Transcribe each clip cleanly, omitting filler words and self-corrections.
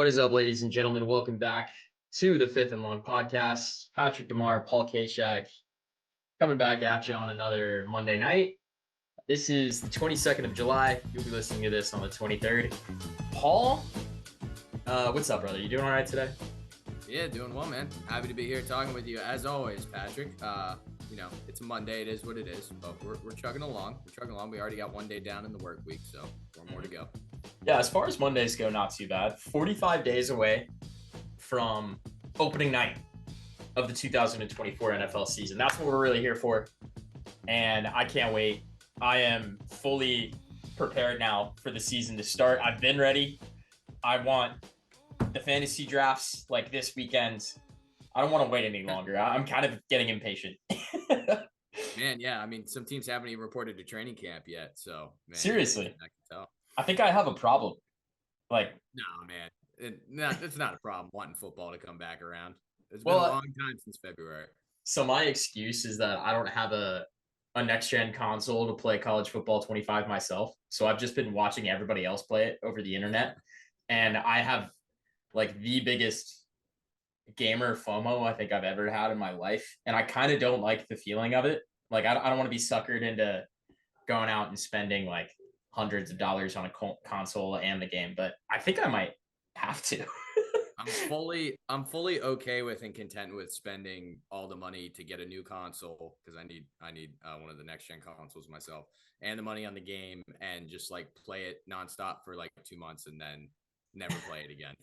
What is up, ladies and gentlemen? Welcome back to the Fifth and Long podcast. Patrick Lamar, Paul Shaq, coming back at you on another Monday night. This is the 22nd of July. You'll be listening to this on the 23rd. Paul, what's up, brother? You doing all right today? Yeah, doing well, man. Happy to be here talking with you as always, Patrick. It's a Monday. It is what it is, but we're chugging along. We already got one day down in the work week, so 4 more to go. Yeah, as far as Mondays go, not too bad. 45 days away from opening night of the 2024 NFL season. That's what we're really here for, and I can't wait. I am fully prepared now for the season to start. I've been ready. I want the fantasy drafts like this weekend. I don't want to wait any longer. I'm kind of getting impatient. Man, yeah. I mean, some teams haven't even reported to training camp yet. So, man, seriously, I can tell. I think I have a problem. No, man, it's not a problem wanting football to come back around. It's been a long time since February. So my excuse is that I don't have a next-gen console to play college football 25 myself. So I've just been watching everybody else play it over the internet. And I have like the biggest gamer FOMO I think I've ever had in my life. And I kind of don't like the feeling of it. Like, I don't want to be suckered into going out and spending like hundreds of dollars on a console and the game, but I think I might have to. I'm fully okay with and content with spending all the money to get a new console because I need one of the next gen consoles myself, and the money on the game, and just like play it nonstop for like 2 months and then never play it again.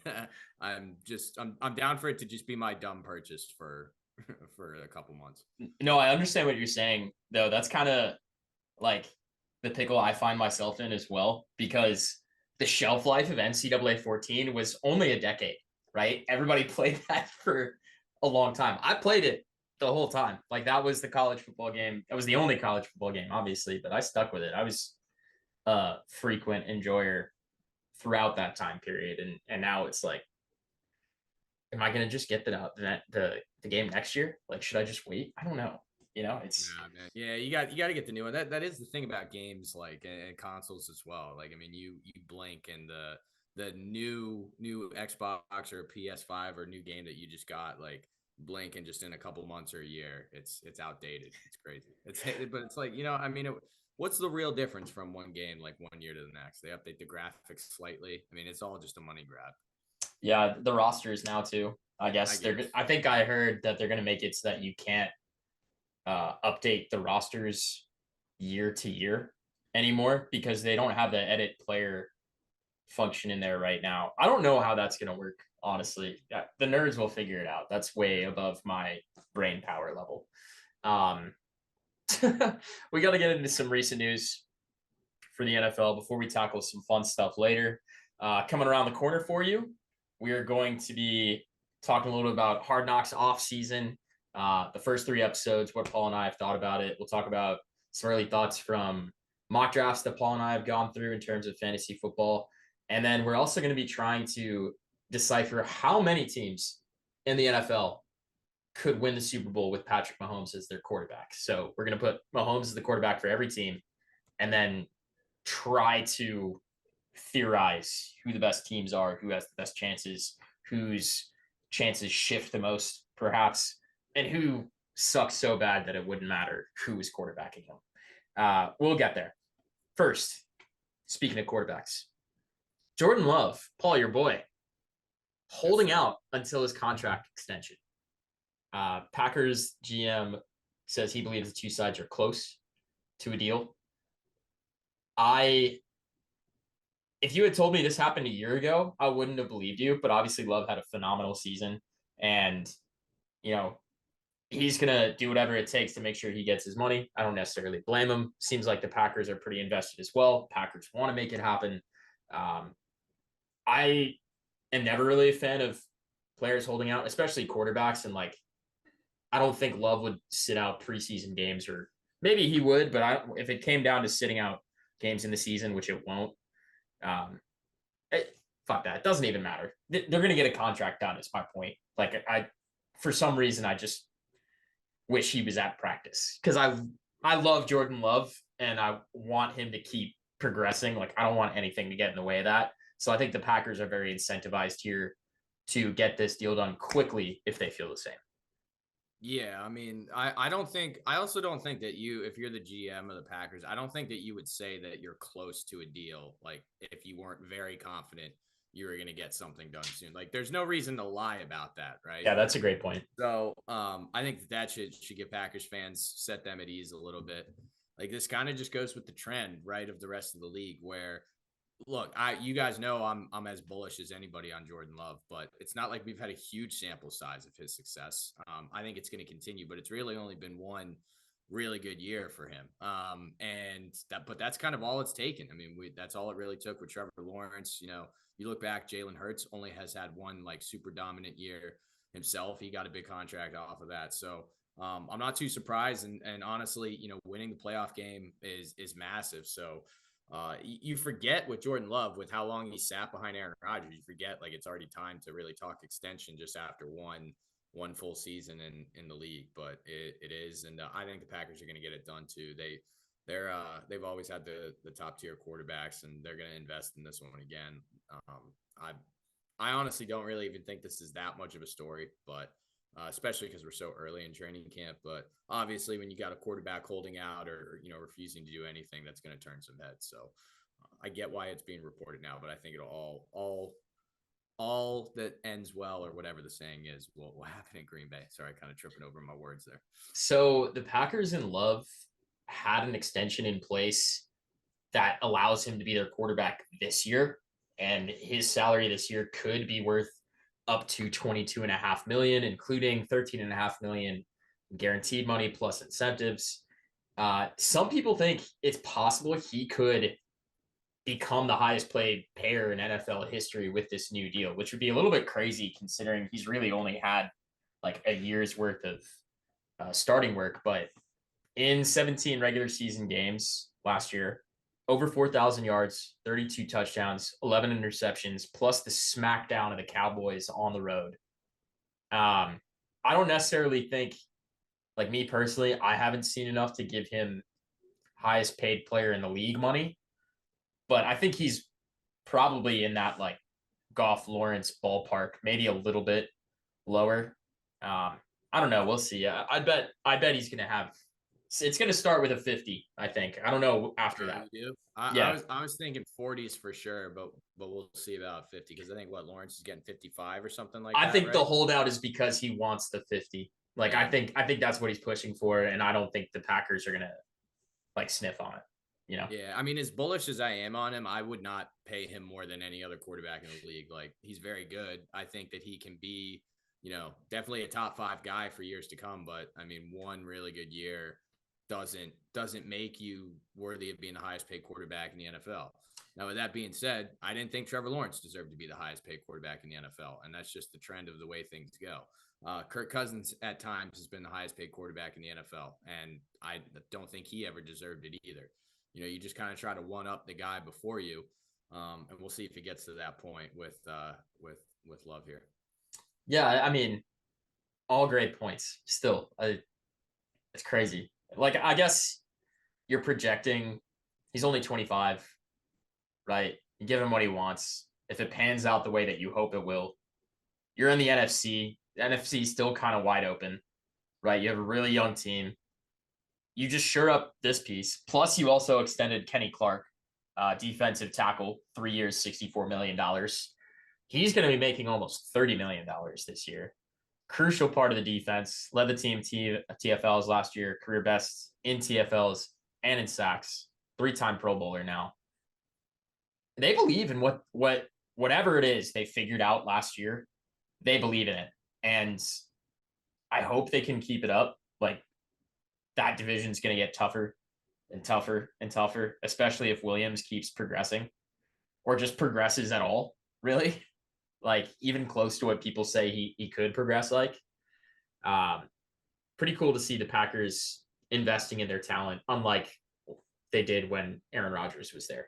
I'm down for it to just be my dumb purchase for a couple months. No, I understand what you're saying though. That's kind of like the pickle I find myself in as well, because the shelf life of NCAA 14 was only a decade, right? Everybody played that for a long time. I played it the whole time. Like, that was the college football game. That was the only college football game, obviously, but I stuck with it. I was a frequent enjoyer throughout that time period. And now it's like, am I going to just get the game next year? Like, should I just wait? I don't know. It's you got to get the new one. That is the thing about games, like, and consoles as well. Like, I mean, you blink and the new Xbox or PS5 or new game that you just got, like, blink and just in a couple months or a year, it's outdated. It's crazy. But it's like, I mean, what's the real difference from one game, like, 1 year to the next? They update the graphics slightly. I mean, it's all just a money grab. Yeah, the rosters now too. I think I heard that they're going to make it so that you can't update the rosters year to year anymore, because they don't have the edit player function in there right now. I don't know how that's going to work, honestly. The nerds will figure it out. That's way above my brain power level. We got to get into some recent news for the NFL before we tackle some fun stuff later. Coming around the corner for you, we are going to be talking a little bit about Hard Knocks Offseason. The first 3 episodes, what Paul and I have thought about it. We'll talk about some early thoughts from mock drafts that Paul and I have gone through in terms of fantasy football. And then we're also going to be trying to decipher how many teams in the NFL could win the Super Bowl with Patrick Mahomes as their quarterback. So we're going to put Mahomes as the quarterback for every team and then try to theorize who the best teams are, who has the best chances, whose chances shift the most, perhaps, and who sucks so bad that it wouldn't matter who is quarterbacking him. We'll get there. First, speaking of quarterbacks, Jordan Love, Paul, your boy, holding out until his contract extension. Packers GM says he believes the two sides are close to a deal. If you had told me this happened a year ago, I wouldn't have believed you, but obviously Love had a phenomenal season, and, he's going to do whatever it takes to make sure he gets his money. I don't necessarily blame him. Seems like the Packers are pretty invested as well. Packers want to make it happen. I am never really a fan of players holding out, especially quarterbacks. And, like, I don't think Love would sit out preseason games, or maybe he would, but if it came down to sitting out games in the season, which it won't, fuck that. It doesn't even matter. They're going to get a contract done, is my point. Like, for some reason, I just wish he was at practice, because I love Jordan Love and I want him to keep progressing. Like, I don't want anything to get in the way of that. So I think the Packers are very incentivized here to get this deal done quickly if they feel the same. Yeah, I mean, I also don't think that if you're the GM of the Packers, I don't think that you would say that you're close to a deal. Like, if you weren't very confident you were going to get something done soon. Like, there's no reason to lie about that, right? Yeah, that's a great point. So, I think that should give Packers fans, set them at ease a little bit. Like, this kind of just goes with the trend, right, of the rest of the league, where look, you guys know I'm as bullish as anybody on Jordan Love, but it's not like we've had a huge sample size of his success. I think it's going to continue, but it's really only been one really good year for him. But that's kind of all it's taken. I mean, that's all it really took with Trevor Lawrence. You know, you look back, Jalen Hurts only has had one like super dominant year himself. He got a big contract off of that. So I'm not too surprised. And honestly, you know, winning the playoff game is massive. So you forget with Jordan Love, with how long he sat behind Aaron Rodgers, you forget like it's already time to really talk extension just after one full season in the league. But it is, and I think the Packers are going to get it done too. They've always had the top tier quarterbacks, and they're going to invest in this one again. I honestly don't really even think this is that much of a story, but especially because we're so early in training camp. But obviously, when you got a quarterback holding out or refusing to do anything, that's going to turn some heads. So I get why it's being reported now, but I think it'll all that ends well, or whatever the saying is, will happen in Green Bay. Sorry, kind of tripping over my words there. So the Packers and Love had an extension in place that allows him to be their quarterback this year, and his salary this year could be worth up to 22.5 million, including 13.5 million guaranteed money plus incentives. Some people think it's possible he could become the highest paid payer in NFL history with this new deal, which would be a little bit crazy considering he's really only had like a year's worth of starting work. But in 17 regular season games last year, over 4,000 yards, 32 touchdowns, 11 interceptions, plus the smackdown of the Cowboys on the road. I don't necessarily think, like me personally, I haven't seen enough to give him highest paid player in the league money, but I think he's probably in that like Goff Lawrence ballpark, maybe a little bit lower. I don't know. We'll see. I bet he's going to have. It's going to start with a 50. I think. I don't know after that. You do? Yeah, I was thinking 40s for sure, but we'll see about 50 because I think Lawrence is getting 55 or something like I that, think right? the holdout is because he wants the 50. Like Yeah. I think that's what he's pushing for, and I don't think the Packers are going to like sniff on it. You know. Yeah, I mean, as bullish as I am on him, I would not pay him more than any other quarterback in the league. Like, he's very good. I think that he can be, definitely a top 5 guy for years to come. But I mean, one really good year doesn't make you worthy of being the highest paid quarterback in the NFL. Now, with that being said, I didn't think Trevor Lawrence deserved to be the highest paid quarterback in the NFL, and that's just the trend of the way things go. Kirk Cousins at times has been the highest paid quarterback in the NFL, and I don't think he ever deserved it either. You just kind of try to one up the guy before you, and we'll see if it gets to that point with Love here. Yeah, I mean, all great points. Still, it's crazy. Like, I guess you're projecting he's only 25, right? You give him what he wants. If it pans out the way that you hope it will, you're in the NFC. The NFC is still kind of wide open, right? You have a really young team. You just shore up this piece. Plus, you also extended Kenny Clark, defensive tackle, 3 years, $64 million. He's going to be making almost $30 million this year. Crucial part of the defense, led the team TFLs last year, career best in TFLs and in sacks, 3-time Pro Bowler now. They believe in whatever it is they figured out last year. They believe in it, and I hope they can keep it up. Like, that division's going to get tougher and tougher and tougher, especially if Williams keeps progressing or just progresses at all, really. Like, even close to what people say he could progress like. Pretty cool to see the Packers investing in their talent, unlike they did when Aaron Rodgers was there.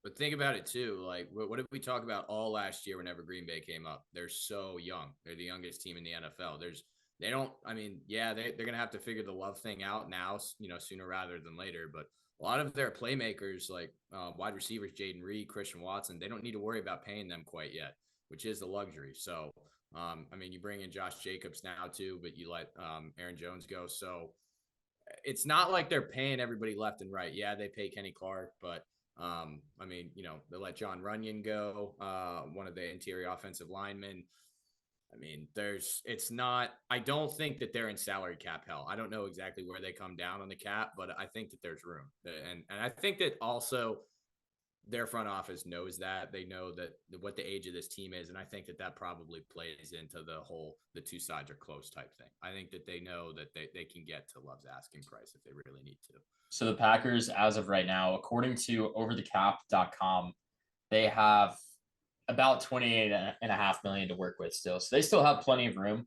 But think about it too. Like, what did we talk about all last year whenever Green Bay came up? They're so young. They're the youngest team in the NFL. they don't. I mean, yeah, they're gonna have to figure the Love thing out now, sooner rather than later. But a lot of their playmakers, like wide receivers, Jaden Reed, Christian Watson, they don't need to worry about paying them quite yet, which is the luxury. So, I mean, you bring in Josh Jacobs now too, but you let Aaron Jones go. So it's not like they're paying everybody left and right. Yeah, they pay Kenny Clark, but I mean, they let John Runyon go, one of the interior offensive linemen. I mean, it's not, I don't think that they're in salary cap hell. I don't know exactly where they come down on the cap, but I think that there's room. And I think that also their front office knows that. They know that what the age of this team is. And I think that probably plays into the two sides are close type thing. I think that they know that they can get to Love's asking price if they really need to. So the Packers, as of right now, according to overthecap.com, they have about 28.5 million to work with still. So they still have plenty of room.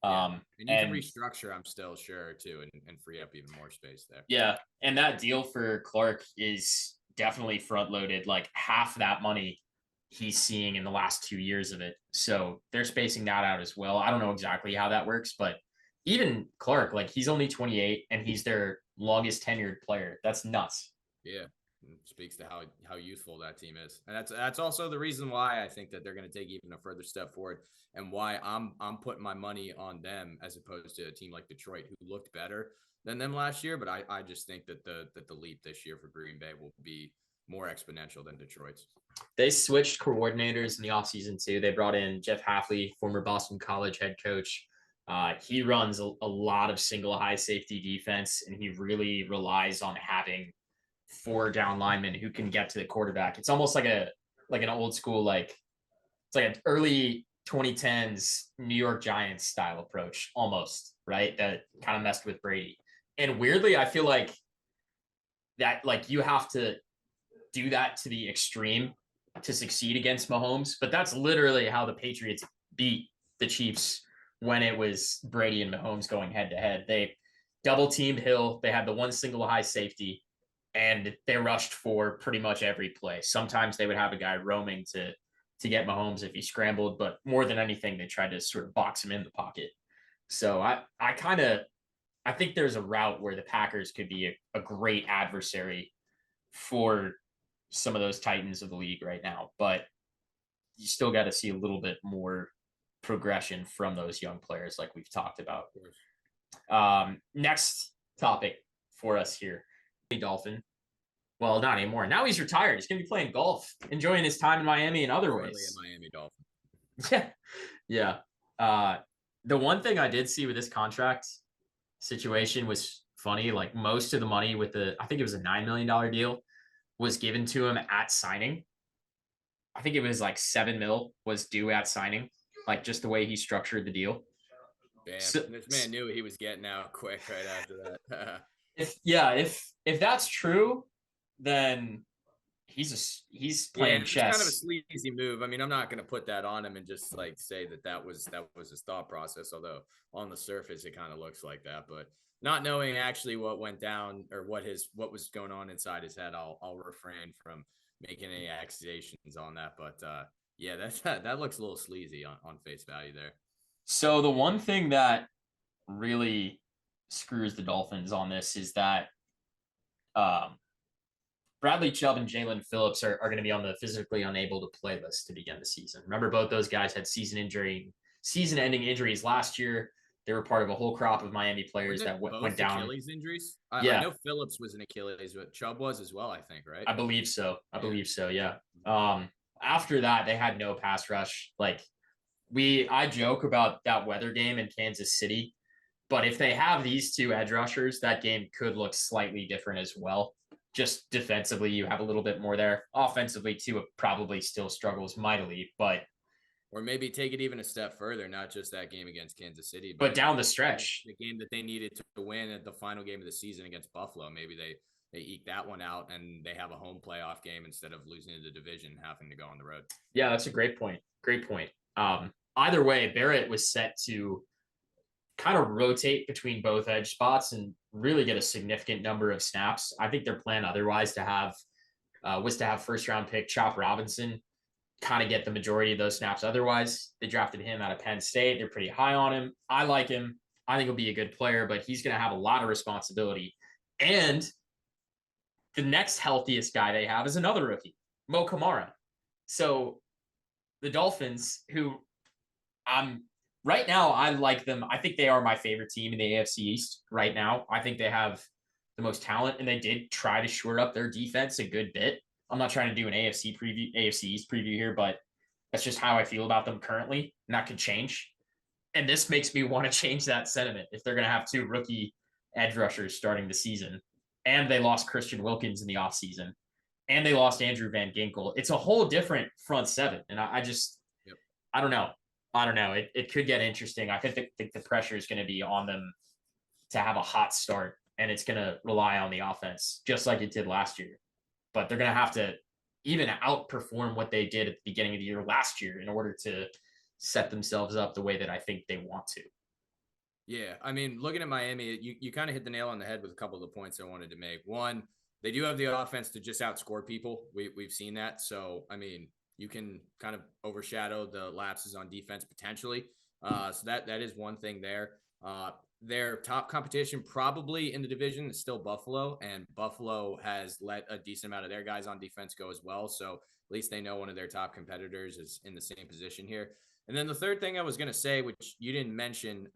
And you can restructure, I'm still sure, too, and free up even more space there. Yeah. And that deal for Clark is definitely front loaded, like half that money he's seeing in the last 2 years of it. So they're spacing that out as well. I don't know exactly how that works, but even Clark, like he's only 28 and he's their longest tenured player. That's nuts. Yeah. It speaks to how youthful that team is. And that's also the reason why I think that they're going to take even a further step forward and why I'm putting my money on them as opposed to a team like Detroit who looked better than them last year. But I just think that the leap this year for Green Bay will be more exponential than Detroit's. They switched coordinators in the offseason too. They brought in Jeff Hafley, former Boston College head coach. He runs a lot of single high safety defense, and he really relies on having 4 down linemen who can get to the quarterback. It's almost like an old school, it's like an early 2010s New York Giants style approach, almost, right? That kind of messed with Brady. And weirdly, I feel like that, like, you have to do that to the extreme to succeed against Mahomes, but that's literally how the Patriots beat the Chiefs when it was Brady and Mahomes going head to head. They double teamed Hill. They had the one single high safety, and they rushed for pretty much every play. Sometimes they would have a guy roaming to get Mahomes if he scrambled, but more than anything, they tried to sort of box him in the pocket. So I think there's a route where the Packers could be a great adversary for some of those titans of the league right now, but you still got to see a little bit more progression from those young players like we've talked about. Next topic for us here. Dolphin. Well, not anymore. Now he's retired. He's going to be playing golf, enjoying his time in Miami in other ways. In Miami Dolphin. Yeah. The one thing I did see with this contract situation was funny. Like most of the money with I think it was a $9 million deal was given to him at signing. I think it was like $7 million was due at signing, like just the way he structured the deal. Damn, this man knew he was getting out quick right after that. If that's true, then he's playing chess. It's kind of a sleazy move. I mean, I'm not going to put that on him and just like say that was his thought process. Although on the surface it kind of looks like that, but not knowing actually what went down or what was going on inside his head, I'll refrain from making any accusations on that. But yeah, that looks a little sleazy on face value there. So the one thing that really screws the Dolphins on this is that Bradley Chubb and Jalen Phillips are going to be on the physically unable to play list to begin the season. Remember, both those guys had season-ending injuries last year. They were part of a whole crop of Miami players that went down. Achilles injuries? I know Phillips was an Achilles, but Chubb was as well, I think, right? I believe so. Yeah. After that, they had no pass rush. Like I joke about that weather game in Kansas City, but if they have these two edge rushers, that game could look slightly different as well. Just defensively, you have a little bit more there. Offensively, Tua probably still struggles mightily, but or maybe take it even a step further, not just that game against Kansas City, but down the stretch, the game that they needed to win at the final game of the season against Buffalo. Maybe they eke that one out and they have a home playoff game instead of losing to the division, having to go on the road. Yeah, that's a great point. Either way, Barrett was set to kind of rotate between both edge spots and really get a significant number of snaps. I think their plan otherwise was to have first round pick Chop Robinson kind of get the majority of those snaps. Otherwise, they drafted him out of Penn State. They're pretty high on him. I like him. I think he'll be a good player, but he's going to have a lot of responsibility. And the next healthiest guy they have is another rookie, Mo Kamara. So the Dolphins, who right now, I like them. I think they are my favorite team in the AFC East right now. I think they have the most talent, and they did try to shore up their defense a good bit. I'm not trying to do an AFC East preview here, but that's just how I feel about them currently, and that could change. And this makes me want to change that sentiment if they're going to have two rookie edge rushers starting the season, and they lost Christian Wilkins in the offseason, and they lost Andrew Van Ginkel. It's a whole different front seven, and I just Yep. I don't know. It could get interesting. I think the pressure is going to be on them to have a hot start, and it's going to rely on the offense, just like it did last year. But they're going to have to even outperform what they did at the beginning of the year last year in order to set themselves up the way that I think they want to. Yeah, I mean, looking at Miami, you kind of hit the nail on the head with a couple of the points I wanted to make. One, they do have the offense to just outscore people. We've seen that. So, I mean, you can kind of overshadow the lapses on defense potentially. So that is one thing there. Their top competition probably in the division is still Buffalo, and Buffalo has let a decent amount of their guys on defense go as well. So at least they know one of their top competitors is in the same position here. And then the third thing I was going to say, which you didn't mention,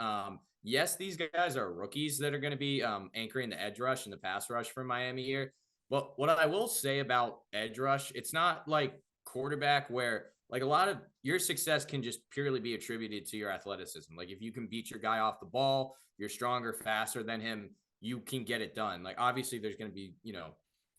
yes, these guys are rookies that are going to be anchoring the edge rush and the pass rush for Miami here. But what I will say about edge rush, it's not like quarterback where like a lot of your success can just purely be attributed to your athleticism. Like if you can beat your guy off the ball, you're stronger, faster than him, you can get it done. Like obviously there's going to be,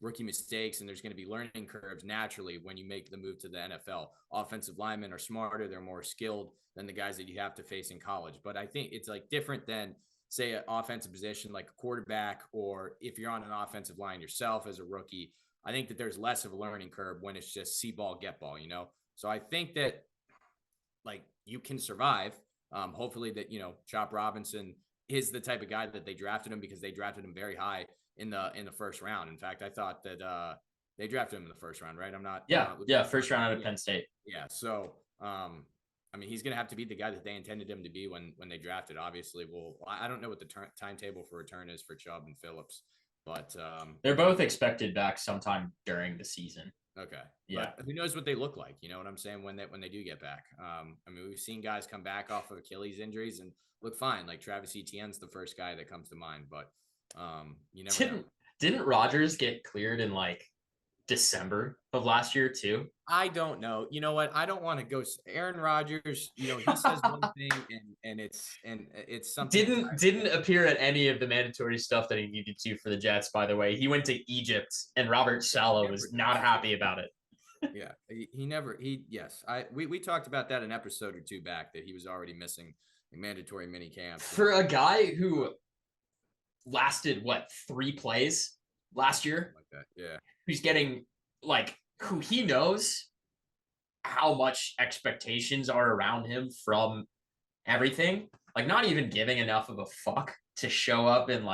rookie mistakes and there's going to be learning curves naturally when you make the move to the NFL. Offensive linemen are smarter, they're more skilled than the guys that you have to face in college. But I think it's like different than say an offensive position like a quarterback, or if you're on an offensive line yourself as a rookie. I think that there's less of a learning curve when it's just see ball, get ball, So I think that like you can survive. Hopefully that, Chop Robinson is the type of guy that they drafted him because they drafted him very high in the first round. In fact, I thought that they drafted him in the first round, right? First round out of Penn State. Yeah. So I mean, he's going to have to be the guy that they intended him to be when they drafted. Obviously, I don't know what the timetable for return is for Chubb and Phillips, but they're both expected back sometime during the season. Okay. Yeah. But who knows what they look like? You know what I'm saying? When they do get back. I mean, we've seen guys come back off of Achilles injuries and look fine. Like Travis Etienne's the first guy that comes to mind, but you never know. Didn't Rodgers get cleared in like December of last year too? I don't know. You know what? I don't want to go. Aaron Rodgers, he says one thing and it's something. Didn't appear at any of the mandatory stuff that he needed to for the Jets. By the way, he went to Egypt, and Robert Saleh was not happy about it. Yeah, yes. We talked about that an episode or two back that he was already missing a mandatory mini camp for a guy who lasted 3 plays last year. Like that, yeah. Who's getting who he knows how much expectations are around him from everything, not even giving enough of a fuck to show up and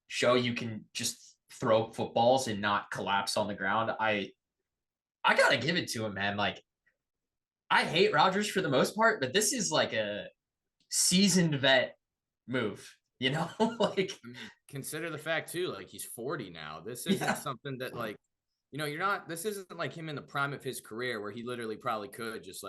show you can just throw footballs and not collapse on the ground. I gotta give it to him, man. I hate Rodgers for the most part, but this is a seasoned vet move, consider the fact too, he's 40 now. This isn't something that this isn't like him in the prime of his career where he literally probably could just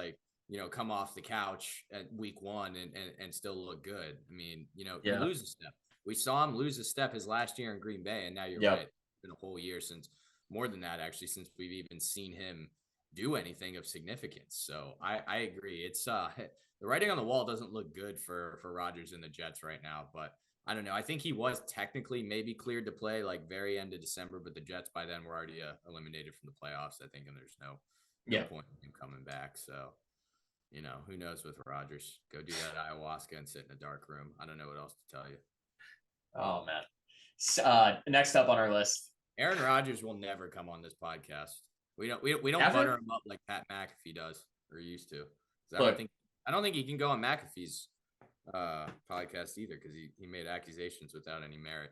come off the couch at week 1 and still look good. I mean, you lose a step. We saw him lose a step his last year in Green Bay, and now you're right. It's been a whole year since, more than that actually, since we've even seen him do anything of significance. So I agree. It's the writing on the wall doesn't look good for Rodgers and the Jets right now, but I don't know. I think he was technically maybe cleared to play very end of December, but the Jets by then were already eliminated from the playoffs, I think, and there's no point in him coming back. So, who knows with Rodgers? Go do that ayahuasca and sit in a dark room. I don't know what else to tell you. Oh, man. Next up on our list. Aaron Rodgers will never come on this podcast. We don't butter him up like Pat McAfee does or used to. I don't think he can go on McAfee's podcast either because he made accusations without any merit.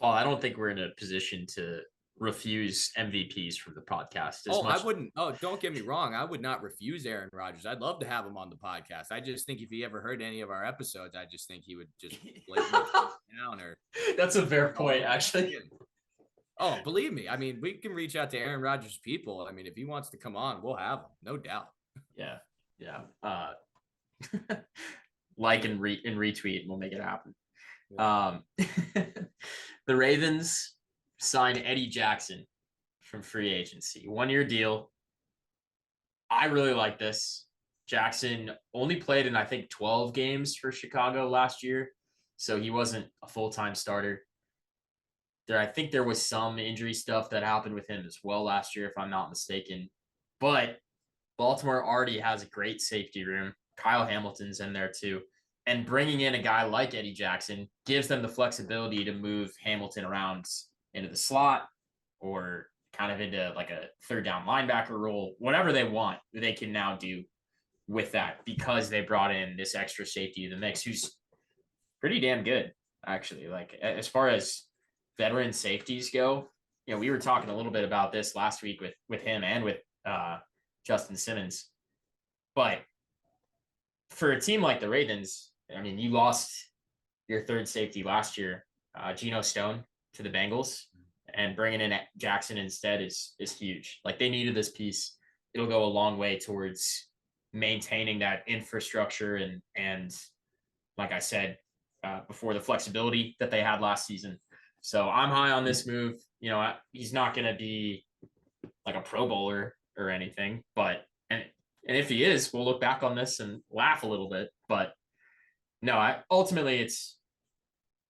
Well, I don't think we're in a position to refuse MVPs from the podcast as Oh, I much. wouldn't. Oh, don't get me wrong. I would not refuse Aaron Rodgers. I'd love to have him on the podcast. I just think if he ever heard any of our episodes, I just think he would just blatantly down or. That's a fair point, actually. Oh, believe me. I mean, we can reach out to Aaron Rodgers' people. I mean, if he wants to come on, we'll have him, no doubt. Yeah, yeah. Like and retweet, and we'll make it happen. Yeah. The Ravens signed Eddie Jackson from free agency, 1-year deal. I really like this. Jackson only played in, I think, 12 games for Chicago last year, so he wasn't a full-time starter. I think there was some injury stuff that happened with him as well last year, if I'm not mistaken. But Baltimore already has a great safety room. Kyle Hamilton's in there too. And bringing in a guy like Eddie Jackson gives them the flexibility to move Hamilton around into the slot or kind of into like a third down linebacker role. Whatever they want, they can now do with that because they brought in this extra safety to the mix who's pretty damn good, actually. Like, as far as veteran safeties go, we were talking a little bit about this last week with him and with Justin Simmons. But for a team like the Ravens, I mean, you lost your third safety last year, Geno Stone, to the Bengals, and bringing in Jackson instead is huge. Like, they needed this piece. It'll go a long way towards maintaining that infrastructure and like I said before, the flexibility that they had last season. So I'm high on this move. He's not going to be like a Pro Bowler or anything, but and if he is, we'll look back on this and laugh a little bit. But no, ultimately it's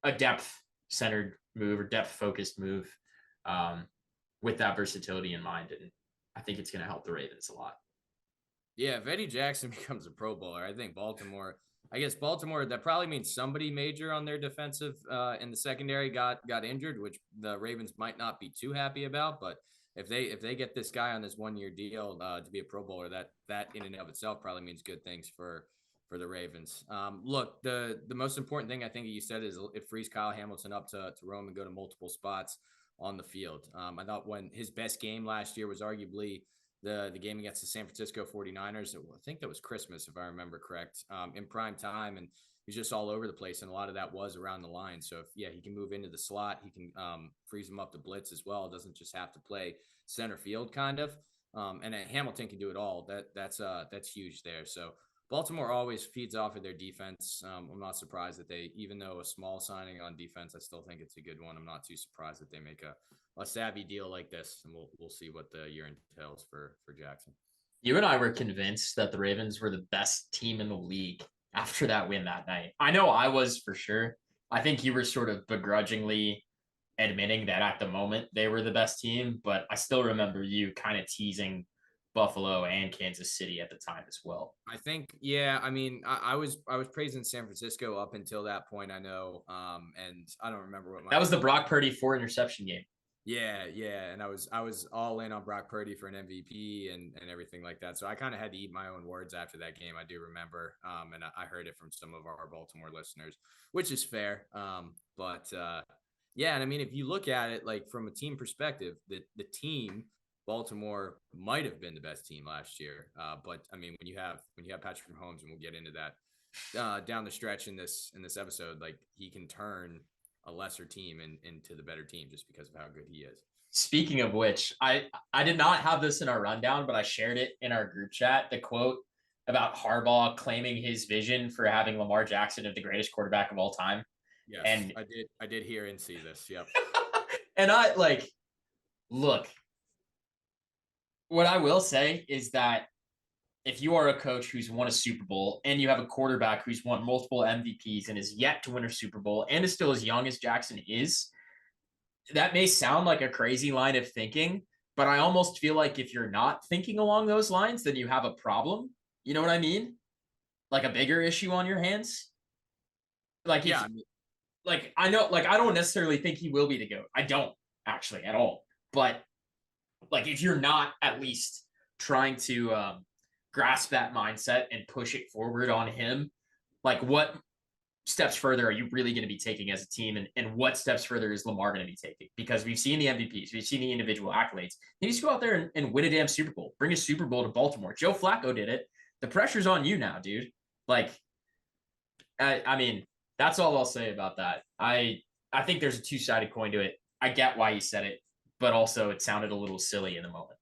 a depth-centered move or depth-focused move with that versatility in mind, and I think it's going to help the Ravens a lot. Yeah, if Eddie Jackson becomes a Pro Bowler, I think Baltimore, that probably means somebody major on their defensive in the secondary got injured, which the Ravens might not be too happy about. But if they get this guy on this 1-year deal to be a Pro Bowler, that in and of itself probably means good things for the Ravens. Look, the most important thing I think you said is it frees Kyle Hamilton up to roam and go to multiple spots on the field. I thought when his best game last year was arguably the game against the San Francisco 49ers. I think that was Christmas, if I remember correct, in prime time. And he's just all over the place. And a lot of that was around the line. So he can move into the slot. He can freeze him up to blitz as well. Doesn't just have to play center field kind of. And Hamilton can do it all. That's huge there. So Baltimore always feeds off of their defense. I'm not surprised that even though a small signing on defense, I still think it's a good one. I'm not too surprised that they make a savvy deal like this, and we'll see what the year entails for Jackson. You and I were convinced that the Ravens were the best team in the league after that win that night. I know I was for sure. I think you were sort of begrudgingly admitting that at the moment they were the best team, but I still remember you kind of teasing Buffalo and Kansas City at the time as well. I think, I mean, I was praising San Francisco up until that point, I know, and I don't remember what that was the Brock Purdy 4-interception game. Yeah, and I was all in on Brock Purdy for an MVP and everything like that. So I kind of had to eat my own words after that game. I do remember, and I heard it from some of our Baltimore listeners, which is fair. But and I mean, if you look at it like from a team perspective, the team Baltimore might have been the best team last year. But I mean, when you have Patrick Mahomes, and we'll get into that down the stretch in this episode, like he can turn a lesser team into the better team just because of how good he is. Speaking of which, I did not have this in our rundown, but I shared it in our group chat. The quote about Harbaugh claiming his vision for having Lamar Jackson as the greatest quarterback of all time. Yes, and I did hear and see this. Yep. And look, what I will say is that if you are a coach who's won a Super Bowl and you have a quarterback who's won multiple MVPs and is yet to win a Super Bowl and is still as young as Jackson is, that may sound like a crazy line of thinking, but I almost feel like if you're not thinking along those lines, then you have a problem. You know what I mean? Like a bigger issue on your hands. Like, I know, like, I don't necessarily think he will be the GOAT. I don't actually at all. But like, if you're not at least trying to grasp that mindset and push it forward on him, like what steps further are you really going to be taking as a team? And what steps further is Lamar going to be taking? Because we've seen the MVPs, we've seen the individual accolades. He needs to go out there and win a damn Super Bowl. Bring a Super Bowl to Baltimore. Joe Flacco did it. The pressure's on you now, dude. Like, I mean, that's all I'll say about that. I think there's a two-sided coin to it. I get why you said it, but also it sounded a little silly in the moment.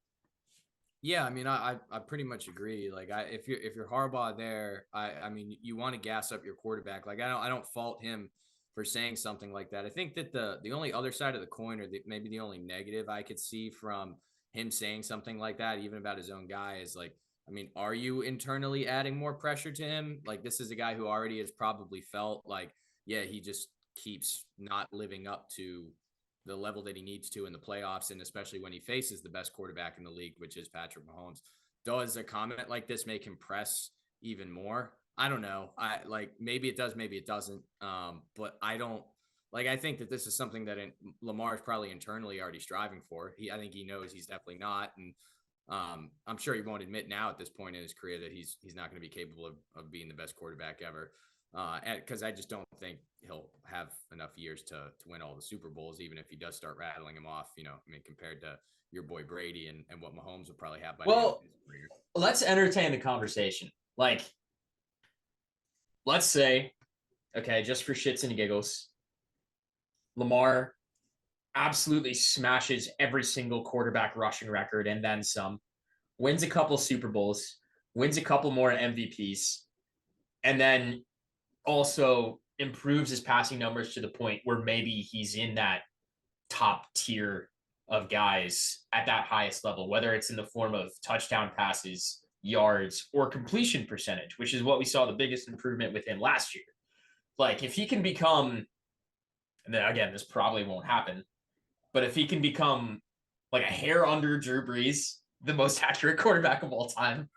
Yeah, I mean, I pretty much agree. Like, if you're Harbaugh there, I mean, you want to gas up your quarterback. Like, I don't fault him for saying something like that. I think that the only other side of the coin, or maybe the only negative I could see from him saying something like that, even about his own guy, is like, I mean, are you internally adding more pressure to him? Like, this is a guy who already has probably felt like, yeah, he just keeps not living up to the level that he needs to in the playoffs, and especially when he faces the best quarterback in the league, which is Patrick Mahomes. Does a comment like this make him press even more? I don't know. I like, maybe it does, maybe it doesn't. But I don't like. I think that this is something that Lamar is probably internally already striving for. I think he knows he's definitely not, and I'm sure he won't admit now at this point in his career that he's not going to be capable of being the best quarterback ever. Because I just don't think he'll have enough years to win all the Super Bowls, even if he does start rattling them off. I mean, compared to your boy Brady and what Mahomes will probably have by the end of his career. Let's entertain the conversation. Like, let's say, okay, just for shits and giggles, Lamar absolutely smashes every single quarterback rushing record and then some, wins a couple Super Bowls, wins a couple more MVPs, and then also improves his passing numbers to the point where maybe he's in that top tier of guys at that highest level, whether it's in the form of touchdown passes, yards, or completion percentage, which is what we saw the biggest improvement with him last year. Like, if he can become, and then again, this probably won't happen, but if he can become like a hair under Drew Brees, the most accurate quarterback of all time,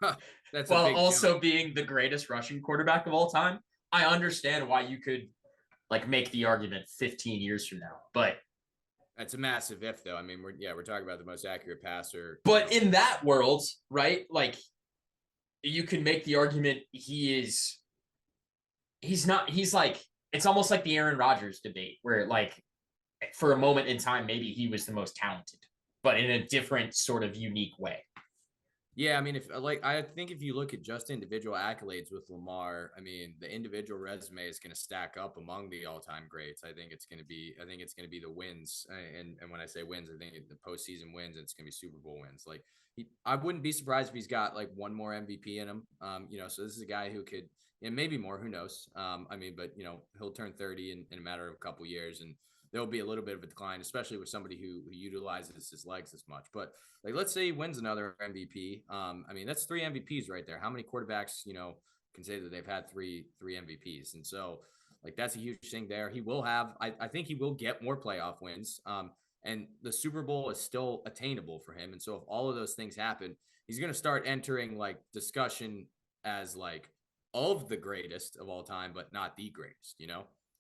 That's while also being the greatest rushing quarterback of all time, I understand why you could like make the argument 15 years from now. But that's a massive if, though. I mean, we're talking about the most accurate passer. But in that world, right? Like, you can make the argument he's not. He's like, it's almost like the Aaron Rodgers debate, where like for a moment in time, maybe he was the most talented, but in a different sort of unique way. Yeah, I mean, I think if you look at just individual accolades with Lamar, I mean, the individual resume is going to stack up among the all-time greats. I think it's going to be the wins, and when I say wins, I think the postseason wins, and it's going to be Super Bowl wins. Like, I wouldn't be surprised if he's got like one more MVP in him. So this is a guy who could, and maybe more, who knows? I mean, but he'll turn 30 in a matter of a couple years, and there'll be a little bit of a decline, especially with somebody who utilizes his legs as much. But like, let's say he wins another MVP. I mean, that's 3 MVPs right there. How many quarterbacks, can say that they've had three MVPs? And so, like, that's a huge thing there. He will have, I think he will get more playoff wins. And the Super Bowl is still attainable for him. And so if all of those things happen, he's going to start entering like discussion as like of the greatest of all time, but not the greatest.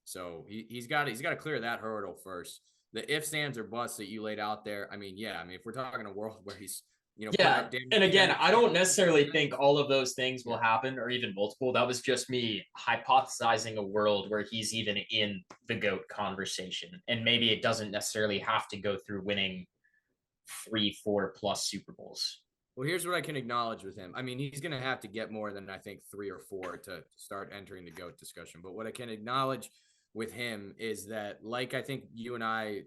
So he's got to clear that hurdle first. The ifs, ands, or busts that you laid out there. I mean, yeah. I mean, if we're talking a world where he's, yeah. And again, I don't necessarily think all of those things will happen, or even multiple. That was just me hypothesizing a world where he's even in the GOAT conversation. And maybe it doesn't necessarily have to go through winning 3-4 plus Super Bowls. Well, here's what I can acknowledge with him. I mean, he's going to have to get more than I think 3 or 4 to start entering the GOAT discussion. But what I can acknowledge with him is that, like, I think you and I,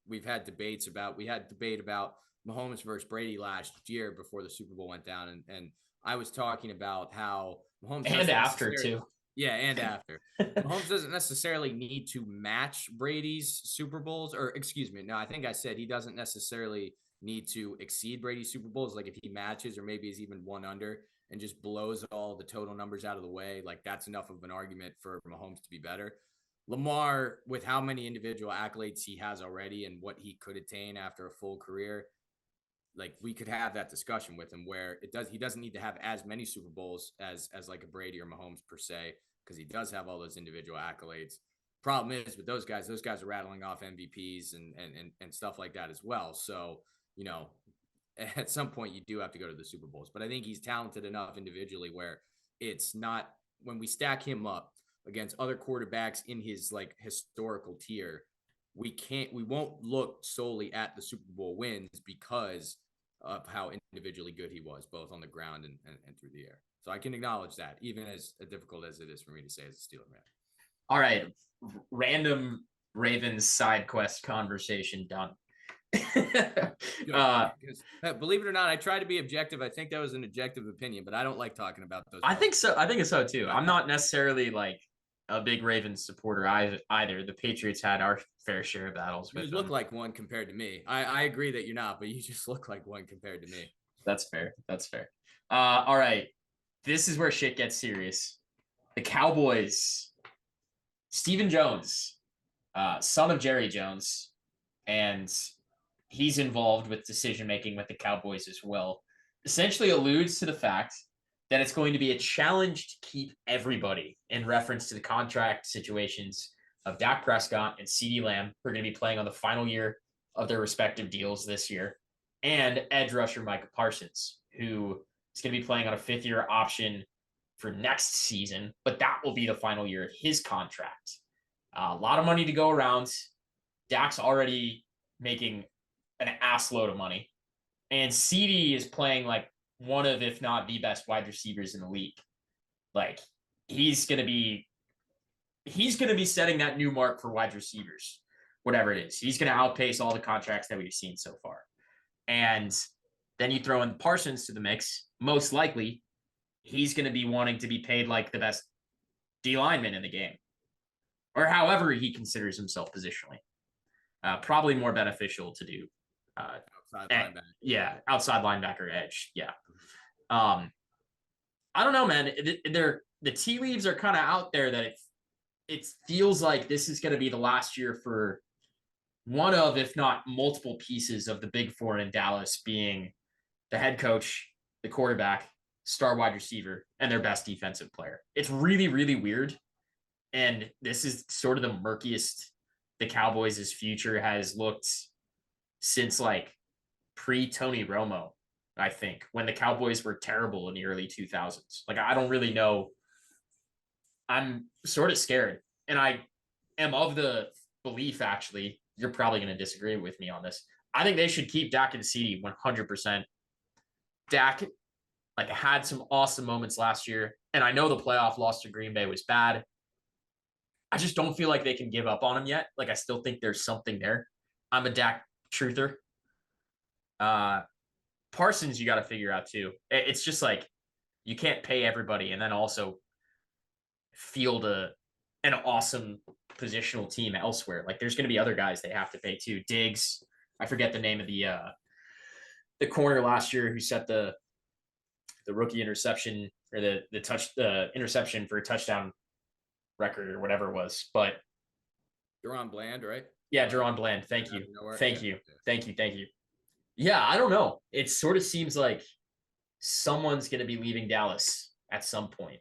we've had debates about, we had debate about Mahomes versus Brady last year before the Super Bowl went down. And I was talking about how Mahomes and after too. Yeah. And after Mahomes doesn't necessarily need to match Brady's Super Bowls, or excuse me. No, I think I said he doesn't necessarily need to exceed Brady's Super Bowls. Like, if he matches, or maybe is even one under and just blows all the total numbers out of the way, like, that's enough of an argument for Mahomes to be better. Lamar, with how many individual accolades he has already and what he could attain after a full career, like, we could have that discussion with him where he doesn't need to have as many Super Bowls as like a Brady or Mahomes per se, because he does have all those individual accolades. Problem is with those guys are rattling off MVPs and stuff like that as well. So, at some point you do have to go to the Super Bowls, but I think he's talented enough individually where it's not, when we stack him up, against other quarterbacks in his like historical tier, we won't look solely at the Super Bowl wins because of how individually good he was, both on the ground and through the air. So I can acknowledge that, even as difficult as it is for me to say as a Steeler fan. All right. Random Ravens side quest conversation done. Believe it or not, I try to be objective. I think that was an objective opinion, but I don't like talking about those. I think so. I think it's so too. I'm not necessarily like a big Ravens supporter either. The Patriots had our fair share of battles with them. You look like one compared to me. I agree that you're not, but you just look like one compared to me. That's fair. That's fair. All right. This is where shit gets serious. The Cowboys, Stephen Jones, son of Jerry Jones, and he's involved with decision-making with the Cowboys as well, essentially alludes to the fact that it's going to be a challenge to keep everybody in reference to the contract situations of Dak Prescott and CeeDee Lamb, who are going to be playing on the final year of their respective deals this year, and edge rusher Micah Parsons, who is going to be playing on a fifth-year option for next season, but that will be the final year of his contract. A lot of money to go around. Dak's already making an ass load of money. And CeeDee is playing like one of, if not the best wide receivers in the league. Like he's going to be setting that new mark for wide receivers, whatever it is. He's going to outpace all the contracts that we've seen so far. And then you throw in Parsons to the mix, most likely he's going to be wanting to be paid like the best D lineman in the game, or however he considers himself positionally. Probably more beneficial to do outside linebacker. Yeah, outside linebacker edge. Yeah. I don't know, man. The tea leaves are kind of out there that it feels like this is going to be the last year for one of, if not multiple pieces of the big four in Dallas, being the head coach, the quarterback, star wide receiver, and their best defensive player. It's really, really weird. And this is sort of the murkiest the Cowboys' future has looked since like pre-Tony Romo, I think, when the Cowboys were terrible in the early 2000s. Like, I don't really know. I'm sort of scared. And I am of the belief, actually, you're probably going to disagree with me on this. I think they should keep Dak and CeeDee 100%. Dak like had some awesome moments last year, and I know the playoff loss to Green Bay was bad. I just don't feel like they can give up on him yet. Like, I still think there's something there. I'm a Dak truther. Parsons, you got to figure out too. It's just like you can't pay everybody and then also field an awesome positional team elsewhere. Like, there's going to be other guys they have to pay too. Diggs, I forget the name of the corner last year who set the rookie interception or the interception for a touchdown record or whatever it was, but Deron Bland, right? Yeah, Deron Bland. Thank you. Yeah, I don't know. It sort of seems like someone's going to be leaving Dallas at some point.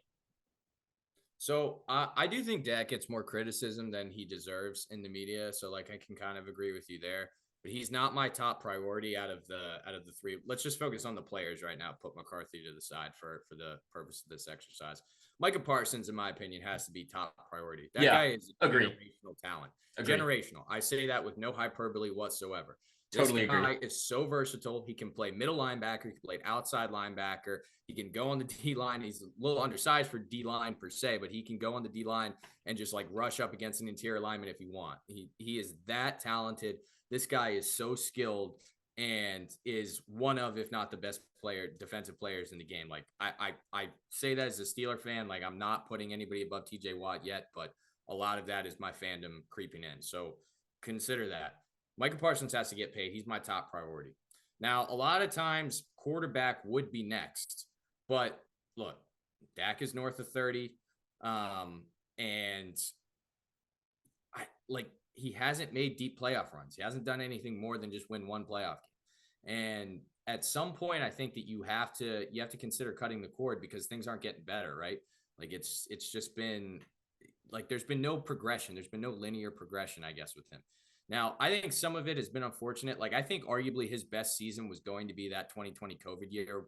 So I do think Dak gets more criticism than he deserves in the media. So like I can kind of agree with you there. But he's not my top priority out of the three. Let's just focus on the players right now. Put McCarthy to the side for the purpose of this exercise. Micah Parsons, in my opinion, has to be top priority. That guy is generational talent. Generational. I say that with no hyperbole whatsoever. Totally this guy is so versatile. He can play middle linebacker. He can play outside linebacker. He can go on the D line. He's a little undersized for D line per se, but he can go on the D line and just like rush up against an interior lineman if you want. He is that talented. This guy is so skilled and is one of, if not the best defensive players in the game. Like I say that as a Steeler fan, like I'm not putting anybody above TJ Watt yet, but a lot of that is my fandom creeping in. So consider that. Micah Parsons has to get paid. He's my top priority. Now, a lot of times quarterback would be next, but look, Dak is north of 30. And he hasn't made deep playoff runs. He hasn't done anything more than just win one playoff game. And at some point, I think that you have to consider cutting the cord because things aren't getting better, right? Like it's just been like there's been no progression. There's been no linear progression, I guess, with him. Now, I think some of it has been unfortunate. Like I think arguably his best season was going to be that 2020 COVID year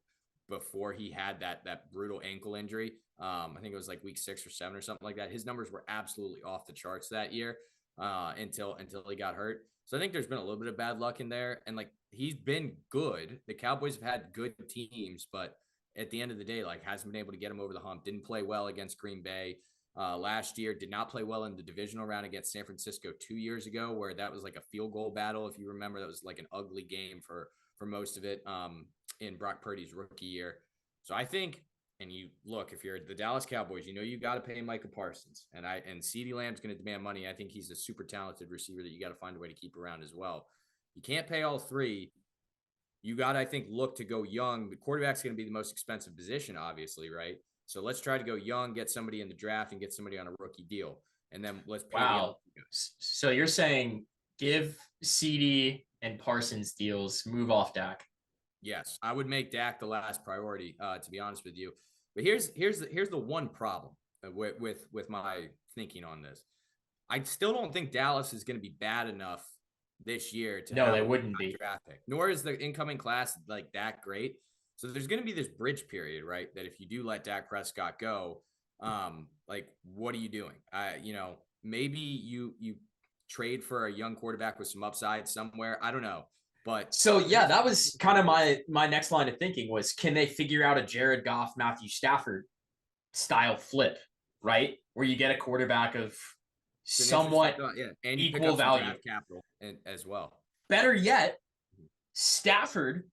before he had that brutal ankle injury. I think it was like week 6 or 7 or something like that. His numbers were absolutely off the charts that year until he got hurt. So I think there's been a little bit of bad luck in there. And like he's been good. The Cowboys have had good teams, but at the end of the day, like hasn't been able to get him over the hump. Didn't play well against Green Bay last year. Did not play well in the divisional round against San Francisco 2 years ago, where that was like a field goal battle. If you remember, that was like an ugly game for most of it in Brock Purdy's rookie year. So I think, and you look, if you're the Dallas Cowboys, you know you got to pay Micah Parsons, and CeeDee Lamb's going to demand money. I think he's a super talented receiver that you got to find a way to keep around as well. You can't pay all three. You got to, I think, look to go young. The quarterback's going to be the most expensive position, obviously, right? So let's try to go young, get somebody in the draft, and get somebody on a rookie deal, and then let's pay. Wow. So you're saying give CD and Parsons deals, move off Dak. Yes, I would make Dak the last priority, to be honest with you. But here's the one problem with my thinking on this. I still don't think Dallas is going to be bad enough this year to no, they wouldn't be draft pick. Nor is the incoming class like that great. So there's going to be this bridge period, right? That if you do let Dak Prescott go, like what are you doing? Maybe you trade for a young quarterback with some upside somewhere. I don't know. But so yeah, that was kind of my next line of thinking was, can they figure out a Jared Goff, Matthew Stafford style flip, right? Where you get a quarterback of somewhat and equal value, capital as well. Better yet, Stafford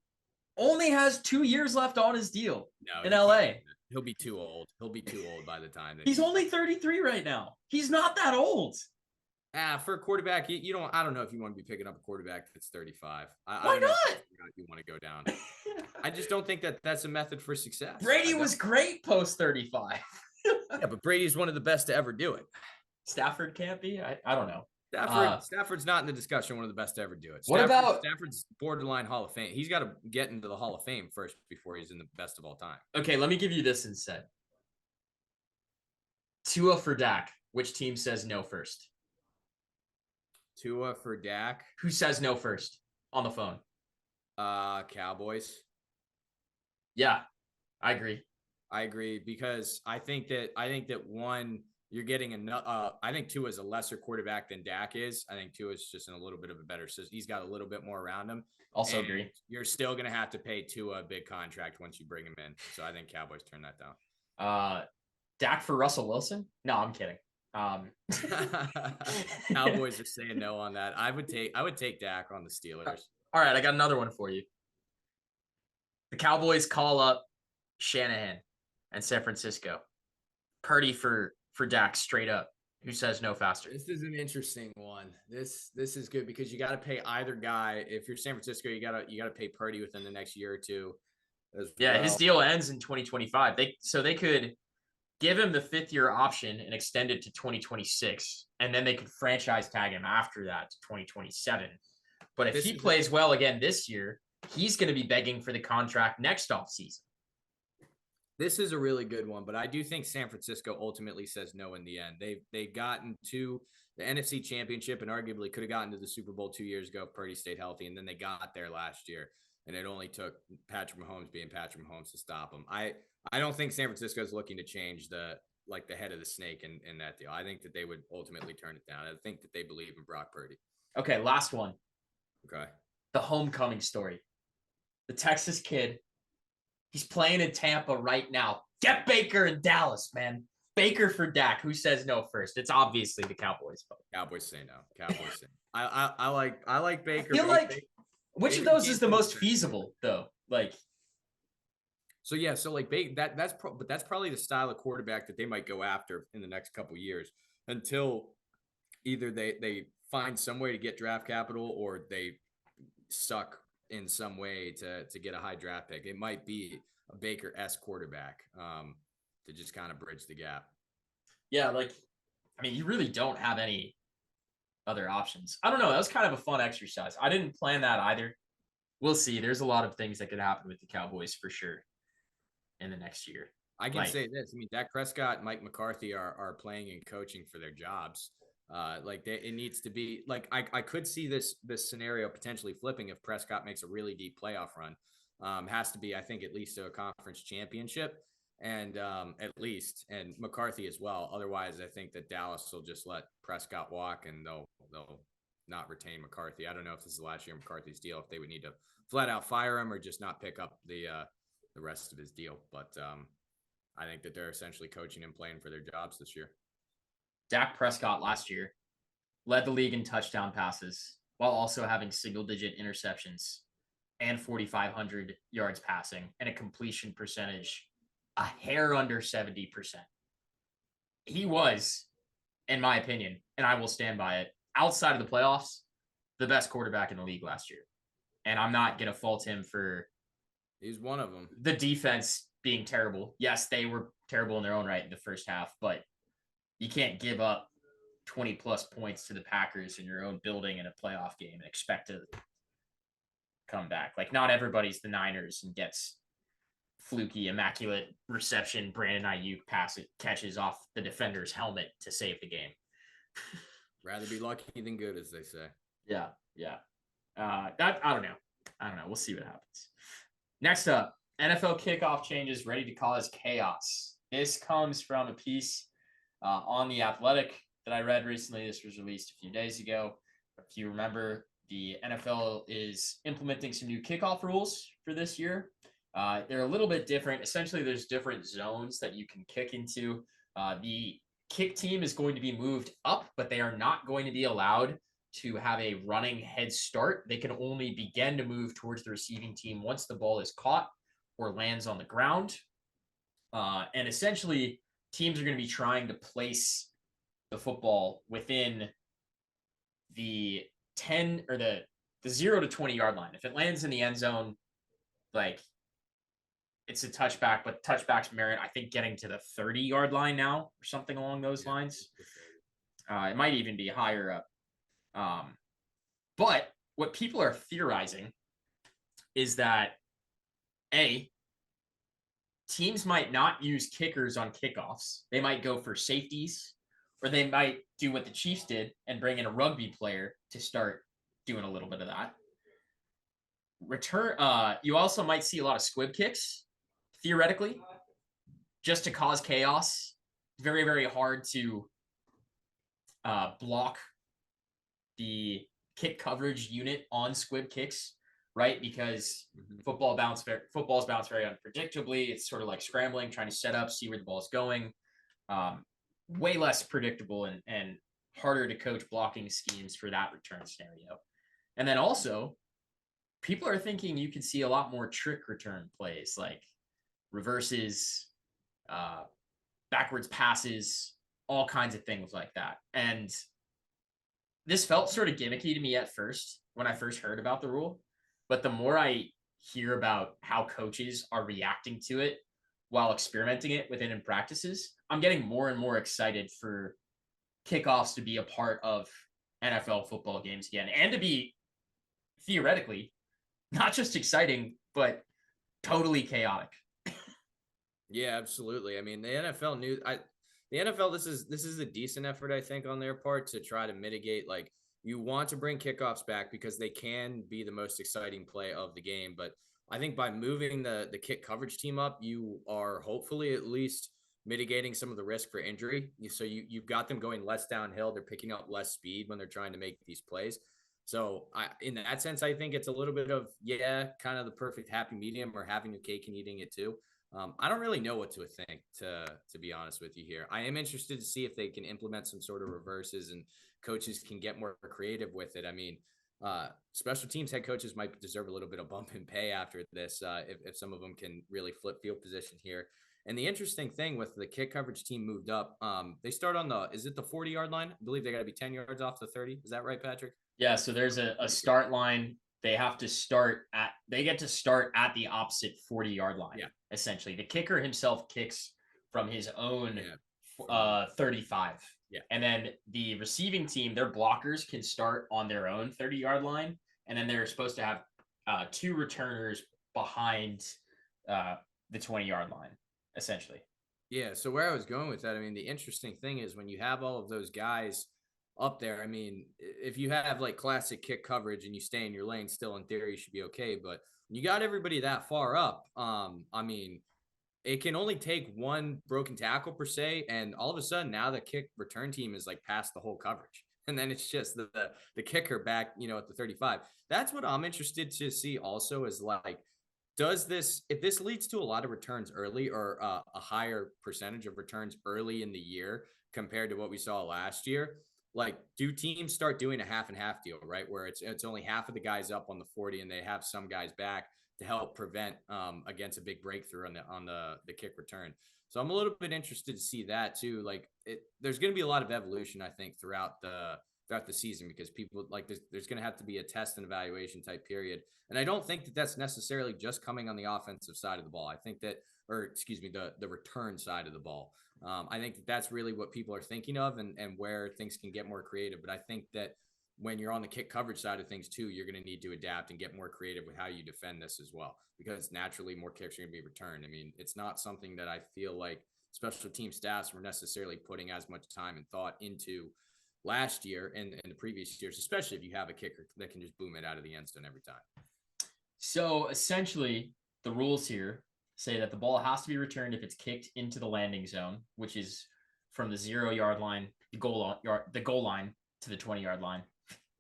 only has 2 years left on his deal in LA. He'll be too old. He'll be too old by the time. He's only 33 right now. He's not that old. For a quarterback, you don't. I don't know if you want to be picking up a quarterback that's 35. Why not? You want to go down. I just don't think that's a method for success. Brady was great post 35. Yeah, but Brady's one of the best to ever do it. Stafford can't be. I don't know. Stafford's not in the discussion. One of the best to ever do it. What about Stafford's borderline Hall of Fame? He's got to get into the Hall of Fame first before he's in the best of all time. Okay, let me give you this instead. Tua for Dak. Which team says no first? Tua for Dak. Who says no first on the phone? Cowboys. Yeah, I agree because I think that one, you're getting enough. I think Tua is a lesser quarterback than Dak is. I think Tua is just in a little bit of a better system. He's got a little bit more around him. Also agree. You're still going to have to pay Tua a big contract once you bring him in. So I think Cowboys turn that down. Dak for Russell Wilson? No, I'm kidding. Cowboys are saying no on that. I would take Dak on the Steelers. All right, I got another one for you. The Cowboys call up Shanahan and San Francisco. Purdy for Dak straight up. Who says no faster? This is an interesting one. This is good because you got to pay either guy. If you're San Francisco, you got to pay Purdy within the next year or two. His deal ends in 2025. They could give him the 5th-year option and extend it to 2026, and then they could franchise tag him after that to 2027. But if he plays well again this year, he's going to be begging for the contract next offseason. This is a really good one, but I do think San Francisco ultimately says no in the end. They've gotten to the NFC Championship and arguably could have gotten to the Super Bowl 2 years ago if Purdy stayed healthy, and then they got there last year, and it only took Patrick Mahomes being Patrick Mahomes to stop him. I don't think San Francisco is looking to change the head of the snake in that deal. I think that they would ultimately turn it down. I think that they believe in Brock Purdy. Okay, last one. Okay. The homecoming story. The Texas kid, he's playing in Tampa right now. Get Baker in Dallas, man. Baker for Dak. Who says no first? It's obviously the Cowboys. Cowboys say no. Cowboys say no. I like Baker. I feel like which of those is the most feasible though? Like. So yeah, so like that's probably the style of quarterback that they might go after in the next couple of years until either they find some way to get draft capital or they suck in some way to get a high draft pick. It might be a Baker-esque quarterback to just kind of bridge the gap. Yeah, you really don't have any other options. I don't know. That was kind of a fun exercise. I didn't plan that either. We'll see. There's a lot of things that could happen with the Cowboys for sure in the next year. I can say this. I mean, Dak Prescott and Mike McCarthy are playing and coaching for their jobs. It needs to be like I could see this scenario potentially flipping if Prescott makes a really deep playoff run. Has to be, I think, at least to a conference championship, and at least, and McCarthy as well. Otherwise, I think that Dallas will just let Prescott walk, and they'll not retain McCarthy. I don't know if this is the last year of McCarthy's deal, if they would need to flat out fire him or just not pick up the rest of his deal. But I think that they're essentially coaching and playing for their jobs this year. Dak Prescott last year led the league in touchdown passes while also having single-digit interceptions and 4,500 yards passing and a completion percentage a hair under 70%. He was, in my opinion, and I will stand by it, outside of the playoffs, the best quarterback in the league last year. And I'm not going to fault him for he's one of them. The defense being terrible. Yes, they were terrible in their own right in the first half, but you can't give up 20 plus points to the Packers in your own building in a playoff game and expect to come back. Like, not everybody's the Niners and gets fluky, immaculate reception. Brandon Aiyuk catches off the defender's helmet to save the game. Rather be lucky than good, as they say. Yeah. I don't know. We'll see what happens. Next up, NFL kickoff changes ready to cause chaos. This comes from a piece on The Athletic that I read recently. This was released a few days ago. If you remember, the NFL is implementing some new kickoff rules for this year. They're a little bit different. Essentially, there's different zones that you can kick into. The kick team is going to be moved up, but they are not going to be allowed to have a running head start. They can only begin to move towards the receiving team once the ball is caught or lands on the ground. And essentially, teams are going to be trying to place the football within the 10 or the 0 to 20 yard line. If it lands in the end zone, like, it's a touchback, but touchbacks merit, I think, getting to the 30 yard line now or something along those lines. It might even be higher up. But what people are theorizing is that teams might not use kickers on kickoffs. They might go for safeties, or they might do what the Chiefs did and bring in a rugby player to start doing a little bit of that. You also might see a lot of squib kicks, theoretically, just to cause chaos. Very, very hard to block the kick coverage unit on squib kicks, right? Because footballs bounce very unpredictably. It's sort of like scrambling, trying to set up, see where the ball is going. Way less predictable and harder to coach blocking schemes for that return scenario. And then also, people are thinking you could see a lot more trick return plays, like reverses, backwards passes, all kinds of things like that. And this felt sort of gimmicky to me at first when I first heard about the rule. But the more I hear about how coaches are reacting to it while experimenting it within practices, I'm getting more and more excited for kickoffs to be a part of NFL football games again, and to be theoretically not just exciting, but totally chaotic. Yeah, absolutely. I mean, the NFL this is a decent effort, I think, on their part to try to mitigate, like, you want to bring kickoffs back because they can be the most exciting play of the game. But I think by moving the kick coverage team up, you are hopefully at least mitigating some of the risk for injury. So you've got them going less downhill. They're picking up less speed when they're trying to make these plays. So in that sense, I think it's a little bit of, kind of the perfect happy medium, or having your cake and eating it too. I don't really know what to think, to be honest with you here. I am interested to see if they can implement some sort of reverses and coaches can get more creative with it. I mean, special teams head coaches might deserve a little bit of bump in pay after this, if some of them can really flip field position here. And the interesting thing with the kick coverage team moved up, they start on is it the 40 yard line? I believe they got to be 10 yards off the 30. Is that right, Patrick? Yeah. So there's a start line. They get to start at the opposite 40 yard line. Yeah. Essentially, the kicker himself kicks from his own 35. Yeah. And then the receiving team, their blockers can start on their own 30 yard line. And then they're supposed to have two returners behind the 20 yard line, essentially. Yeah. So where I was going with that, I mean, the interesting thing is when you have all of those guys up there. I mean, if you have like classic kick coverage and you stay in your lane, still in theory you should be okay. But when you got everybody that far up, I mean, it can only take one broken tackle per se, and all of a sudden now the kick return team is like past the whole coverage, and then it's just the kicker back, at the 35. That's what I'm interested to see. Also, is like, does this if this leads to a lot of returns early or a higher percentage of returns early in the year compared to what we saw last year? Like, do teams start doing a half and half deal, right? Where it's only half of the guys up on the 40 and they have some guys back to help prevent against a big breakthrough on the kick return. So I'm a little bit interested to see that too. Like, there's going to be a lot of evolution, I think, throughout the season, because people like there's going to have to be a test and evaluation type period. And I don't think that that's necessarily just coming on the offensive side of the ball. I think that, or excuse me, the return side of the ball. I think that that's really what people are thinking of, and where things can get more creative. But I think that when you're on the kick coverage side of things too, you're going to need to adapt and get more creative with how you defend this as well, because naturally more kicks are going to be returned. I mean, it's not something that I feel like special team staffs were necessarily putting as much time and thought into last year and the previous years, especially if you have a kicker that can just boom it out of the end zone every time. So essentially, the rules here say that the ball has to be returned if it's kicked into the landing zone, which is from the 0-yard line, the goal line to the 20-yard line.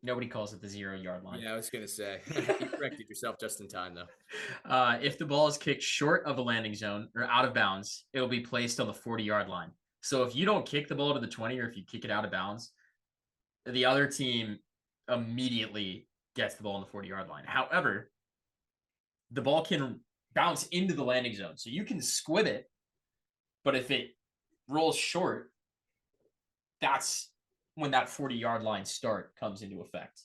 Nobody calls it the 0-yard line. Yeah, I was going to say. You corrected yourself just in time, though. If the ball is kicked short of the landing zone or out of bounds, it will be placed on the 40-yard line. So if you don't kick the ball to the 20, or if you kick it out of bounds, the other team immediately gets the ball on the 40-yard line. However, the ball can bounce into the landing zone. So you can squib it, but if it rolls short, that's when that 40-yard line start comes into effect.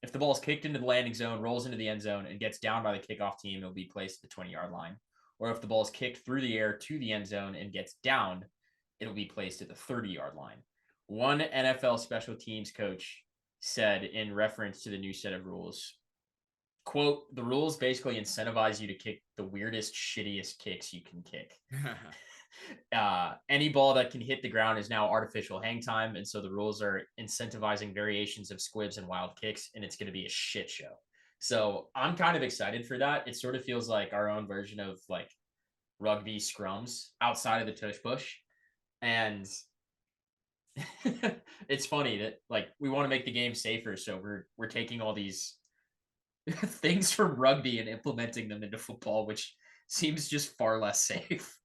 If the ball is kicked into the landing zone, rolls into the end zone, and gets down by the kickoff team, it'll be placed at the 20-yard line. Or if the ball is kicked through the air to the end zone and gets down, it'll be placed at the 30-yard line. One NFL special teams coach said in reference to the new set of rules, quote, "The rules basically incentivize you to kick the weirdest, shittiest kicks you can kick." Any ball that can hit the ground is now artificial hang time, and so the rules are incentivizing variations of squibs and wild kicks, and it's going to be a shit show. So I'm kind of excited for that. It sort of feels like our own version of like rugby scrums outside of the tush push. And it's funny that like we want to make the game safer, so we're taking all these things from rugby and implementing them into football, which seems just far less safe.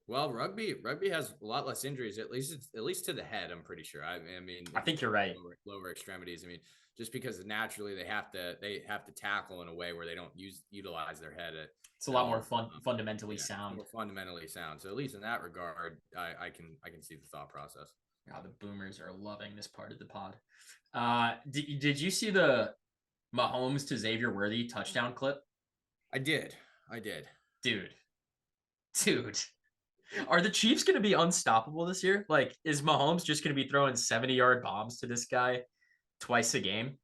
Well, rugby has a lot less injuries, at least to the head. I'm pretty sure. I mean, I think you're right. Lower extremities. I mean, just because naturally they have to tackle in a way where they don't utilize their head. It's a lot more fundamentally sound. More fundamentally sound. So at least in that regard, I can see the thought process. Wow, the boomers are loving this part of the pod. Did you see the Mahomes to Xavier Worthy touchdown clip? I did. Dude. Are the Chiefs going to be unstoppable this year? Like, is Mahomes just going to be throwing 70-yard bombs to this guy twice a game?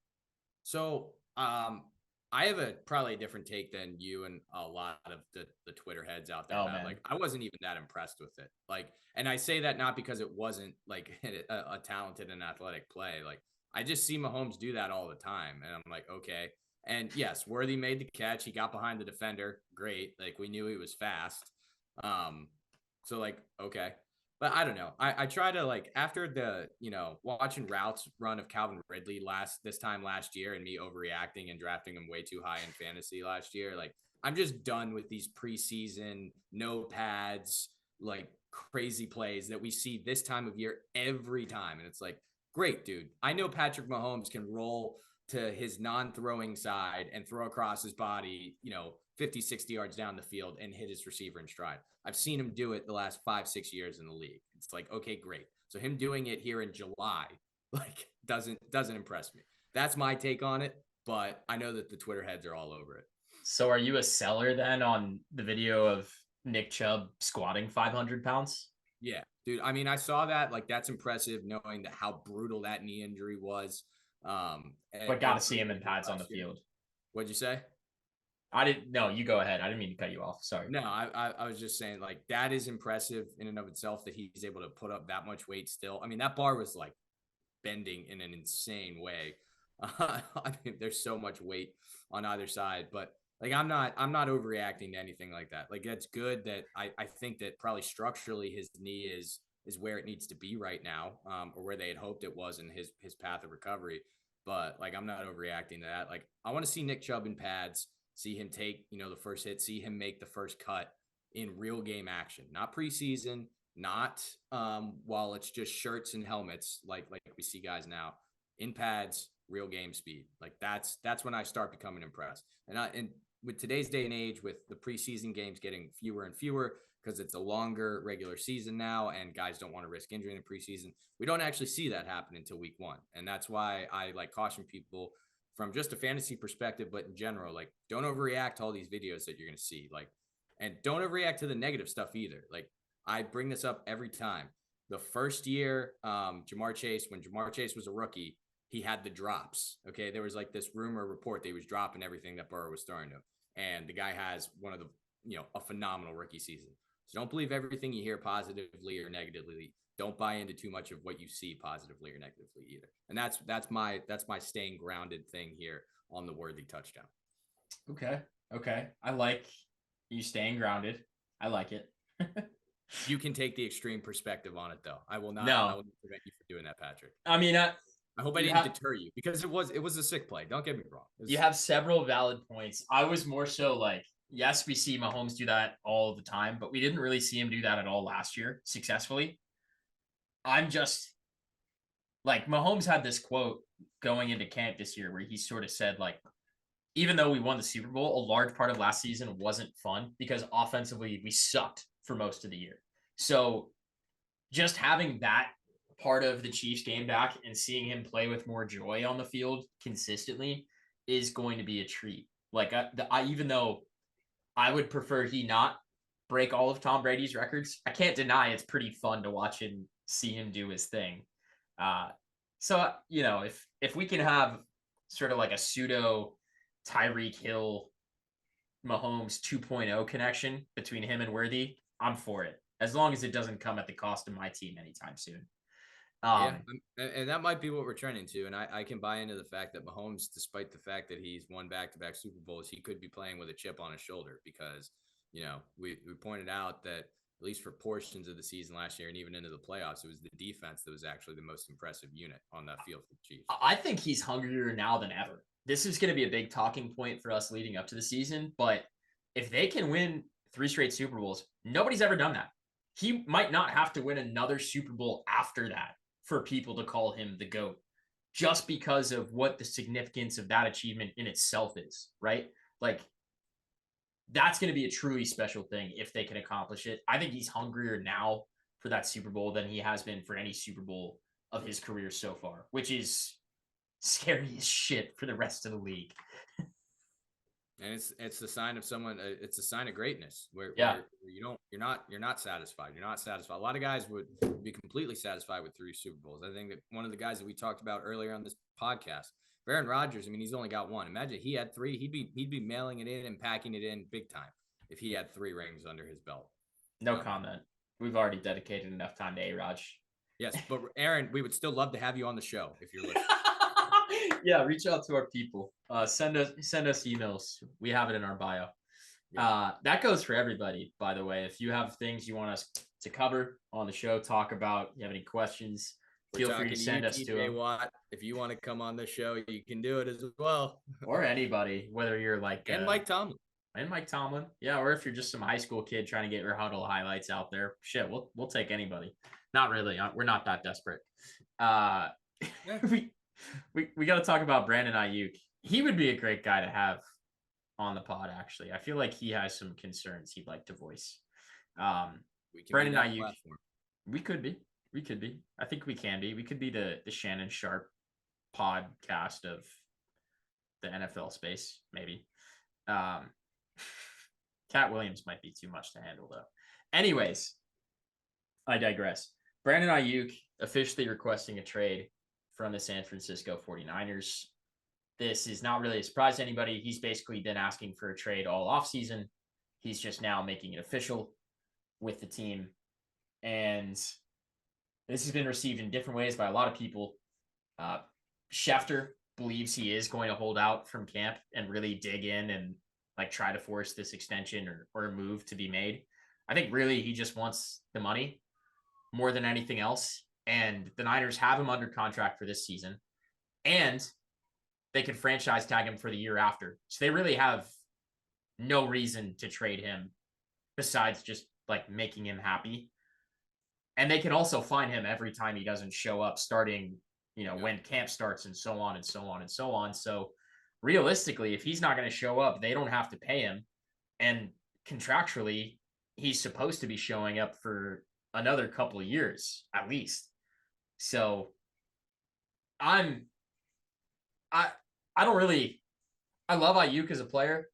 So, I have probably a different take than you and a lot of the Twitter heads out there. Like, I wasn't even that impressed with it. Like, and I say that not because it wasn't like a talented and athletic play. Like, I just see Mahomes do that all the time, and I'm like, okay. And yes, Worthy made the catch. He got behind the defender. Great. Like, we knew he was fast. So like, okay. But I don't know. I try to like, after the, watching routes run of Calvin Ridley this time last year, and me overreacting and drafting him way too high in fantasy last year. Like, I'm just done with these preseason no pads, like crazy plays that we see this time of year every time. And it's like, great, dude. I know Patrick Mahomes can roll to his non-throwing side and throw across his body, 50, 60 yards down the field and hit his receiver in stride. I've seen him do it the last 5-6 years in the league. It's like, okay, great. So him doing it here in July, like, doesn't impress me. That's my take on it, but I know that the Twitter heads are all over it. So are you a seller then on the video of Nick Chubb squatting 500 pounds? Yeah, dude. I mean, I saw that. Like, that's impressive, knowing that how brutal that knee injury was. But got to see him in pads on the field. What'd you say? I didn't. No, you go ahead. I didn't mean to cut you off. Sorry. No, I was just saying, like, that is impressive in and of itself that he's able to put up that much weight still. I mean, that bar was like bending in an insane way. I mean, there's so much weight on either side, but like I'm not overreacting to anything like that. Like that's good that I think that probably structurally his knee is where it needs to be right now, or where they had hoped it was in his path of recovery. But like I'm not overreacting to that. Like I want to see Nick Chubb in pads, see him take, the first hit, see him make the first cut in real game action, not preseason, not while it's just shirts and helmets like we see guys now, in pads, real game speed. Like that's when I start becoming impressed. And with today's day and age, with the preseason games getting fewer and fewer because it's a longer regular season now and guys don't want to risk injury in the preseason, we don't actually see that happen until week 1. And that's why I like caution people from just a fantasy perspective, but in general, like don't overreact to all these videos that you're going to see. Like, and don't overreact to the negative stuff either. Like I bring this up every time. The first year, when Jamar Chase was a rookie, he had the drops. Okay. There was like this rumor report that he was dropping everything that Burrow was throwing to him. And the guy has one of the, a phenomenal rookie season. So don't believe everything you hear positively or negatively. Don't buy into too much of what you see positively or negatively either. And that's my staying grounded thing here on the worthy touchdown. Okay. I like you staying grounded. I like it. You can take the extreme perspective on it though. I will not prevent you from doing that, Patrick. I mean, I hope I didn't deter you because it was a sick play. Don't get me wrong. You have several valid points. I was more so like, yes, we see Mahomes do that all the time, but we didn't really see him do that at all last year successfully. I'm just like, Mahomes had this quote going into camp this year where he sort of said, like, even though we won the Super Bowl, a large part of last season wasn't fun because offensively we sucked for most of the year. So just having that part of the Chiefs game back and seeing him play with more joy on the field consistently is going to be a treat. Like even though I would prefer he not break all of Tom Brady's records, I can't deny it's pretty fun to watch him, see him do his thing. So if we can have sort of like a pseudo Tyreek Hill Mahomes 2.0 connection between him and Worthy, I'm for it, as long as it doesn't come at the cost of my team anytime soon. And that might be what we're trending to. And I can buy into the fact that Mahomes, despite the fact that he's won back-to-back Super Bowls, he could be playing with a chip on his shoulder because, we pointed out that at least for portions of the season last year and even into the playoffs, it was the defense that was actually the most impressive unit on that field for the Chiefs. I think he's hungrier now than ever. This is going to be a big talking point for us leading up to the season, but if they can win 3 straight Super Bowls, nobody's ever done that. He might not have to win another Super Bowl after that for people to call him the GOAT, just because of what the significance of that achievement in itself is, right? Like, that's going to be a truly special thing if they can accomplish it. I think he's hungrier now for that Super Bowl than he has been for any Super Bowl of his career so far, which is scary as shit for the rest of the league. And it's the sign of someone. It's a sign of greatness where you're not satisfied. You're not satisfied. A lot of guys would be completely satisfied with 3 Super Bowls. I think that one of the guys that we talked about earlier on this podcast, Aaron Rodgers. I mean, he's only got 1. Imagine he had 3. He'd be mailing it in and packing it in big time if he had 3 rings under his belt. No comment. We've already dedicated enough time to A-Raj. Yes, but Aaron, we would still love to have you on the show if you're listening. Yeah, reach out to our people. Send us emails. We have it in our bio. Yeah. That goes for everybody, by the way. If you have things you want us to cover on the show, talk about, you have any questions, feel free to send us to them. If you want to come on the show, you can do it as well. Or anybody, whether you're like Mike Tomlin. And Mike Tomlin. Yeah, or if you're just some high school kid trying to get your huddle highlights out there. Shit, we'll take anybody. Not really. We're not that desperate. We got to talk about Brandon Aiyuk. He would be a great guy to have on the pod, actually. I feel like he has some concerns he'd like to voice. Brandon Aiyuk. Platform. We could be. I think we can be. We could be the Shannon Sharp podcast of the NFL space, maybe. Cat Williams might be too much to handle, though. Anyways, I digress. Brandon Aiyuk officially requesting a trade from the San Francisco 49ers. This is not really a surprise to anybody. He's basically been asking for a trade all offseason. He's just now making it official with the team. And this has been received in different ways by a lot of people. Uh, Schefter believes he is going to hold out from camp and really dig in and like try to force this extension or a move to be made. I think really he just wants the money more than anything else. And the Niners have him under contract for this season. And they can franchise tag him for the year after. So they really have no reason to trade him besides just like making him happy. And they can also fine him every time he doesn't show up starting, when camp starts and so on and so on and so on. So realistically, if he's not going to show up, they don't have to pay him. And contractually, he's supposed to be showing up for another couple of years at least. So I don't really, I love Aiyuk as a player.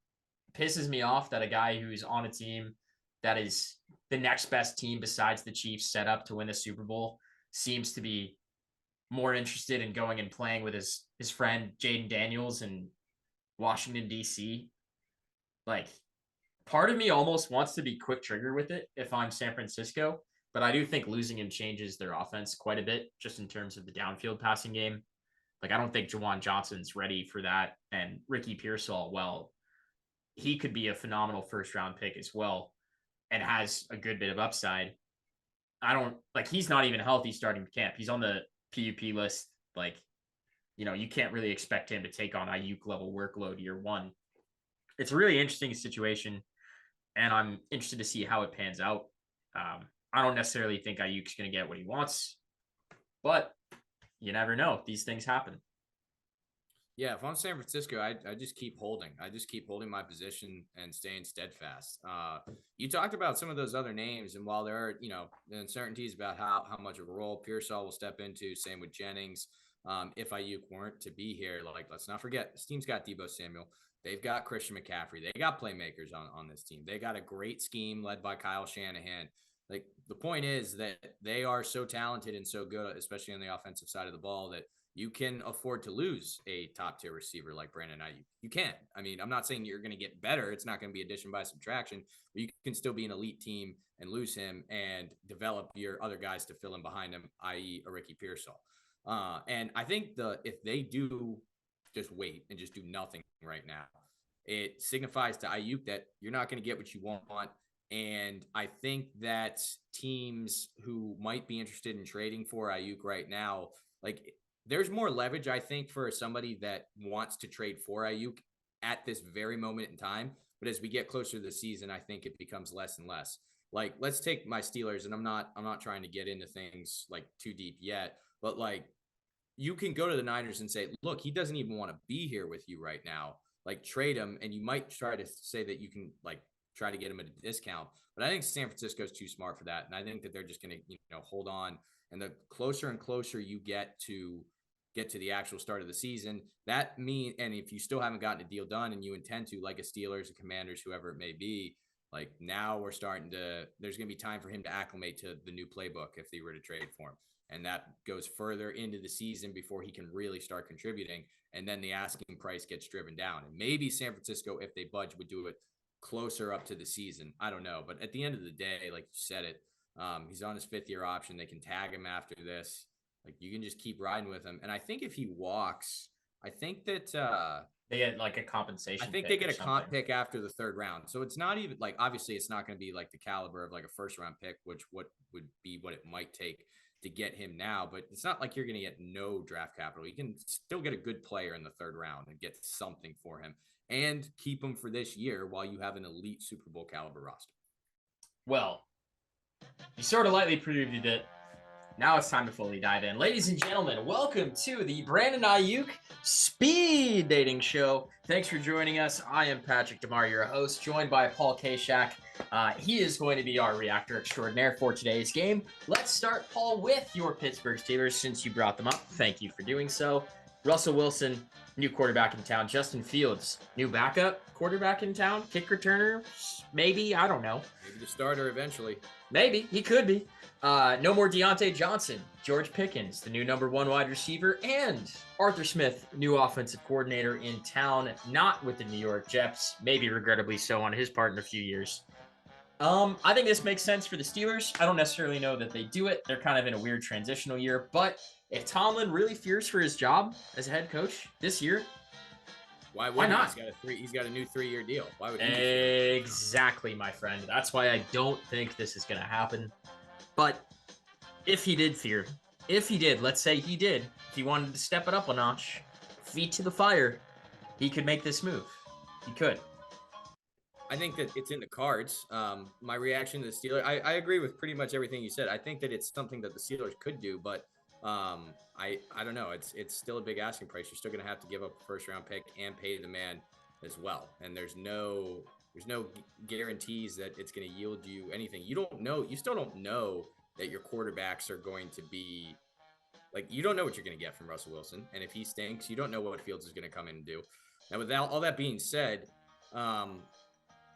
It pisses me off that a guy who's on a team that is the next best team besides the Chiefs set up to win the Super Bowl seems to be more interested in going and playing with his friend Jaden Daniels in Washington, D.C. Like, part of me almost wants to be quick trigger with it if I'm San Francisco, but I do think losing him changes their offense quite a bit just in terms of the downfield passing game. Like, I don't think Jawan Johnson's ready for that. And Ricky Pearsall, well, he could be a phenomenal first-round pick as well and has a good bit of upside. He's not even healthy starting camp. He's on the PUP list. You can't really expect him to take on Aiyuk level workload year one. It's a really interesting situation, and I'm interested to see how it pans out. I don't necessarily think Aiyuk's going to get what he wants, but you never know. These things happen. Yeah, if I'm San Francisco, I just keep holding. I just keep holding my position and staying steadfast. You talked about some of those other names, and while there are, uncertainties about how much of a role Pearsall will step into, same with Jennings. If Aiyuk weren't to be here, let's not forget, this team's got Deebo Samuel. They've got Christian McCaffrey. They got playmakers on this team. They got a great scheme led by Kyle Shanahan. Like, the point is that they are so talented and so good, especially on the offensive side of the ball, that you can afford to lose a top-tier receiver like Brandon Aiyuk. You can. I mean, I'm not saying you're going to get better. It's not going to be addition by subtraction, but you can still be an elite team and lose him and develop your other guys to fill in behind him, i.e. a Ricky Pearsall. And I think if they do just wait and just do nothing right now, it signifies to Aiyuk that you're not going to get what you want. And I think that teams who might be interested in trading for Aiyuk right now, there's more leverage, I think, for somebody that wants to trade for Aiyuk at this very moment in time. But as we get closer to the season, I think it becomes less and less. Let's take my Steelers, and I'm not trying to get into things too deep yet, but you can go to the Niners and say, look, he doesn't even want to be here with you right now. Trade him, and you might try to say that you can try to get him at a discount. But I think San Francisco is too smart for that, and I think that they're just going to hold on. And the closer and closer you get to the actual start of the season, and if you still haven't gotten a deal done and you intend to, like a Steelers, a Commanders, whoever it may be, now we're starting to, there's going to be time for him to acclimate to the new playbook if they were to trade for him. And that goes further into the season before he can really start contributing. And then the asking price gets driven down. And maybe San Francisco, if they budge, would do it closer up to the season. I don't know. But at the end of the day, like you said it, he's on his 5th-year option. They can tag him after this. You can just keep riding with him. And I think if he walks, I think that they get a compensation. I think they get a comp pick after the 3rd round. So it's not even obviously it's not going to be the caliber of a 1st-round pick, which would be what it might take to get him now. But it's not like you're going to get no draft capital. You can still get a good player in the 3rd round and get something for him and keep him for this year while you have an elite Super Bowl caliber roster. Well, you sort of lightly previewed it. Now it's time to fully dive in. Ladies and gentlemen, welcome to the Brandon Aiyuk Speed Dating Show. Thanks for joining us. I am Patrick DeMar, your host, joined by Paul K. Shaq. He is going to be our reactor extraordinaire for today's game. Let's start, Paul, with your Pittsburgh Steelers since you brought them up. Thank you for doing so. Russell Wilson, new quarterback in town. Justin Fields, new backup quarterback in town. Kick returner, maybe. I don't know. Maybe the starter eventually. Maybe. He could be. No more Deontay Johnson. George Pickens, the new number 1 wide receiver, and Arthur Smith, new offensive coordinator in town, not with the New York Jets, maybe regrettably so on his part in a few years. I think this makes sense for the Steelers. I don't necessarily know that they do it. They're kind of in a weird transitional year, but If Tomlin really fears for his job as a head coach this year, Why not? He's got a new 3-year deal. Why would he Exactly, my friend. That's why I don't think this is going to happen. But if he did fear, let's say he did, if he wanted to step it up a notch, feet to the fire, he could make this move. He could. I think that it's in the cards. My reaction to the Steelers, I agree with pretty much everything you said. I think that it's something that the Steelers could do, but I don't know. It's still a big asking price. You're still going to have to give up a first round pick and pay the man as well. And there's no guarantees that it's going to yield you anything. You don't know. You still don't know that your quarterbacks are going to be like, you don't know what you're going to get from Russell Wilson. And if he stinks, you don't know what Fields is going to come in and do. Now, without all that being said,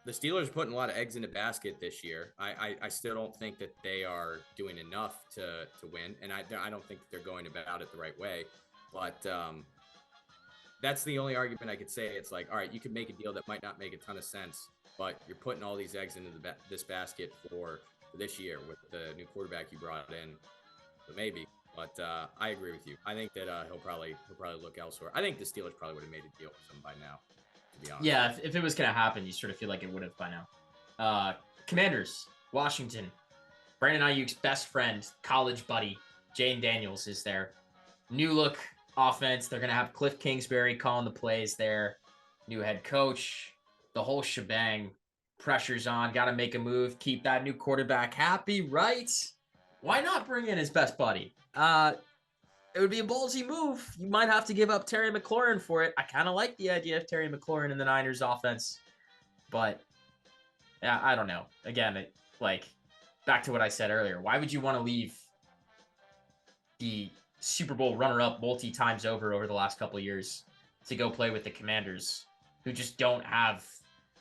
the Steelers are putting a lot of eggs in the basket this year. I still don't think that they are doing enough to win, and I don't think that they're going about it the right way. But that's the only argument I could say. It's like, all right, you could make a deal that might not make a ton of sense, but you're putting all these eggs into this basket for this year with the new quarterback you brought in. So maybe, but I agree with you. I think that he'll probably look elsewhere. I think the Steelers probably would have made a deal with him by now. Yeah, if it was going to happen, you sort of feel like it would have by now. Commanders, Washington. Brandon Aiyuk's best friend, college buddy, Jane Daniels is there. New look offense. They're going to have Cliff Kingsbury calling the plays there. New head coach. The whole shebang. Pressure's on. Got to make a move. Keep that new quarterback happy, right? Why not bring in his best buddy? It would be a ballsy move. You might have to give up Terry McLaurin for it. I kind of like the idea of Terry McLaurin in the Niners offense, but yeah, I don't know. Again, back to what I said earlier. Why would you want to leave the Super Bowl runner-up multi times over the last couple of years to go play with the Commanders, who just don't have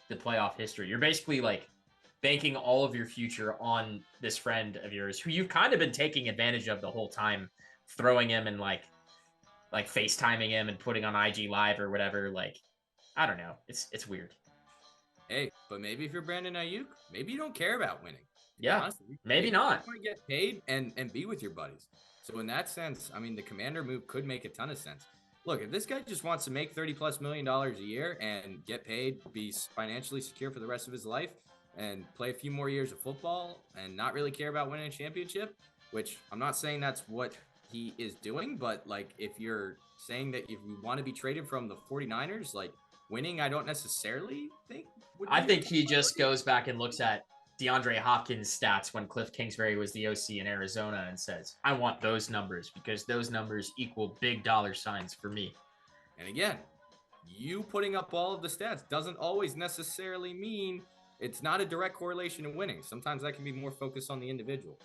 the playoff history? You're basically like banking all of your future on this friend of yours who you've kind of been taking advantage of the whole time, throwing him and like FaceTiming him and putting on IG Live or whatever. Like, I don't know. It's weird. Hey, but maybe if you're Brandon Aiyuk, maybe you don't care about winning. Yeah, honestly, maybe not. You want to get paid and be with your buddies. So in that sense, I mean, the Commander move could make a ton of sense. Look, if this guy just wants to make $30+ million a year and get paid, be financially secure for the rest of his life, and play a few more years of football and not really care about winning a championship, which I'm not saying that's what he is doing, but like, if you're saying that if you want to be traded from the 49ers, like, winning, I don't necessarily think. I think he just goes back and looks at DeAndre Hopkins' stats when Cliff Kingsbury was the OC in Arizona and says, I want those numbers because those numbers equal big dollar signs for me. And again, you putting up all of the stats doesn't always necessarily mean it's not a direct correlation in winning. Sometimes that can be more focused on the individual.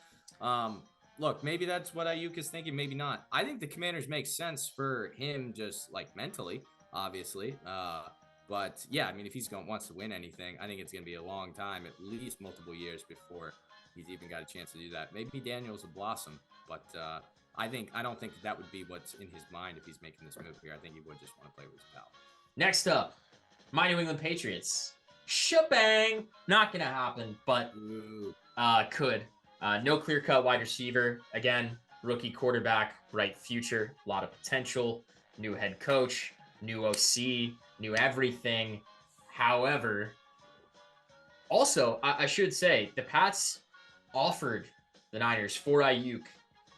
Look, maybe that's what Aiyuk is thinking, maybe not. I think the Commanders make sense for him just like mentally, obviously. But yeah, I mean, if he's wants to win anything, I think it's going to be a long time, at least multiple years before he's even got a chance to do that. Maybe Daniels will blossom, but I don't think that would be what's in his mind if he's making this move here. I think he would just want to play with his pal. Next up, my New England Patriots. Shebang! Not going to happen, but could. No clear-cut wide receiver. Again, rookie quarterback, bright future, a lot of potential. New head coach, new OC, new everything. However, also, I should say, the Pats offered the Niners for Aiyuk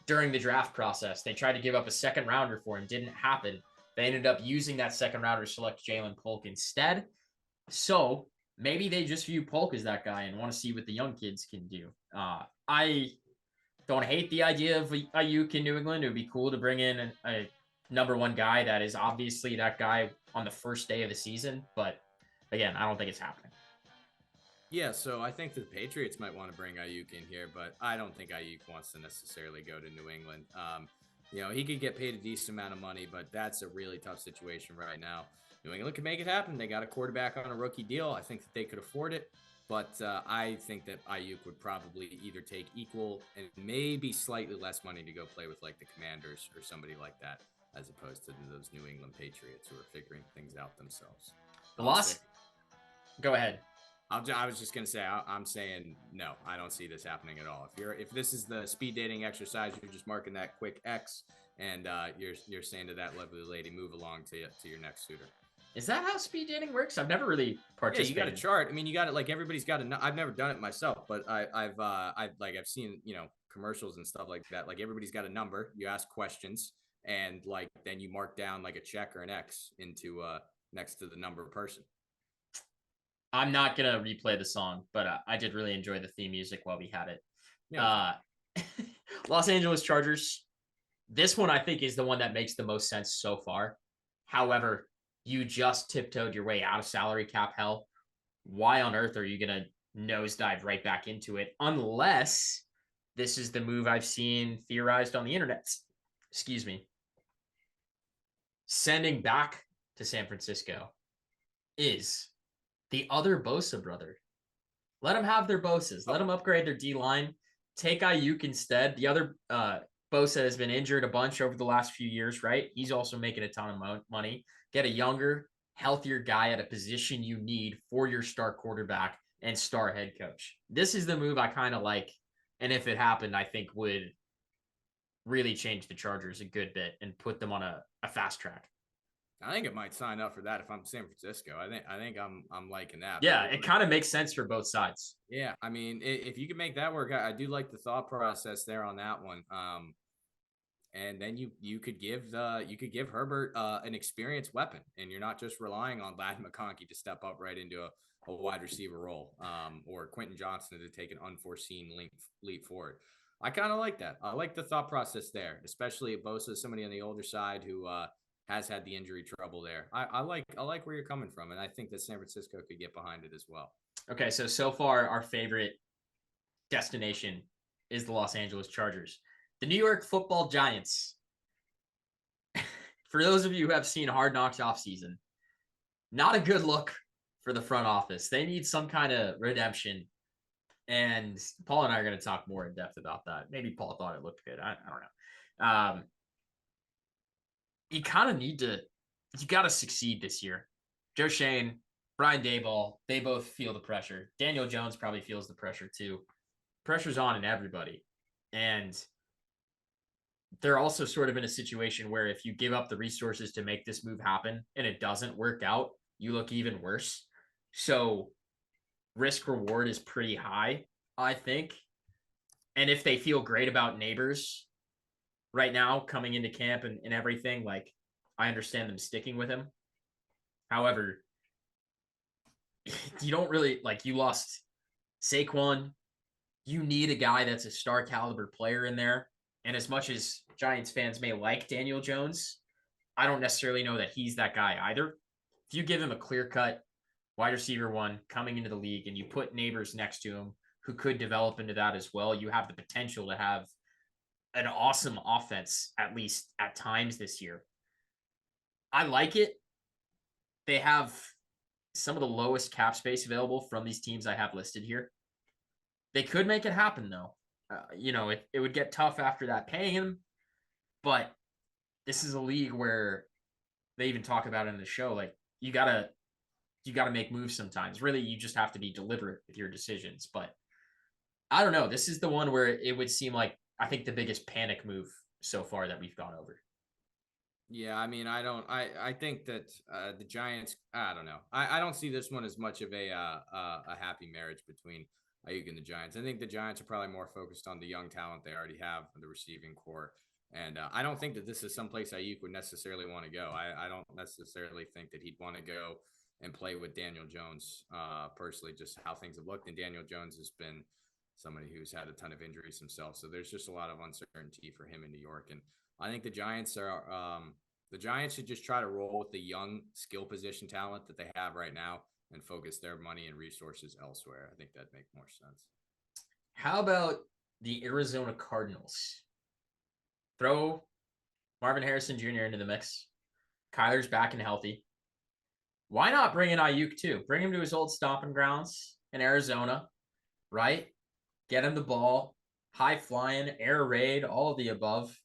during the draft process. They tried to give up a second rounder for him. Didn't happen. They ended up using that second rounder to select Jalen Polk instead. So maybe they just view Polk as that guy and want to see what the young kids can do. I don't hate the idea of Aiyuk in New England. It would be cool to bring in a number one guy that is obviously that guy on the first day of the season. But again, I don't think it's happening. Yeah, so I think the Patriots might want to bring Aiyuk in here, but I don't think Aiyuk wants to necessarily go to New England. He could get paid a decent amount of money, but that's a really tough situation right now. New England can make it happen. They got a quarterback on a rookie deal. I think that they could afford it, but I think that Aiyuk would probably either take equal and maybe slightly less money to go play with like the Commanders or somebody like that, as opposed to those New England Patriots who are figuring things out themselves. Go ahead. I was just gonna say I'm saying no. I don't see this happening at all. If this is the speed dating exercise, you're just marking that quick X and you're saying to that lovely lady, move along to your next suitor. Is that how speed dating works? I've never really Yeah, you got participated. a chart. I mean, you got it. Like everybody's got a. I've never done it myself, but I've seen commercials and stuff like that. Like everybody's got a number. You ask questions, and like then you mark down like a check or an X into next to the number person. I'm not gonna replay the song, but I did really enjoy the theme music while we had it. Yeah. Los Angeles Chargers. This one I think is the one that makes the most sense so far. However, you just tiptoed your way out of salary cap hell. Why on earth are you gonna nosedive right back into it? Unless this is the move I've seen theorized on the internet. Excuse me. Sending back to San Francisco is the other Bosa brother. Let them have their Bosas. Let them upgrade their D line. Take Aiyuk instead. The other Bosa has been injured a bunch over the last few years, right? He's also making a ton of money. Get a younger, healthier guy at a position you need for your star quarterback and star head coach. This is the move I kind of like. And if it happened, I think would really change the Chargers a good bit and put them on a fast track. I think it might sign up for that if I'm San Francisco. I think I'm liking that. Yeah, it kind of makes sense for both sides. Yeah, I mean, if you can make that work, I do like the thought process there on that one. And then you could give Herbert an experienced weapon, and you're not just relying on Ladd McConkey to step up right into a wide receiver role, or Quentin Johnson to take an unforeseen leap forward. I kind of like that. I like the thought process there, especially if Bosa is somebody on the older side who has had the injury trouble there. I like where you're coming from, and I think that San Francisco could get behind it as well. Okay, so far our favorite destination is the Los Angeles Chargers. The New York Football Giants. For those of you who have seen Hard Knocks offseason, not a good look for the front office. They need some kind of redemption. And Paul and I are going to talk more in depth about that. Maybe Paul thought it looked good. I don't know. You kind of need to, you got to succeed this year. Joe Shane, Brian Daboll, they both feel the pressure. Daniel Jones probably feels the pressure too. Pressure's on in everybody. And they're also sort of in a situation where if you give up the resources to make this move happen and it doesn't work out, you look even worse. So risk reward is pretty high, I think. And if they feel great about Neighbors right now coming into camp and everything, like I understand them sticking with him. However, you don't really like you lost Saquon. You need a guy that's a star caliber player in there. And as much as Giants fans may like Daniel Jones, I don't necessarily know that he's that guy either. If you give him a clear-cut wide receiver one coming into the league and you put Neighbors next to him who could develop into that as well, you have the potential to have an awesome offense, at least at times this year. I like it. They have some of the lowest cap space available from these teams I have listed here. They could make it happen, though. It would get tough after that paying him, but this is a league where they even talk about it in the show. Like you gotta make moves sometimes. Really, you just have to be deliberate with your decisions. But I don't know. This is the one where it would seem like I think the biggest panic move so far that we've gone over. Yeah, I mean, I think that the Giants. I don't know. I don't see this one as much of a happy marriage between Aiyuk and the Giants. I think the Giants are probably more focused on the young talent they already have in the receiving core. And I don't think that this is someplace Aiyuk would necessarily want to go. I don't necessarily think that he'd want to go and play with Daniel Jones personally, just how things have looked. And Daniel Jones has been somebody who's had a ton of injuries himself. So there's just a lot of uncertainty for him in New York. And I think the Giants should just try to roll with the young skill position talent that they have right now and focus their money and resources elsewhere. I think that'd make more sense. How about the Arizona Cardinals? Throw Marvin Harrison Jr. into the mix. Kyler's back and healthy. Why not bring in Aiyuk too? Bring him to his old stomping grounds in Arizona, right? Get him the ball, high flying, air raid, all of the above.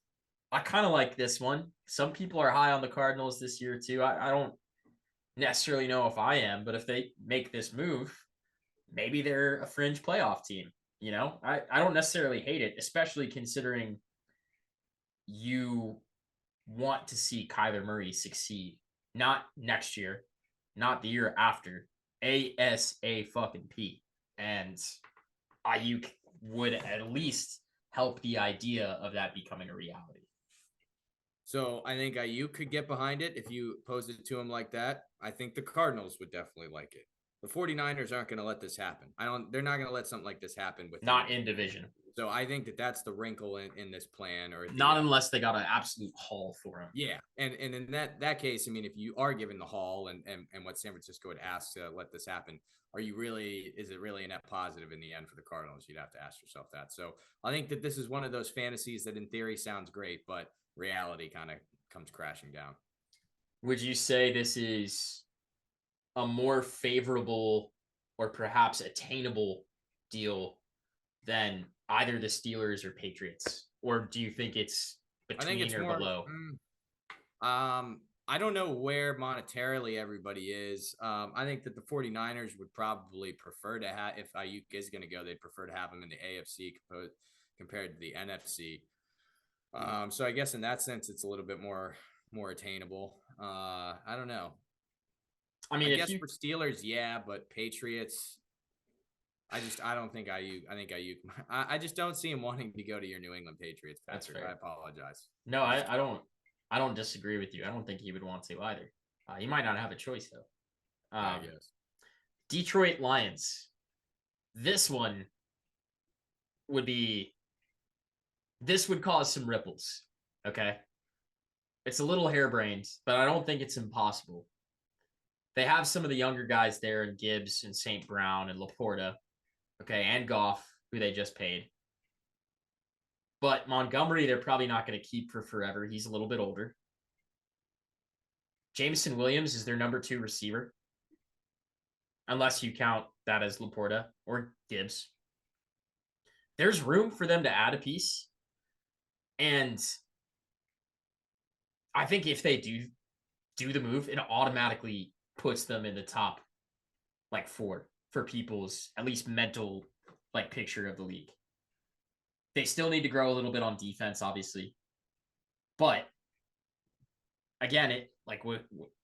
I kind of like this one. Some people are high on the Cardinals this year too. I don't necessarily know if I am, but if they make this move, maybe they're a fringe playoff team. I don't necessarily hate it, especially considering you want to see Kyler Murray succeed. Not next year, not the year after. ASA fucking P. And Ayuk would at least help the idea of that becoming a reality. So I think Ayuk could get behind it if you pose it to him like that. I think the Cardinals would definitely like it. The 49ers aren't going to let this happen. They're not going to let something like this happen with Not in division. So I think that's the wrinkle in this plan, or not unless they got an absolute haul for him. Yeah, and in that case, I mean, if you are given the haul and what San Francisco would ask to let this happen, is it really a net positive in the end for the Cardinals? You'd have to ask yourself that. So I think that this is one of those fantasies that in theory sounds great, but reality kind of comes crashing down. Would you say this is a more favorable or perhaps attainable deal than either the Steelers or Patriots? Or do you think it's between or below? I don't know where monetarily everybody is. I think that the 49ers would probably prefer to have, if Ayuk is going to go, they'd prefer to have him in the AFC compared to the NFC. So I guess in that sense, it's a little bit more attainable. I don't know. I mean, I guess for Steelers, yeah, but Patriots, I don't think Ayuk. I think Ayuk. I just don't see him wanting to go to your New England Patriots, Patrick. That's fair. I apologize. No, I don't disagree with you. I don't think he would want to either. He might not have a choice though. I guess. Detroit Lions. This one would cause some ripples. Okay. It's a little harebrained, but I don't think it's impossible. They have some of the younger guys there in Gibbs and St. Brown and Laporta. Okay, and Goff, who they just paid. But Montgomery, they're probably not going to keep for forever. He's a little bit older. Jameson Williams is their number 2 receiver. Unless you count that as Laporta or Gibbs. There's room for them to add a piece. And I think if they do the move, it automatically puts them in the top 4 for people's at least mental picture of the league. They still need to grow a little bit on defense, obviously. But again,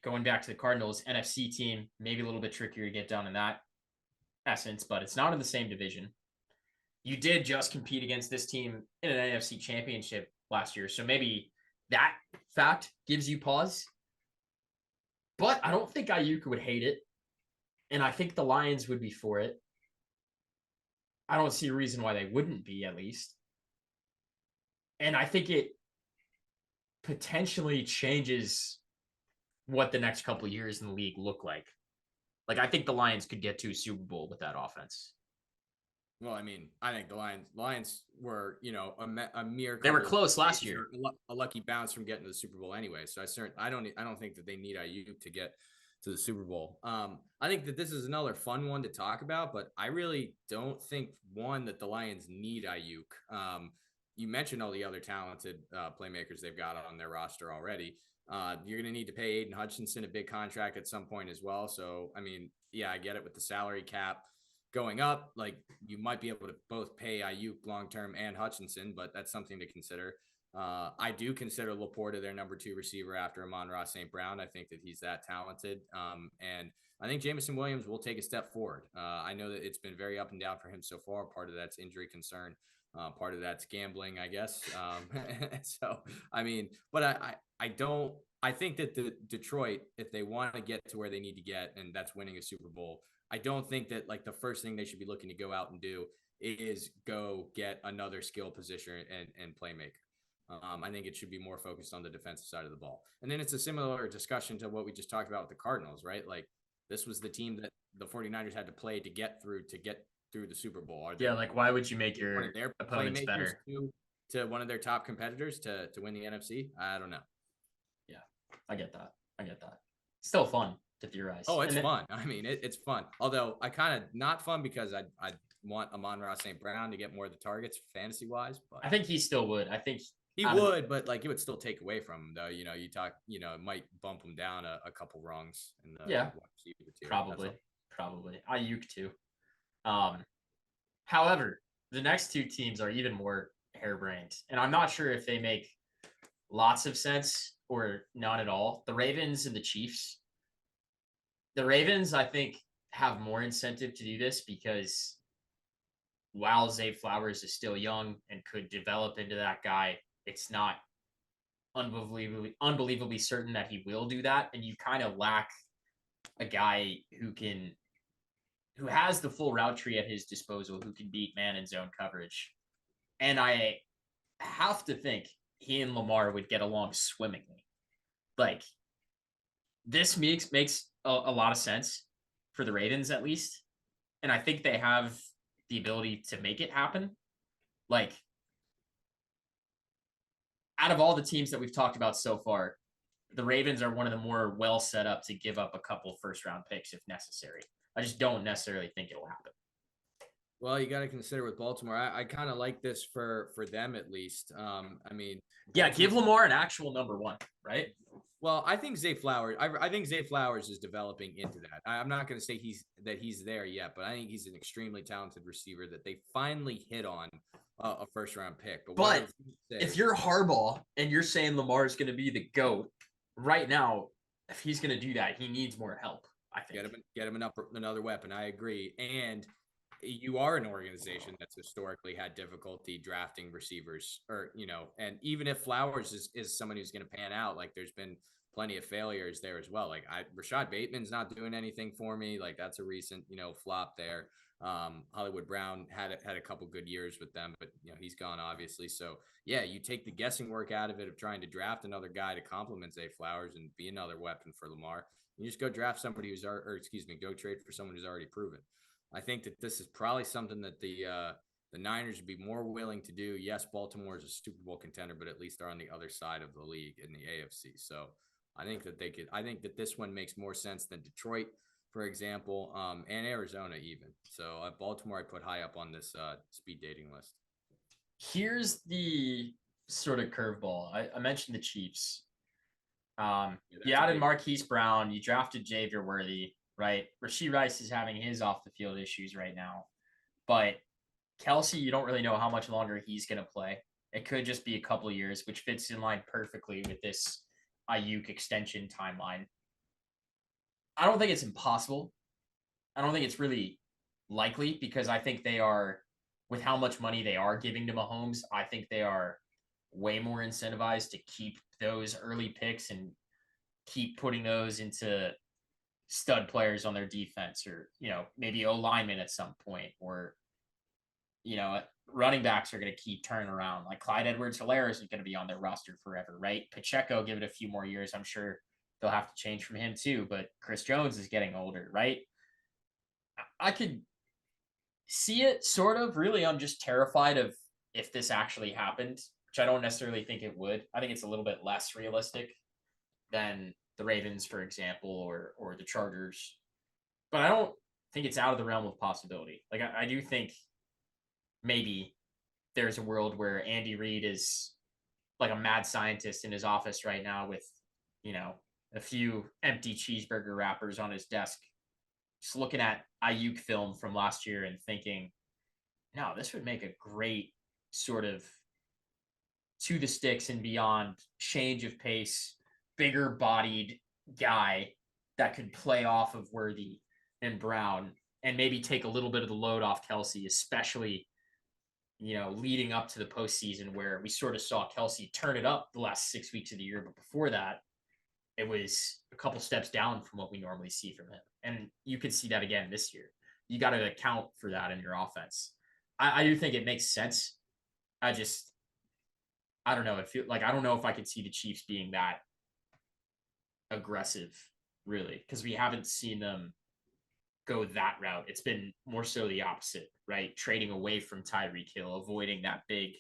going back to the Cardinals, NFC team, maybe a little bit trickier to get down in that essence, but it's not in the same division. You did just compete against this team in an NFC championship last year, so maybe that fact gives you pause. But I don't think Ayuk would hate it, and I think the Lions would be for it. I don't see a reason why they wouldn't be, at least. And I think it potentially changes what the next couple of years in the league look like. I think the Lions could get to a Super Bowl with that offense. Well, I mean, I think the Lions were, a mere. They were close last year. A lucky bounce from getting to the Super Bowl anyway. So I don't think that they need Ayuk to get to the Super Bowl. I think that this is another fun one to talk about, but I really don't think that the Lions need Ayuk. You mentioned all the other talented playmakers they've got on their roster already. You're going to need to pay Aiden Hutchinson a big contract at some point as well. So, I mean, yeah, I get it with the salary cap going up. You might be able to both pay Ayuk long-term and Hutchinson, but that's something to consider. I do consider Laporta their number 2 receiver after Amon-Ra St. Brown. I think that he's that talented. And I think Jameson Williams will take a step forward. I know that it's been very up and down for him so far. Part of that's injury concern. Part of that's gambling, I guess. So, I mean, but I think that the Detroit, if they want to get to where they need to get, and that's winning a Super Bowl, I don't think that the first thing they should be looking to go out and do is go get another skill position and playmaker. I think it should be more focused on the defensive side of the ball. And then it's a similar discussion to what we just talked about with the Cardinals, right? This was the team that the 49ers had to play to get through the Super Bowl. Why would you make your opponents better? To one of their top competitors to win the NFC? I don't know. Yeah, I get that. Still fun to theorize. Oh, it's fun. I mean, it's fun. Although I kind of not fun because I want Amon-Ra St. Brown to get more of the targets fantasy wise. But I think he still would. I think he would, but it would still take away from him though. It might bump him down a couple rungs. In the probably. Ayuk too. However, the next 2 teams are even more harebrained, and I'm not sure if they make lots of sense or not at all. The Ravens and the Chiefs. The Ravens, I think, have more incentive to do this because while Zay Flowers is still young and could develop into that guy, it's not unbelievably certain that he will do that. And you kind of lack a guy who has the full route tree at his disposal, who can beat man and zone coverage. And I have to think he and Lamar would get along swimmingly. Like, this makes a lot of sense for the Ravens, at least. And I think they have the ability to make it happen. Like, out of all the teams that we've talked about so far, the Ravens are one of the more well set up to give up a couple first round picks if necessary. I just don't necessarily think it'll happen. Well, you got to consider with Baltimore. I kind of like this for them at least. I mean, yeah, give Lamar an actual number one, right? Well, I think Zay Flowers. I think Zay Flowers is developing into that. I'm not going to say he's there yet, but I think he's an extremely talented receiver that they finally hit on a first round pick. But if you're Harbaugh and you're saying Lamar is going to be the GOAT right now, if he's going to do that, he needs more help. I think get him another weapon. I agree, and you are an organization that's historically had difficulty drafting receivers, or and even if Flowers is someone who's going to pan out, like there's been plenty of failures there as well. Like Rashad Bateman's not doing anything for me. Like that's a recent flop there. Hollywood Brown had a couple good years with them, but he's gone obviously. So yeah, you take the guessing work out of it of trying to draft another guy to complement Zay Flowers and be another weapon for Lamar. You just go draft somebody go trade for someone who's already proven. I think that this is probably something that the Niners would be more willing to do. Yes, Baltimore is a Super Bowl contender, but at least they're on the other side of the league in the AFC. So I think that I think that this one makes more sense than Detroit, for example, and Arizona even. So Baltimore I put high up on this speed dating list. Here's the sort of curveball. I mentioned the Chiefs. You added Marquise Brown. You drafted Xavier Worthy, right? Rashee Rice is having his off the field issues right now. But Kelsey, you don't really know how much longer he's going to play. It could just be a couple of years, which fits in line perfectly with this Aiyuk extension timeline. I don't think it's impossible. I don't think it's really likely because I think they are, with how much money they are giving to Mahomes, I think they are way more incentivized to keep those early picks and keep putting those into stud players on their defense, or maybe O linemen at some point, or running backs are going to keep turning around. Like Clyde Edwards-Helaire isn't going to be on their roster forever, right? Pacheco, give it a few more years, I'm sure they'll have to change from him too. But Chris Jones is getting older, right? I could see it sort of. Really, I'm just terrified of if this actually happened, which I don't necessarily think it would. I think it's a little bit less realistic than the Ravens, for example, or the Chargers. But I don't think it's out of the realm of possibility. Like I do think maybe there's a world where Andy Reid is like a mad scientist in his office right now with, a few empty cheeseburger wrappers on his desk, just looking at Aiyuk film from last year and thinking, no, this would make a great sort of to the sticks and beyond change of pace, bigger bodied guy that could play off of Worthy and Brown and maybe take a little bit of the load off Kelsey, especially, leading up to the postseason where we sort of saw Kelsey turn it up the last 6 weeks of the year. But before that, it was a couple steps down from what we normally see from him. And you could see that again this year. You got to account for that in your offense. I do think it makes sense. I don't know. I don't know if I could see the Chiefs being that aggressive, really, because we haven't seen them go that route. It's been more so the opposite, right? Trading away from Tyreek Hill, avoiding that big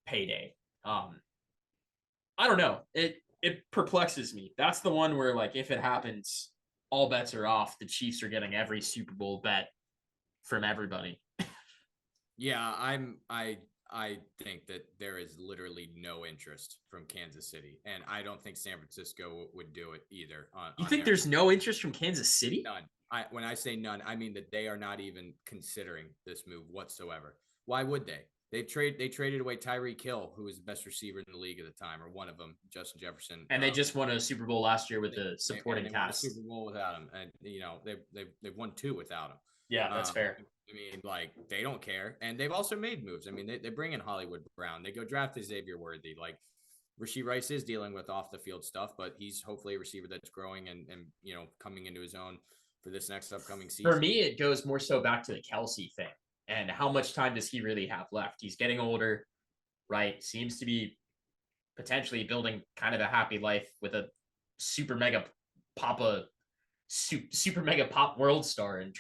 payday. I don't know. It perplexes me. That's the one where, like, if it happens, all bets are off. The Chiefs are getting every Super Bowl bet from everybody. Yeah, I think that there is literally no interest from Kansas City, and I don't think San Francisco would do it either. You think there's no interest from Kansas City? None. When I say none, I mean that they are not even considering this move whatsoever. Why would they? They traded away Tyreek Hill, who was the best receiver in the league at the time, or one of them, Justin Jefferson. And they just won a Super Bowl last year with the supporting they won a cast. Super Bowl without him, and they've won 2 without him. Yeah, that's fair. I mean, like, they don't care, and they've also made moves. I mean, they bring in Hollywood Brown. They go draft Xavier Worthy. Like, Rashee Rice is dealing with off the field stuff, but he's hopefully a receiver that's growing and coming into his own for this next upcoming season. For me, it goes more so back to the Kelsey thing and how much time does he really have left? He's getting older, right? Seems to be potentially building kind of a happy life with a super mega pop world star and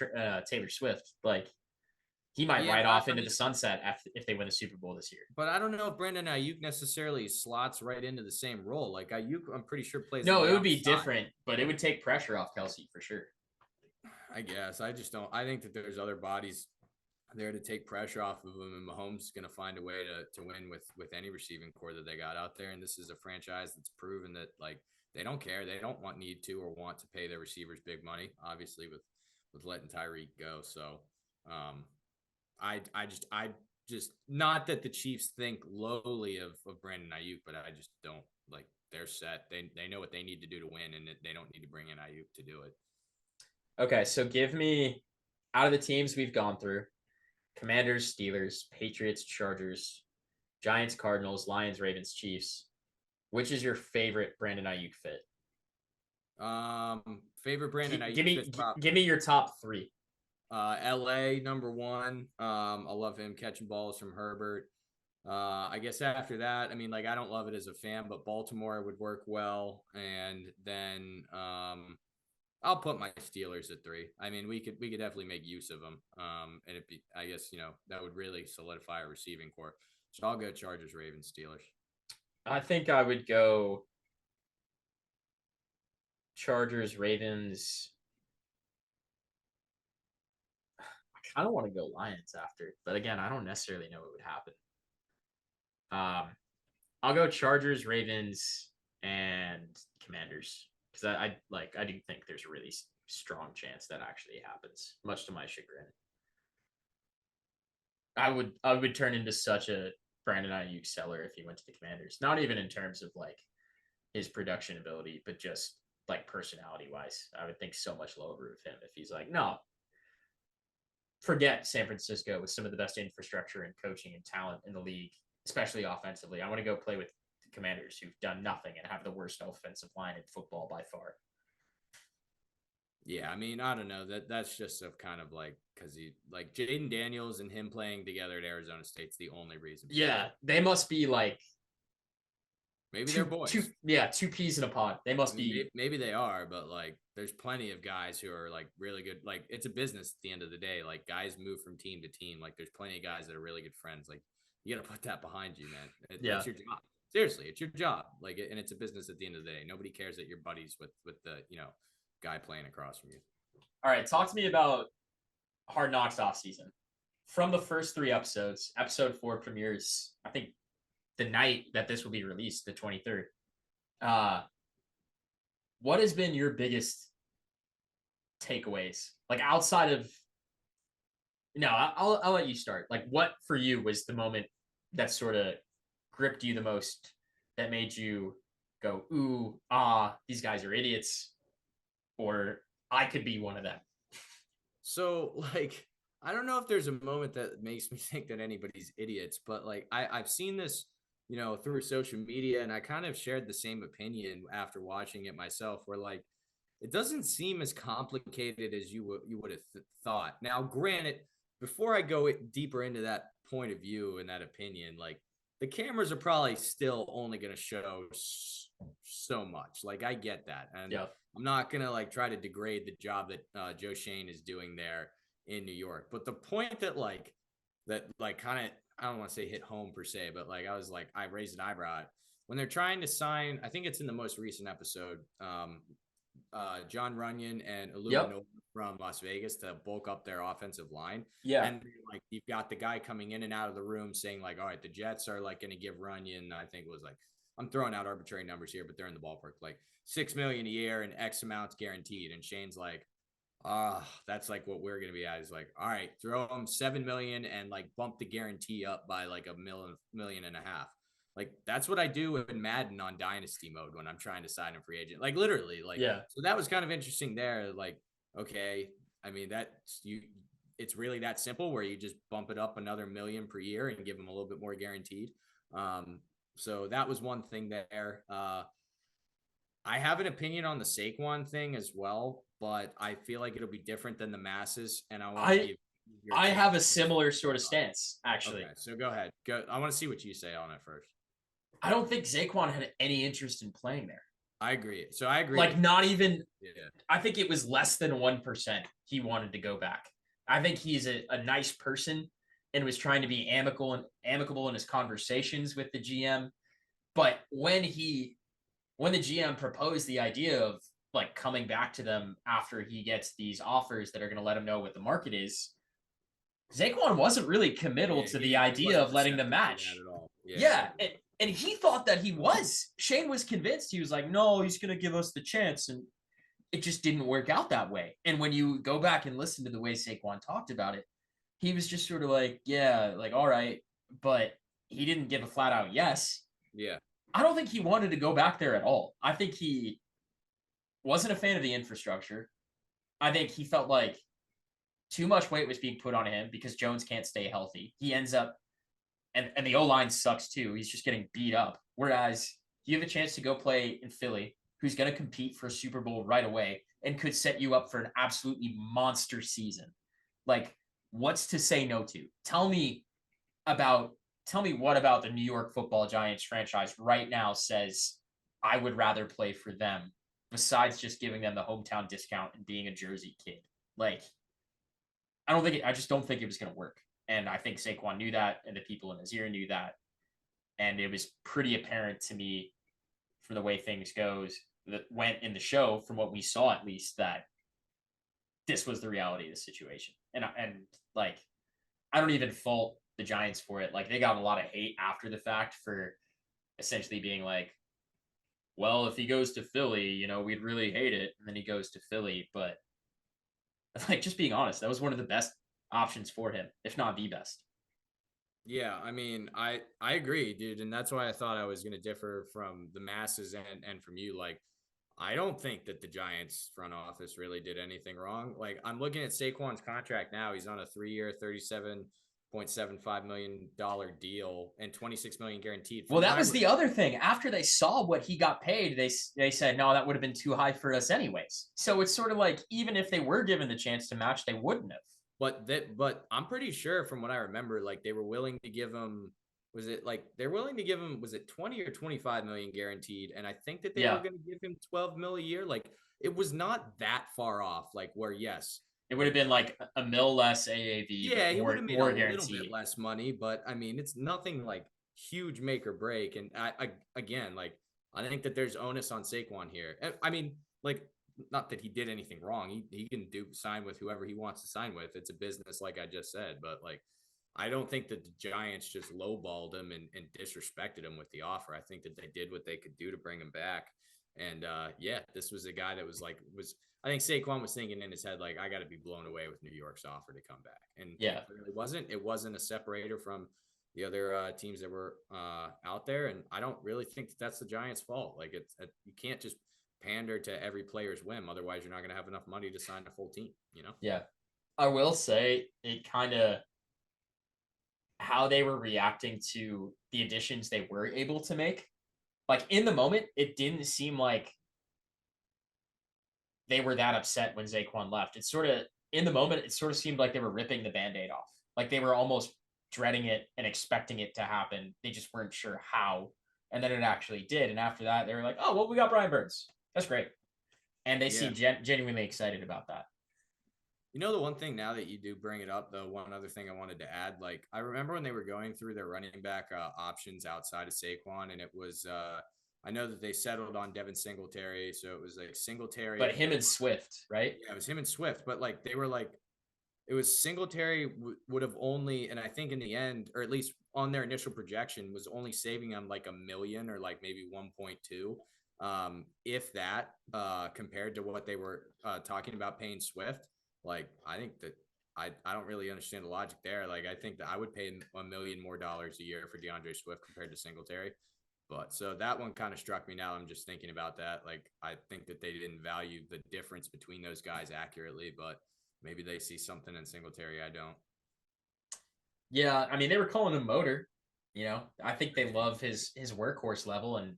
Taylor Swift. Like, he might ride off into the sunset if they win the Super Bowl this year. But I don't know if Brandon Aiyuk necessarily slots right into the same role. Like, Aiyuk, I'm pretty sure plays. No, it would be different, but it would take pressure off Kelsey for sure. I guess. I just don't. I think that there's other bodies there to take pressure off of him, and Mahomes is going to find a way to win with any receiving core that they got out there. And this is a franchise that's proven that, like, they don't care. They don't need to or want to pay their receivers big money, obviously, with letting Tyreek go. So, I just not that the Chiefs think lowly of Brandon Aiyuk, but I just don't, like, they're set. They know what they need to do to win, and they don't need to bring in Aiyuk to do it. Okay, so give me, out of the teams we've gone through, Commanders, Steelers, Patriots, Chargers, Giants, Cardinals, Lions, Ravens, Chiefs. Which is your favorite Brandon Aiyuk fit? Favorite Brandon Aiyuk. Give me your top 3. LA #1. I love him catching balls from Herbert. I guess after that, I mean, like, I don't love it as a fan, but Baltimore would work well. And then I'll put my Steelers at 3. I mean, we could definitely make use of them. And I guess, that would really solidify a receiving core. So I'll go Chargers, Ravens, Steelers. I think I would go Chargers, Ravens. I kind of want to go Lions after, but again, I don't necessarily know what would happen. I'll go Chargers, Ravens, and Commanders because I do think there's a really strong chance that actually happens, much to my chagrin. I would turn into such a Brandon Aiyuk seller if he went to the Commanders. Not even in terms of, like, his production ability, but just, like, personality wise. I would think so much lower of him if he's like, no, forget San Francisco with some of the best infrastructure and coaching and talent in the league, especially offensively. I want to go play with the Commanders, who've done nothing and have the worst offensive line in football by far. Yeah, I mean, I don't know. That's just a kind of, like, because he, like, Jaden Daniels and him playing together at Arizona State's the only reason. Yeah, they must be, like, maybe they're boys. Two peas in a pod. They must be. Maybe they are, but, like, there's plenty of guys who are, like, really good. Like, it's a business at the end of the day. Like, guys move from team to team. Like, there's plenty of guys that are really good friends. Like, you got to put that behind you, man. It's your job. Seriously, it's your job. Like, and it's a business at the end of the day. Nobody cares that you're buddies with the guy playing across from you. All right, talk to me about Hard Knocks offseason. From the first 3 episodes, episode 4 premieres, I think, the night that this will be released, the 23rd. What has been your biggest takeaways? Like, outside of, I'll let you start. Like, what for you was the moment that sort of gripped you the most, that made you go, ooh, these guys are idiots, or I could be one of them? So, like, I don't know if there's a moment that makes me think that anybody's idiots, but, like, I've seen this, through social media, and I kind of shared the same opinion after watching it myself, where, like, it doesn't seem as complicated as you would have thought. Now, granted, before I go deeper into that point of view and that opinion, like, the cameras are probably still only going to show so much. Like, I get that. And I'm not going to, like, try to degrade the job that Joe Shane is doing there in New York. But the point that kind of, I don't want to say hit home per se, but, like, I raised an eyebrow at when they're trying to sign, I think it's in the most recent episode, John Runyon and Illuminati from Las Vegas to bulk up their offensive line. Yeah. And, like, you've got the guy coming in and out of the room saying, like, all right, the Jets are, like, going to give Runyon, I think it was, like, I'm throwing out arbitrary numbers here, but they're in the ballpark, like $6 million a year and X amounts guaranteed. And Shane's like, That's like what we're gonna be at is like, all right, throw him 7 million and like bump the guarantee up by like a million and a half. Like that's what I do in Madden on Dynasty mode when I'm trying to sign a free agent. Like literally, like Yeah. so that was kind of interesting there. Like, okay, I mean that's you it's really that simple where you just bump it up another million per year and give them a little bit more guaranteed. Um, so that was one thing there. I have an opinion on the Saquon thing as well, but I feel like it'll be different than the masses, and I want to I give your I take. have a similar sort of stance, Okay, actually. so go ahead. Go. I want to see what you say on it first. I don't think Saquon had any interest in playing there. I agree. So I agree Like, with not even, yeah. I think it was less than 1% he wanted to go back. I think he's a nice person and was trying to be amicable in his conversations with the GM. But when the GM proposed the idea of like coming back to them after he gets these offers that are going to let him know what the market is, Saquon wasn't really committal Yeah, to the he idea wasn't of letting them receptive to that match. at all. Yeah, Yeah, and he thought that he was. Shane was convinced. He was like, "No, he's going to give us the chance," and it just didn't work out that way. And when you go back and listen to the way Saquon talked about it, he was just sort of like, "Yeah, like all right," but he didn't give a flat out yes. yeah, I don't think he wanted to go back there at all. I think he wasn't a fan of the infrastructure. I think he felt like too much weight was being put on him because Jones can't stay healthy. He ends up and the O line sucks too. He's just getting beat up. Whereas you have a chance to go play in Philly, who's going to compete for a Super Bowl right away and could set you up for an absolutely monster season. Like, what's to say no to? About tell me what about the New York Football Giants franchise right now says I would rather play for them besides just giving them the hometown discount and being a Jersey kid. Like, I just don't think it was going to work. And I think Saquon knew that, and the people in his ear knew that. And it was pretty apparent to me from the way things went in the show, from what we saw at least, that this was the reality of the situation. And like, I don't even fault the Giants for it. Like, they got a lot of hate after the fact for essentially being like, well, if he goes to Philly, we'd really hate it. And then he goes to Philly. But like, just being honest, that was one of the best options for him, if not the best. yeah. I mean, I agree, dude, and that's why I thought I was going to differ from the masses and from you. Like, I don't think that the Giants front office really did anything wrong. Like I'm looking at Saquon's contract now. He's on a 3-year, $37.75 million deal and 26 million guaranteed. Well, that was the other thing. After they saw what he got paid, they said, no, that would have been too high for us anyways. So it's sort of like, even if they were given the chance to match, they wouldn't have. But I'm pretty sure from what I remember, like they were willing to give him, was it like they're willing to give him, was it 20 or 25 million guaranteed? And I think that they were going to give him 12 mil a year. Like it was not that far off. Like where, yes, it would have been like a mil less AAV, yeah, but he would have made more a little guaranteed. bit less money, but I mean, it's nothing like huge make or break. And again, like I think that there's onus on Saquon here. I mean, like not that he did anything wrong. He can sign with whoever he wants to sign with. It's a business, like I just said. But like, I don't think that the Giants just lowballed him and disrespected him with the offer. I think that they did what they could do to bring him back. And yeah, this was a guy that was I think Saquon was thinking in his head, like, I got to be blown away with New York's offer to come back. And Yeah, it really wasn't. It wasn't a separator from the other teams that were out there. And I don't really think that that's the Giants' fault. Like, you can't just pander to every player's whim. Otherwise, you're not going to have enough money to sign a full team, Yeah. I will say it kind of how they were reacting to the additions they were able to make. Like in the moment, it didn't seem like they were that upset when Saquon left. It sort of, in the moment, it sort of seemed like they were ripping the Band-Aid off. Like they were almost dreading it and expecting it to happen. They just weren't sure how. And then it actually did. And after that, they were like, oh, well, we got Brian Burns. That's great. And they seem genuinely excited about that. The one thing now that you do bring it up, though, one other thing I wanted to add, like I remember when they were going through their running back options outside of Saquon, and it was I know that they settled on Devin Singletary, so it was like Singletary, but him and Swift, right? Yeah, it was him and Swift, but like they were like it was Singletary would have only, and I think in the end, or at least on their initial projection, was only saving them like a million or like maybe 1.2, if that, compared to what they were talking about paying Swift. Like, I think that I don't really understand the logic there. Like, I think that I would pay $1 million more a year for DeAndre Swift compared to Singletary. But so that one kind of struck me now. I'm just thinking about that. Like, I think that they didn't value the difference between those guys accurately, but maybe they see something in Singletary I don't. Yeah, I mean, they were calling him motor. I think they love his workhorse level, and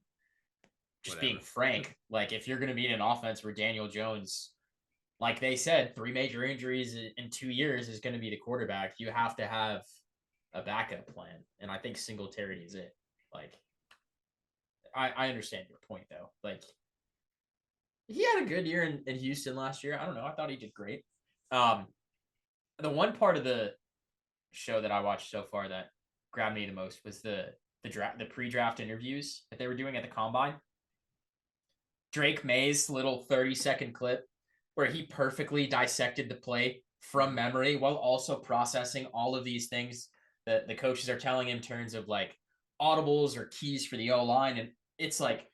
just Whatever. being frank, like if you're going to be in an offense where Daniel Jones, like they said, 3 major injuries in 2 years is going to be the quarterback, you have to have a backup plan, and I think Singletary is it. Like, I understand your point though. Like, he had a good year in Houston last year. I don't know. I thought he did great. The one part of the show that I watched so far that grabbed me the most was the pre-draft interviews that they were doing at the combine. Drake May's little 30-second clip where he perfectly dissected the play from memory while also processing all of these things that the coaches are telling him in terms of like audibles or keys for the O-line. And it's like,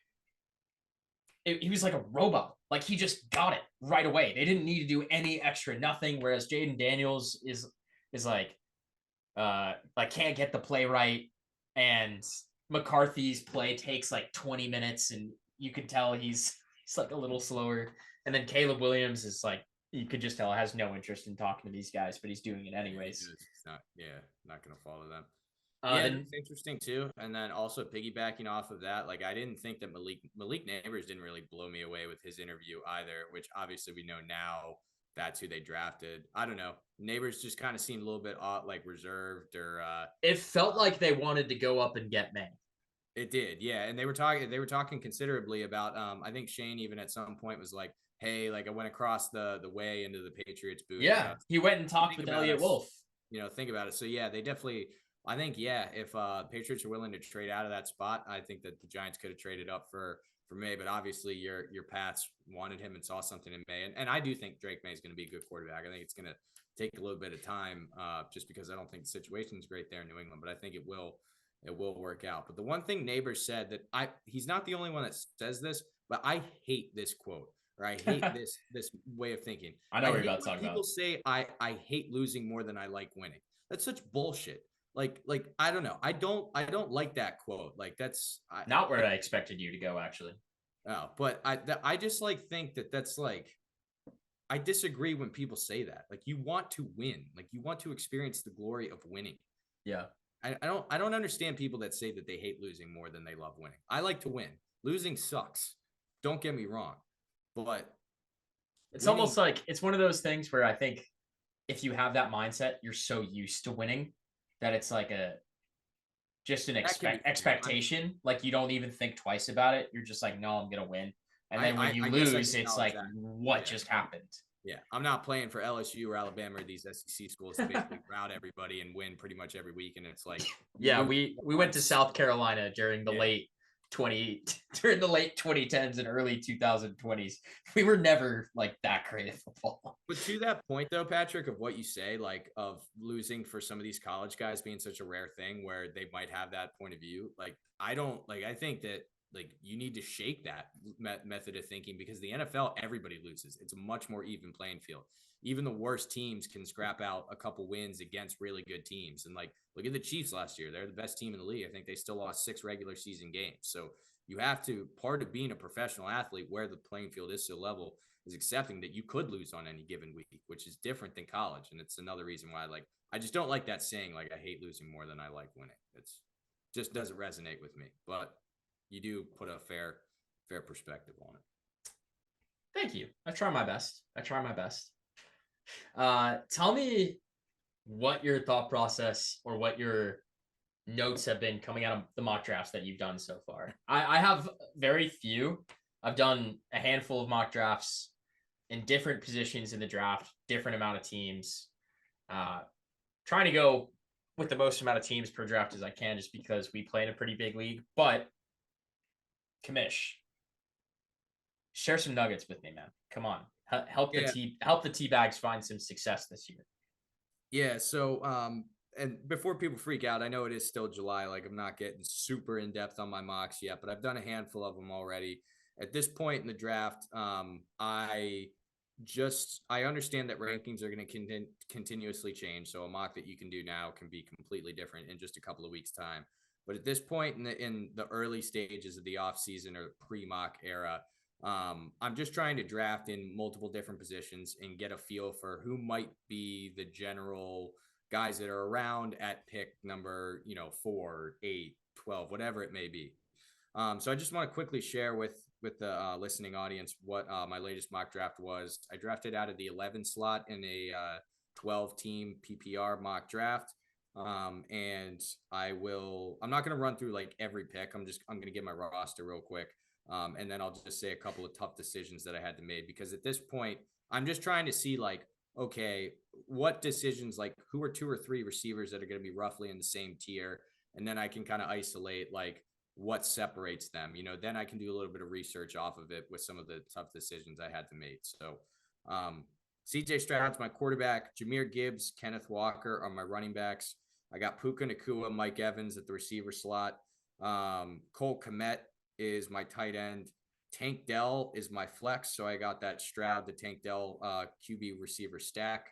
he was like a robot. Like, he just got it right away. They didn't need to do any extra nothing. Whereas Jaden Daniels is like can't get the play right, and McCarthy's play takes like 20 minutes, and you can tell he's like a little slower. And then Caleb Williams is like, you could just tell, has no interest in talking to these guys, but he's doing it anyways. It's not going to follow them. Then, it's interesting too. And then also piggybacking off of that, like I didn't think that Malik Neighbors didn't really blow me away with his interview either, which obviously we know now that's who they drafted. I don't know. Neighbors just kind of seemed a little bit like reserved, or it felt like they wanted to go up and get May. It did, yeah. And they were talking considerably about I think Shane even at some point was like, hey, like I went across the way into the Patriots booth. Yeah, he went and talked with Elliott Wolf. Think about it. So yeah, they definitely, I think, yeah, if Patriots are willing to trade out of that spot, I think that the Giants could have traded up for May, but obviously your Pats wanted him and saw something in May. And I do think Drake May is going to be a good quarterback. I think it's going to take a little bit of time just because I don't think the situation is great there in New England, but I think it will work out. But the one thing Neighbors said that he's not the only one that says this, but I hate this quote, or I hate this way of thinking. I know what you're about to talk about. People say I hate losing more than I like winning. That's such bullshit. Like I don't know. I don't like that quote. Like that's not where I expected you to go, actually. Oh, but I just like think that's like, I disagree when people say that. Like, you want to win. Like, you want to experience the glory of winning. Yeah. I don't understand people that say that they hate losing more than they love winning. I like to win. Losing sucks. Don't get me wrong. But it's almost like it's one of those things where I think if you have that mindset, you're so used to winning that it's like just an expectation. Like, you don't even think twice about it. You're just like, no, I'm going to win. And then when you lose, it's like, what just happened? Yeah, I'm not playing for LSU or Alabama or these SEC schools to basically rout everybody and win pretty much every week. And it's like, yeah, we went to South Carolina during the late 2010s and early 2020s. We were never like that great at football. But to that point, though, Patrick, of what you say, like of losing for some of these college guys being such a rare thing where they might have that point of view, like I think that like you need to shake that method of thinking, because the NFL, everybody loses. It's a much more even playing field. Even the worst teams can scrap out a couple wins against really good teams. And like, look at the Chiefs last year. They're the best team in the league. I think they still lost 6 regular season games. So you have to, part of being a professional athlete where the playing field is so level is accepting that you could lose on any given week, which is different than college. And it's another reason why I just don't like that saying, like, I hate losing more than I like winning. It's just doesn't resonate with me. But you do put a fair perspective on it. Thank you. I try my best. Tell me what your thought process or what your notes have been coming out of the mock drafts that you've done so far. I have very few. I've done a handful of mock drafts in different positions in the draft, different amount of teams. Trying to go with the most amount of teams per draft as I can, just because we play in a pretty big league. But Kamish, share some nuggets with me, man. Come on, help the T-Bags find some success this year. Yeah. So, and before people freak out, I know it is still July. Like, I'm not getting super in depth on my mocks yet, but I've done a handful of them already. At this point in the draft, I I understand that rankings are going to continuously change. So a mock that you can do now can be completely different in just a couple of weeks' time. But at this point in the early stages of the offseason or pre-mock era, I'm just trying to draft in multiple different positions and get a feel for who might be the general guys that are around at pick number, 4, 8, 12, whatever it may be. So I just want to quickly share with the listening audience what my latest mock draft was. I drafted out of the 11 slot in a 12 team PPR mock draft. And I'm not going to run through like every pick. I'm going to give my roster real quick. And then I'll just say a couple of tough decisions that I had to make, because at this point, I'm just trying to see like, okay, what decisions, like who are 2 or 3 receivers that are going to be roughly in the same tier. And then I can kind of isolate like what separates them. Then I can do a little bit of research off of it with some of the tough decisions I had to make. So, CJ Stroud's my quarterback. Jahmyr Gibbs, Kenneth Walker are my running backs. I got Puka Nacua, Mike Evans at the receiver slot. Cole Kmet is my tight end. Tank Dell is my flex. So I got that Stroud to Tank Dell QB receiver stack.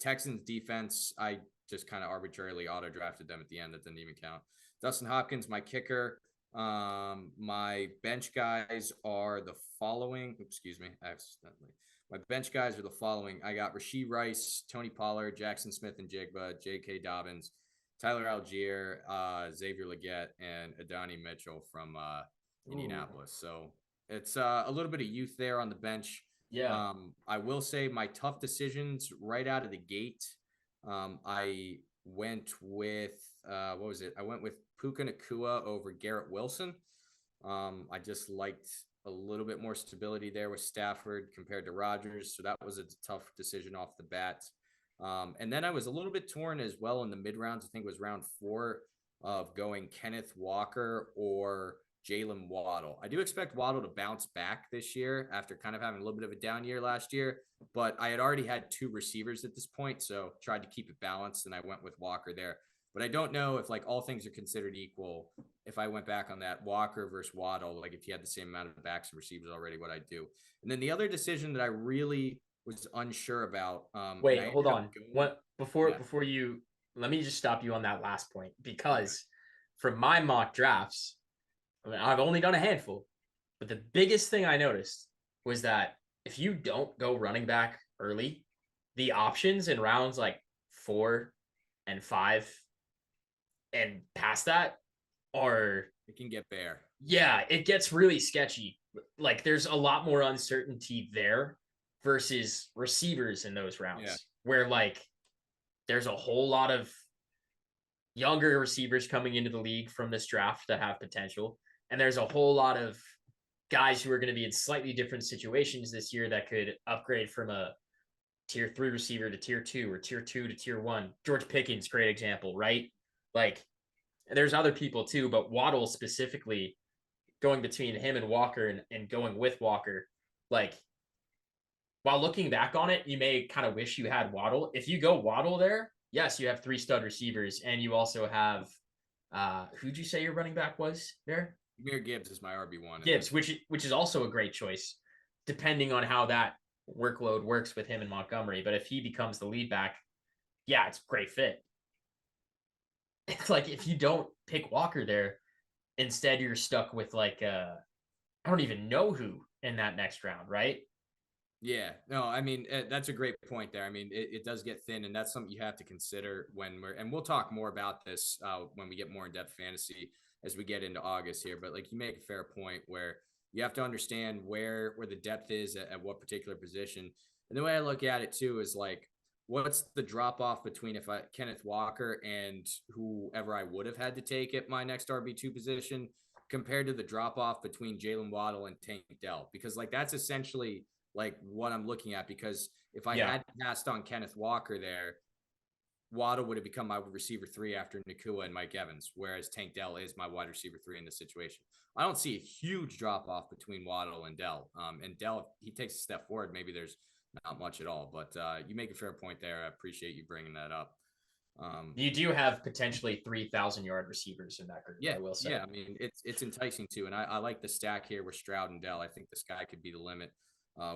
Texans defense, I just kind of arbitrarily auto drafted them at the end. That didn't even count. Dustin Hopkins, my kicker. My bench guys are the following. Excuse me, accidentally. My bench guys are the following. I got Rashee Rice, Tony Pollard, Jackson Smith and Jigba, J.K. Dobbins, Tyler Algier, Xavier Legette, and Adonai Mitchell from Indianapolis. So it's a little bit of youth there on the bench. Yeah. I will say my tough decisions right out of the gate. I went with what was it? I went with Puka Nacua over Garrett Wilson. I just liked a little bit more stability there with Stafford compared to Rodgers, so that was a tough decision off the bat. And then I was a little bit torn as well in the mid rounds. I think it was round 4 of going Kenneth Walker or Jalen Waddle. I do expect Waddle to bounce back this year after kind of having a little bit of a down year last year, but I had already had 2 receivers at this point, so tried to keep it balanced, and I went with Walker there. But I don't know if like all things are considered equal, if I went back on that Walker versus Waddle, like if he had the same amount of backs and receivers already, what I'd do. And then the other decision that I really was unsure about. Wait, hold on. Before Yeah. you, let me just stop you on that last point, because from my mock drafts, I mean, I've only done a handful, but the biggest thing I noticed was that if you don't go running back early, the options in rounds like 4 and 5 and past that are, it can get bare. Yeah, it gets really sketchy. Like there's a lot more uncertainty there versus receivers in those rounds, where like there's a whole lot of younger receivers coming into the league from this draft that have potential. And there's a whole lot of guys who are going to be in slightly different situations this year that could upgrade from a tier 3 receiver to tier 2 or tier 2 to tier 1. George Pickens, great example, right? Like there's other people too, but Waddle specifically, going between him and Walker and going with Walker, like while looking back on it, you may kind of wish you had Waddle. If you go Waddle there, yes, you have 3 stud receivers, and you also have who'd you say your running back was there? Jahmyr Gibbs is my RB1. Gibbs, which is also a great choice, depending on how that workload works with him and Montgomery. But if he becomes the lead back, yeah, it's a great fit. It's like if you don't pick Walker there, instead you're stuck with like I don't even know who in that next round, right? Yeah, no, I mean, that's a great point there. I mean, it does get thin, and that's something you have to consider and we'll talk more about this when we get more in depth fantasy as we get into August here. But like you make a fair point where you have to understand where the depth is at what particular position. And the way I look at it too is like, what's the drop off between Kenneth Walker and whoever I would have had to take at my next RB2 position compared to the drop off between Jalen Waddle and Tank Dell? Because like that's essentially like what I'm looking at, because if I had passed on Kenneth Walker there, Waddle would have become my receiver 3 after Nacua and Mike Evans, whereas Tank Dell is my wide receiver 3 in this situation. I don't see a huge drop off between Waddle and Dell. And Dell, if he takes a step forward, maybe there's not much at all. But you make a fair point there. I appreciate you bringing that up. You do have potentially 3,000-yard receivers in that group. Yeah, I will say. Yeah, I mean it's enticing too, and I like the stack here with Stroud and Dell. I think the sky could be the limit.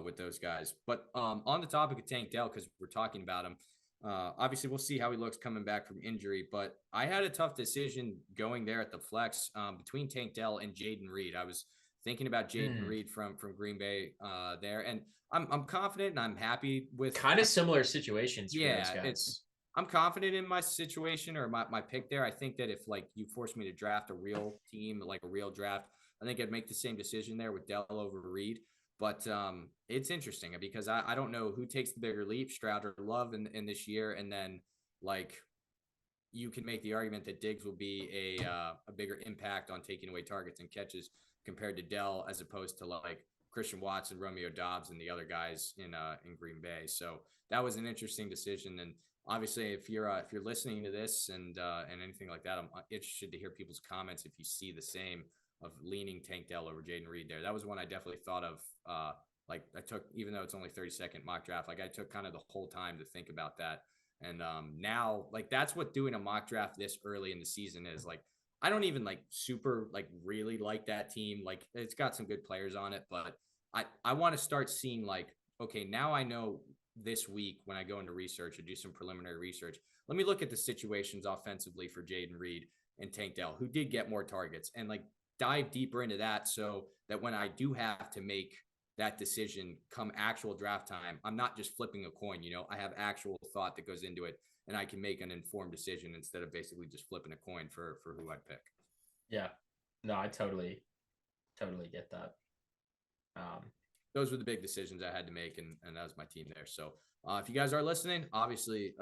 with those guys. But on the topic of Tank Dell, because we're talking about him, obviously we'll see how he looks coming back from injury. But I had a tough decision going there at the flex between Tank Dell and Jaden Reed. I was thinking about Jaden Reed from Green Bay there, and I'm confident and I'm happy with kind of similar situations for those guys. I'm confident in my situation or my pick there. I think that if like you forced me to draft a real team, like a real draft, I think I'd make the same decision there with Dell over Reed. But it's interesting because I don't know who takes the bigger leap, Stroud or Love in this year. And then like you can make the argument that Diggs will be a bigger impact on taking away targets and catches compared to Dell as opposed to like Christian Watson, Romeo Dobbs, and the other guys in Green Bay. So that was an interesting decision. And obviously, if you're listening to this and anything like that, I'm interested to hear people's comments if you see the same of leaning Tank Dell over Jaden Reed there. That was one I definitely thought of. Like I took, even though it's only 30-second mock draft, like I took kind of the whole time to think about that. And now, like that's what doing a mock draft this early in the season is. Like I don't even like super like really like that team. Like it's got some good players on it, but I want to start seeing like, okay, now I know this week when I go into research or do some preliminary research, let me look at the situations offensively for Jaden Reed and Tank Dell, who did get more targets, and like dive deeper into that so that when I do have to make that decision come actual draft time, I'm not just flipping a coin, I have actual thought that goes into it and I can make an informed decision instead of basically just flipping a coin for who I'd pick. Yeah, no, I totally get that. Those were the big decisions I had to make, and that was my team there. So if you guys are listening, obviously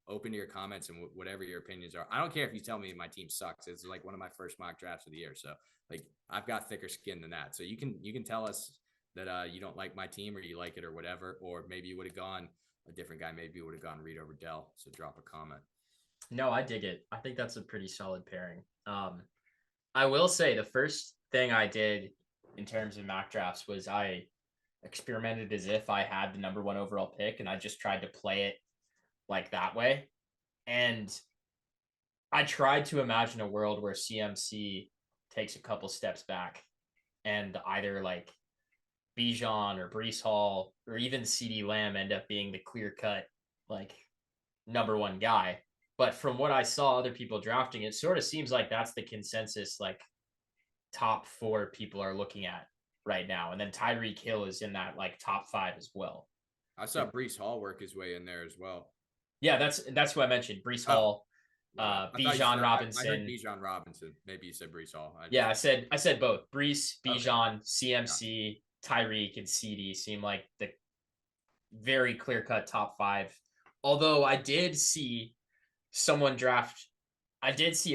open to your comments and whatever your opinions are. I don't care if you tell me my team sucks. It's like one of my first mock drafts of the year. So like I've got thicker skin than that. So you can tell us that you don't like my team or you like it or whatever, or maybe you would have gone a different guy. Maybe you would have gone Reed over Dell. So drop a comment. No, I dig it. I think that's a pretty solid pairing. I will say the first thing I did in terms of mock drafts was I experimented as if I had the number 1 overall pick and I just tried to play it like that way. And I tried to imagine a world where CMC takes a couple steps back and either like Bijan or Breece Hall or even CeeDee Lamb end up being the clear cut like number 1 guy. But from what I saw other people drafting, it sort of seems like that's the consensus like top 4 people are looking at right now. And then Tyreek Hill is in that like top 5 as well. I saw Breece Hall work his way in there as well. Yeah, that's what I mentioned. Breece Hall, Bijan Robinson. I heard Bijan Robinson. Maybe you said Breece Hall. I said both. Breece, Bijan, CMC, Tyreek, and CD seem like the very clear-cut top 5. Although I did see a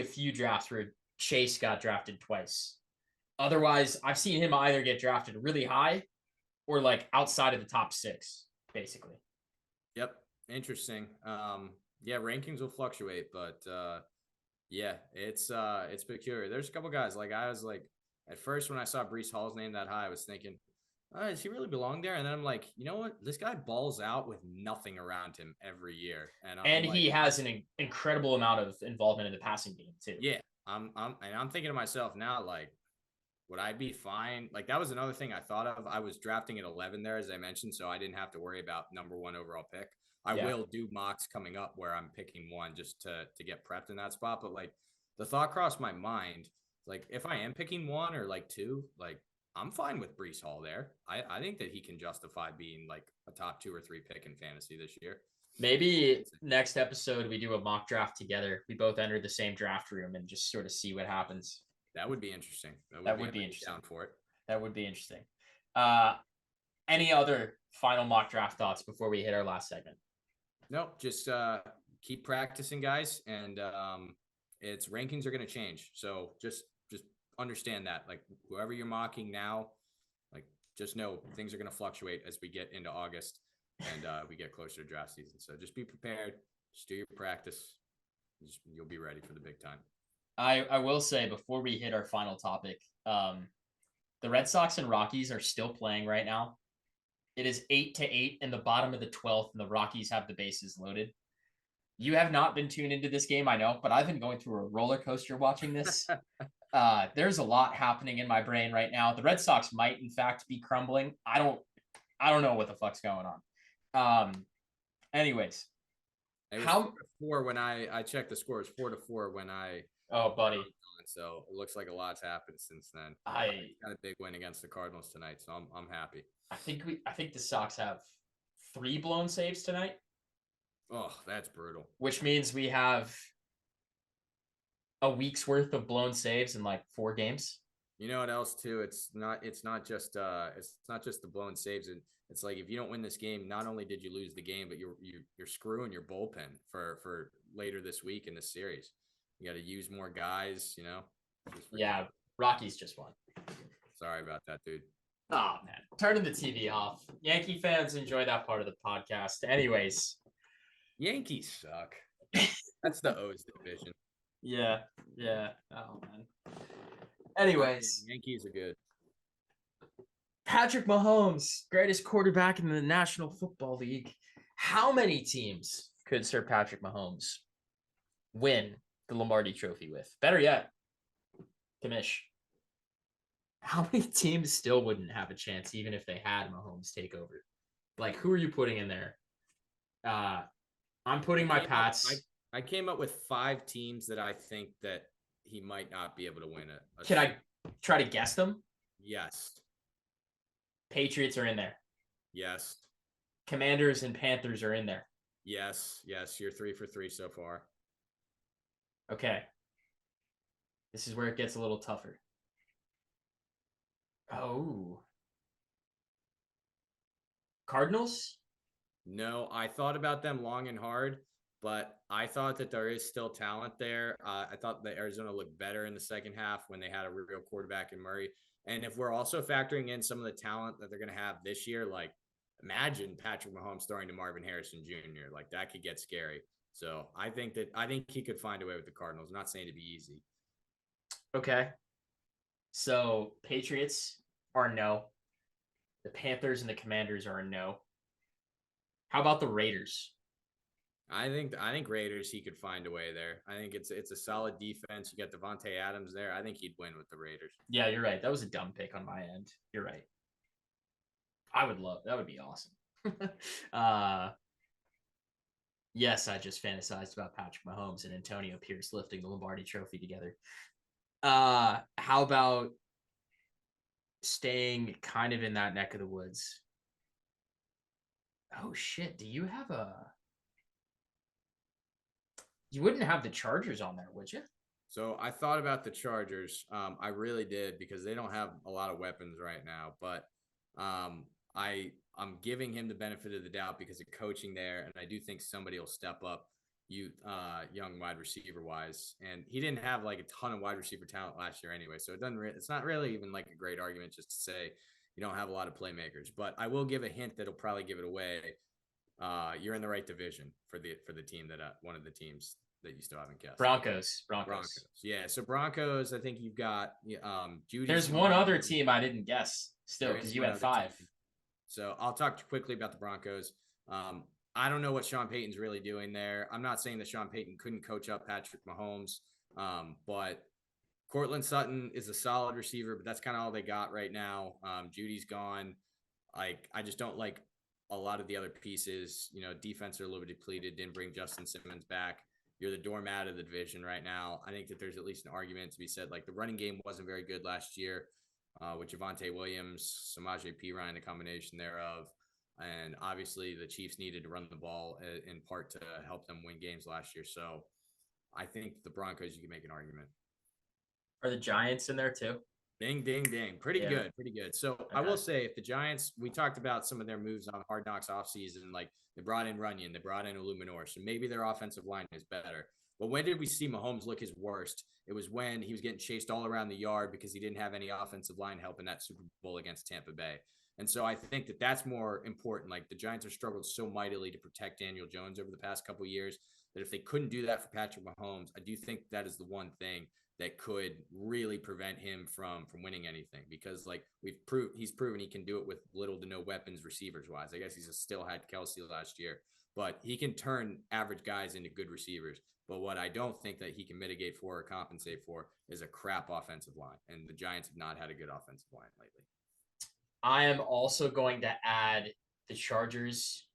few drafts where Chase got drafted twice. Otherwise, I've seen him either get drafted really high or like outside of the top 6, basically. Yep. Interesting. Yeah, rankings will fluctuate, but yeah, it's peculiar. There's a couple guys like I was like at first when I saw Breece Hall's name that high, I was thinking, does he really belong there? And then I'm like, you know what? This guy balls out with nothing around him every year, and he has an incredible amount of involvement in the passing game too. Yeah, I'm thinking to myself now, like, would I be fine? Like that was another thing I thought of. I was drafting at 11 there, as I mentioned, so I didn't have to worry about number 1 overall pick. I will do mocks coming up where I'm picking 1 just to get prepped in that spot. But like the thought crossed my mind, like if I am picking 1 or like 2, like I'm fine with Breece Hall there. I think that he can justify being like a top 2 or 3 pick in fantasy this year. Maybe next episode we do a mock draft together. We both enter the same draft room and just sort of see what happens. That would be interesting. That would be interesting. Down for it. That would be interesting. Any other final mock draft thoughts before we hit our last segment? Nope. Just keep practicing, guys, and its rankings are going to change. So just understand that. Like whoever you're mocking now, like just know things are going to fluctuate as we get into August and we get closer to draft season. So just be prepared. Just do your practice. You'll be ready for the big time. I will say before we hit our final topic, the Red Sox and Rockies are still playing right now. It is 8-8 in the bottom of the 12th, and the Rockies have the bases loaded. You have not been tuned into this game, I know, but I've been going through a roller coaster watching this. There's a lot happening in my brain right now. The Red Sox might, in fact, be crumbling. I don't I don't know what the fuck's going on. Anyways, It was 4-4 when I checked the score. It was 4-4 when I. Oh, buddy. So it looks like a lot's happened since then. I got a big win against the Cardinals tonight, so I'm happy. I think the Sox have 3 blown saves tonight. Oh, that's brutal. Which means we have a week's worth of blown saves in like 4 games. You know what else too? It's not just the blown saves. It's like if you don't win this game, not only did you lose the game, but you're screwing your bullpen for later this week in this series. You got to use more guys, you know. Yeah, Rockies just won. Sorry about that, dude. Oh man, turning the TV off. Yankee fans enjoy that part of the podcast. Anyways, Yankees suck. That's the O's division. Yeah. Oh man. Anyways, Yankees are good. Patrick Mahomes, greatest quarterback in the National Football League. How many teams could Sir Patrick Mahomes win the Lombardi Trophy with? Better yet, Kamish. How many teams still wouldn't have a chance even if they had Mahomes take over? Like, who are you putting in there? I'm putting my Pats. I came up with 5 teams that I think that he might not be able to win it. Can I try to guess them? Yes. Patriots are in there. Yes. Commanders and Panthers are in there. Yes. You're 3 for 3 so far. Okay. This is where it gets a little tougher. Oh. Cardinals? No, I thought about them long and hard, but I thought that there is still talent there. I thought that Arizona looked better in the second half when they had a real quarterback in Murray. And if we're also factoring in some of the talent that they're going to have this year, like imagine Patrick Mahomes throwing to Marvin Harrison Jr., like that could get scary. So I think he could find a way with the Cardinals. I'm not saying it'd be easy. Okay. So Patriots are no. The Panthers and the Commanders are a no. How about the Raiders? I think Raiders, he could find a way there. I think it's a solid defense. You got Devontae Adams there. I think he'd win with the Raiders. Yeah, you're right. That was a dumb pick on my end. You're right. I would love that. Would be awesome. Yes, I just fantasized about Patrick Mahomes and Antonio Pierce lifting the Lombardi Trophy together. How about staying kind of in that neck of the woods? Oh shit! You wouldn't have the Chargers on there, would you? So I thought about the Chargers. I really did because they don't have a lot of weapons right now. But I'm giving him the benefit of the doubt because of coaching there, and I do think somebody will step up, young wide receiver wise. And he didn't have like a ton of wide receiver talent last year anyway, so it's not really even like a great argument just to say you don't have a lot of playmakers. But I will give a hint that'll probably give it away. You're in the right division for the team that one of the teams that you still haven't guessed. Broncos. Yeah. So Broncos, I think you've got Judy. There's one other team I didn't guess still because you had 5. Team. So I'll talk quickly about the Broncos. I don't know what Sean Payton's really doing there. I'm not saying that Sean Payton couldn't coach up Patrick Mahomes, but Cortland Sutton is a solid receiver, but that's kind of all they got right now. Judy's gone. I just don't like a lot of the other pieces. Defense are a little bit depleted. Didn't bring Justin Simmons back. You're the doormat of the division right now. I think that there's at least an argument to be said. Like the running game wasn't very good last year. With Javonte Williams, Samaje Perine, the combination thereof. And obviously the Chiefs needed to run the ball in part to help them win games last year. So I think the Broncos, you can make an argument. Are the Giants in there too? Ding, ding, ding. Pretty good. So okay. I will say if the Giants, we talked about some of their moves on Hard Knocks offseason, like they brought in Runyon, they brought in Illuminor. So maybe their offensive line is better. But when did we see Mahomes look his worst? It was when he was getting chased all around the yard because he didn't have any offensive line help in that Super Bowl against Tampa Bay. And so I think that that's more important. Like the Giants have struggled so mightily to protect Daniel Jones over the past couple of years that if they couldn't do that for Patrick Mahomes, I do think that is the one thing that could really prevent him from winning anything because like he's proven he can do it with little to no weapons receivers wise. I guess he's still had Kelsey last year, but he can turn average guys into good receivers. But what I don't think that he can mitigate for or compensate for is a crap offensive line. And the Giants have not had a good offensive line lately. I am also going to add the Chargers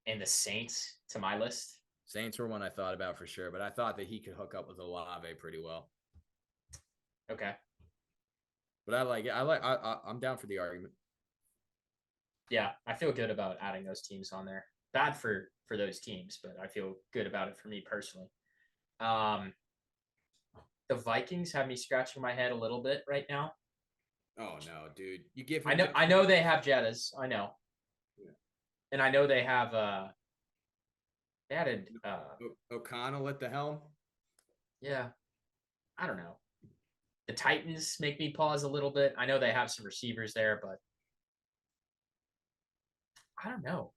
and the Saints to my list. Saints were one I thought about for sure, but I thought that he could hook up with Olave pretty well. Okay. But I'm down for the argument. Yeah, I feel good about adding those teams on there. Bad for those teams, but I feel good about it for me personally. The Vikings have me scratching my head a little bit right now. Oh no, dude! You give I him. know they have Jettas. I know, Yeah. and I know they have. They added. O'Connell at the helm. Yeah, I don't know. The Titans make me pause a little bit. I know they have some receivers there, but I don't know.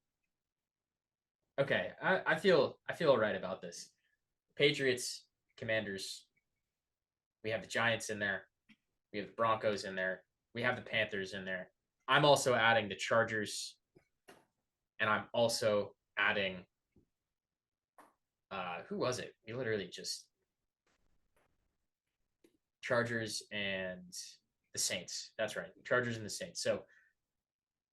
Okay, I feel all right about this. Patriots, Commanders. We have the Giants in there. We have the Broncos in there. We have the Panthers in there. I'm also adding the Chargers, and I'm also adding. Who was it? We literally just Chargers and the Saints. That's right, Chargers and the Saints. So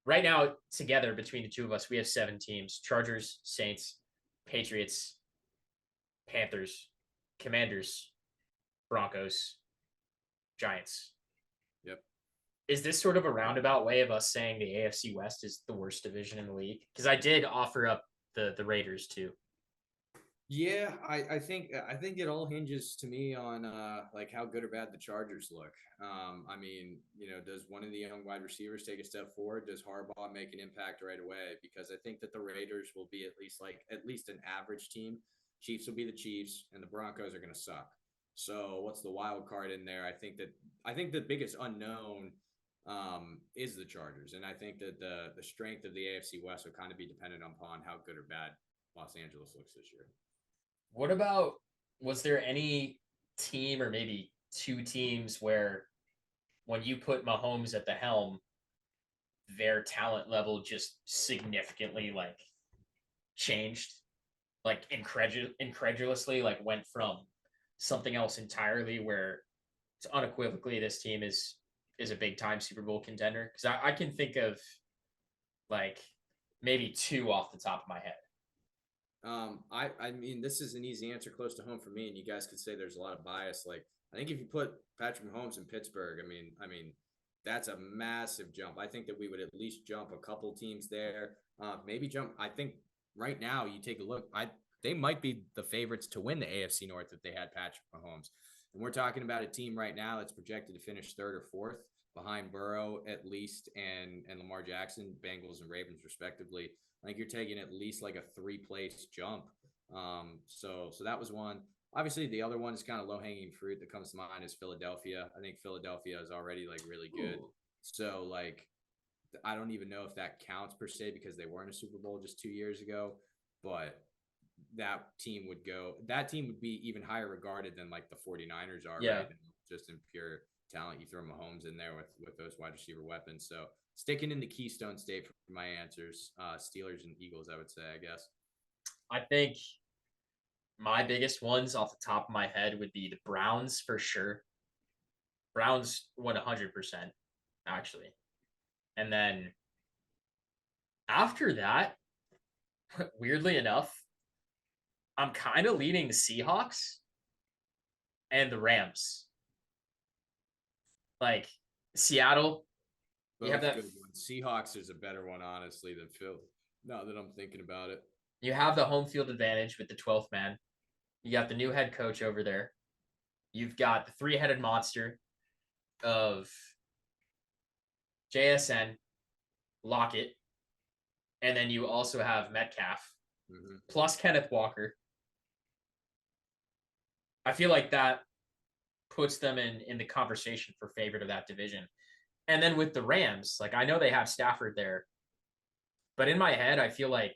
right now, together between the two of us, we have 7 teams: Chargers, Saints, Patriots, Panthers, Commanders, Broncos, Giants. Yep. Is this sort of a roundabout way of us saying the AFC West is the worst division in the league? Because I did offer up the Raiders too. Yeah, I think it all hinges to me on like how good or bad the Chargers look. I mean, does one of the young wide receivers take a step forward? Does Harbaugh make an impact right away? Because I think that the Raiders will be at least an average team. Chiefs will be the Chiefs, and the Broncos are going to suck. So what's the wild card in there? I think the biggest unknown is the Chargers, and I think that the strength of the AFC West will kind of be dependent upon how good or bad Los Angeles looks this year. What about, was there any team or maybe 2 teams where when you put Mahomes at the helm, their talent level just significantly like changed, like incredulously, like went from something else entirely where it's unequivocally this team is a big time Super Bowl contender? Because I can think of like maybe 2 off the top of my head. I mean, this is an easy answer close to home for me, and you guys could say there's a lot of bias. Like, I think if you put Patrick Mahomes in Pittsburgh, I mean, that's a massive jump. I think that we would at least jump a couple teams there. Maybe jump. I think right now you take a look. They might be the favorites to win the AFC North if they had Patrick Mahomes. And we're talking about a team right now that's projected to finish 3rd or 4th behind Burrow at least and Lamar Jackson, Bengals and Ravens respectively. I think you're taking at least like a 3-place jump. So that was one. Obviously, the other one is kind of low-hanging fruit that comes to mind is Philadelphia. I think Philadelphia is already like really good. Ooh. So like, I don't even know if that counts per se because they were in a Super Bowl just 2 years ago, but that team would be even higher regarded than like the 49ers are, right? Just in pure talent. You throw Mahomes in there with those wide receiver weapons. So sticking in the Keystone State for my answers, Steelers and Eagles, I would say, I guess. I think my biggest ones off the top of my head would be the Browns for sure. Browns 100%, actually. And then after that, weirdly enough, I'm kind of leaning the Seahawks and the Rams. Like Seattle, you have that. Seahawks is a better one, honestly, than Philly. Now that I'm thinking about it, you have the home field advantage with the 12th man. You got the new head coach over there. You've got the 3-headed monster of JSN, Lockett, and then you also have Metcalf plus Kenneth Walker. I feel like that puts them in the conversation for favorite of that division. And then with the Rams, like I know they have Stafford there, but in my head, I feel like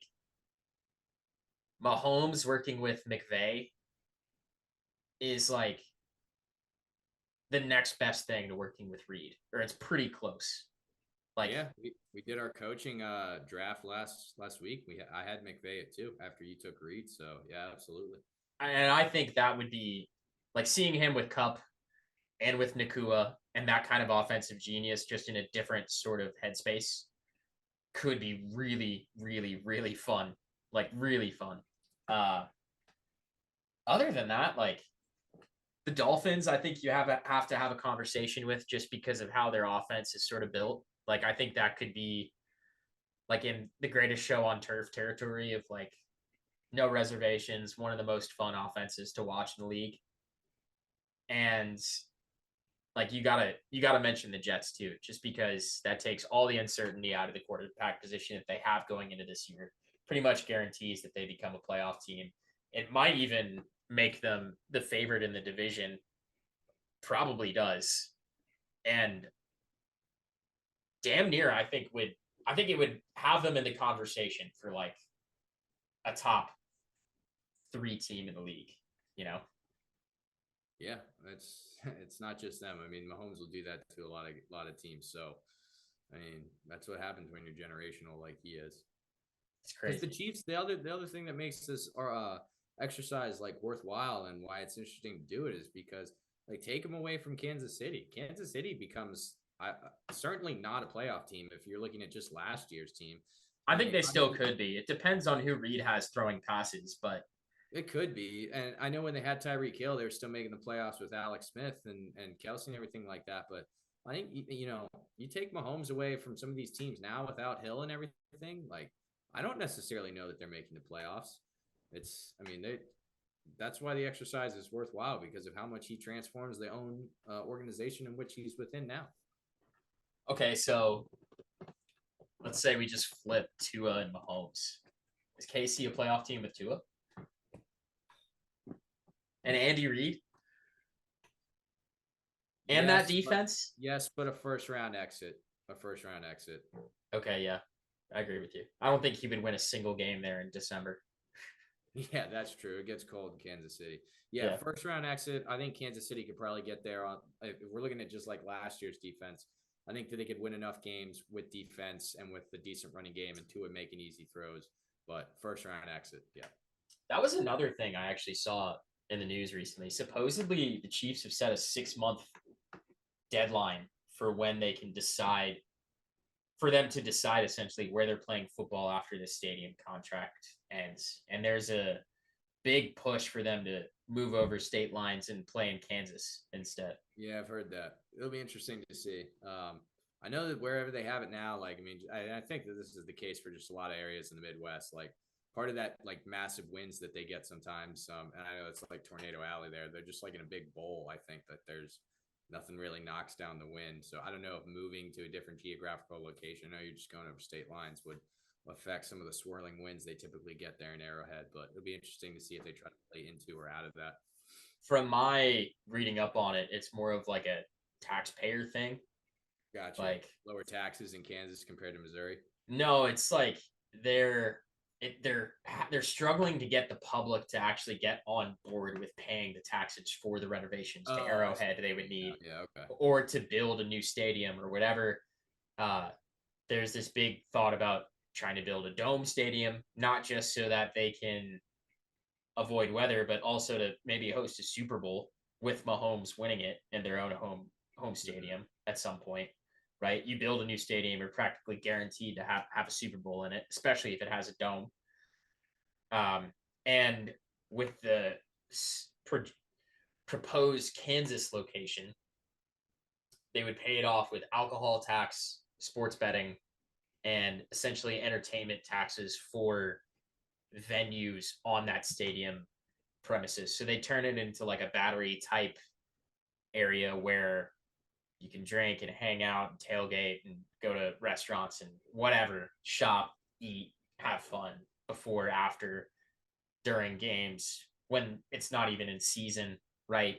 Mahomes working with McVay is like the next best thing to working with Reed, or it's pretty close. Like, yeah, we did our coaching draft last week. I had McVay at 2 after you took Reed, so yeah, absolutely. And I think that would be like seeing him with Kupp and with Nakua and that kind of offensive genius just in a different sort of headspace could be really, really, really fun. Like really fun. Other than that, like the Dolphins, I think you have to have a conversation with just because of how their offense is sort of built. Like I think that could be like in the greatest show on turf territory of like no reservations, one of the most fun offenses to watch in the league. And like you gotta mention the Jets too, just because that takes all the uncertainty out of the quarterback position that they have going into this year. Pretty much guarantees that they become a playoff team. It might even make them the favorite in the division. Probably does. And damn near, I think it would have them in the conversation for like a top 3 team in the league, you know? Yeah, it's not just them. I mean, Mahomes will do that to a lot of teams. So, I mean, that's what happens when you're generational like he is. It's Because the crazy. Chiefs, the other thing that makes this exercise like worthwhile and why it's interesting to do it is because like take them away from Kansas City. Kansas City becomes certainly not a playoff team if you're looking at just last year's team. I I think mean, they still obviously could be. It depends on who Reed has throwing passes, but it could be. And I know when they had Tyreek Hill, they were still making the playoffs with Alex Smith and Kelsey and everything like that. But I think, you take Mahomes away from some of these teams now without Hill and everything. Like, I don't necessarily know that they're making the playoffs. That's why the exercise is worthwhile because of how much he transforms the own organization in which he's within now. okay, so let's say we just flip Tua and Mahomes. Is KC a playoff team with Tua? And Andy Reid? And that Yes, defense? but a first round exit. A first round exit. Okay, yeah. I agree with you. I don't think he would win a single game there in December. Yeah, that's true. It gets cold in Kansas City. Yeah, Yeah. first round exit. I think Kansas City could probably get there on. If we're looking at just like last year's defense, I think that they could win enough games with defense and with the decent running game and Tua making easy throws. But first round exit, yeah. That was another thing I actually saw in the news recently. Supposedly, the Chiefs have set a 6-month deadline for when they can decide, for them to decide essentially where they're playing football after the stadium contract ends. And there's a big push for them to move over state lines and play in Kansas instead. Yeah, I've heard that. It'll be interesting to see. I know that wherever they have it now, like, I mean, I think that this is the case for just a lot of areas in the Midwest. Like, part of that, like, massive wins that they get sometimes, and I know it's like Tornado Alley there. They're just like in a big bowl. I think that there's nothing really knocks down the wind. So I don't know if moving to a different geographical location, I know you're just going over state lines, would affect some of the swirling winds they typically get there in Arrowhead. But it'll be interesting to see if they try to play into or out of that. From my reading up on it, it's more of like a taxpayer thing. Gotcha. Like, Lower taxes in Kansas compared to Missouri. no, it's like they're they're struggling to get the public to actually get on board with paying the taxes for the renovations to Oh, I see. Arrowhead they would need, Yeah, okay. or to build a new stadium or whatever. Uh, there's this big thought about trying to build a dome stadium, not just so that they can avoid weather, but also to maybe host a Super Bowl with Mahomes winning it in their own home stadium at some point. Right? You build a new stadium, you're practically guaranteed to have a Super Bowl in it, especially if it has a dome. And with the pro- proposed Kansas location, they would pay it off with alcohol tax, sports betting, and essentially entertainment taxes for venues on that stadium premises. So they turn it into like a battery type area where you can drink and hang out and tailgate and go to restaurants and whatever, shop, eat, have fun before, after, during games when it's not even in season, right?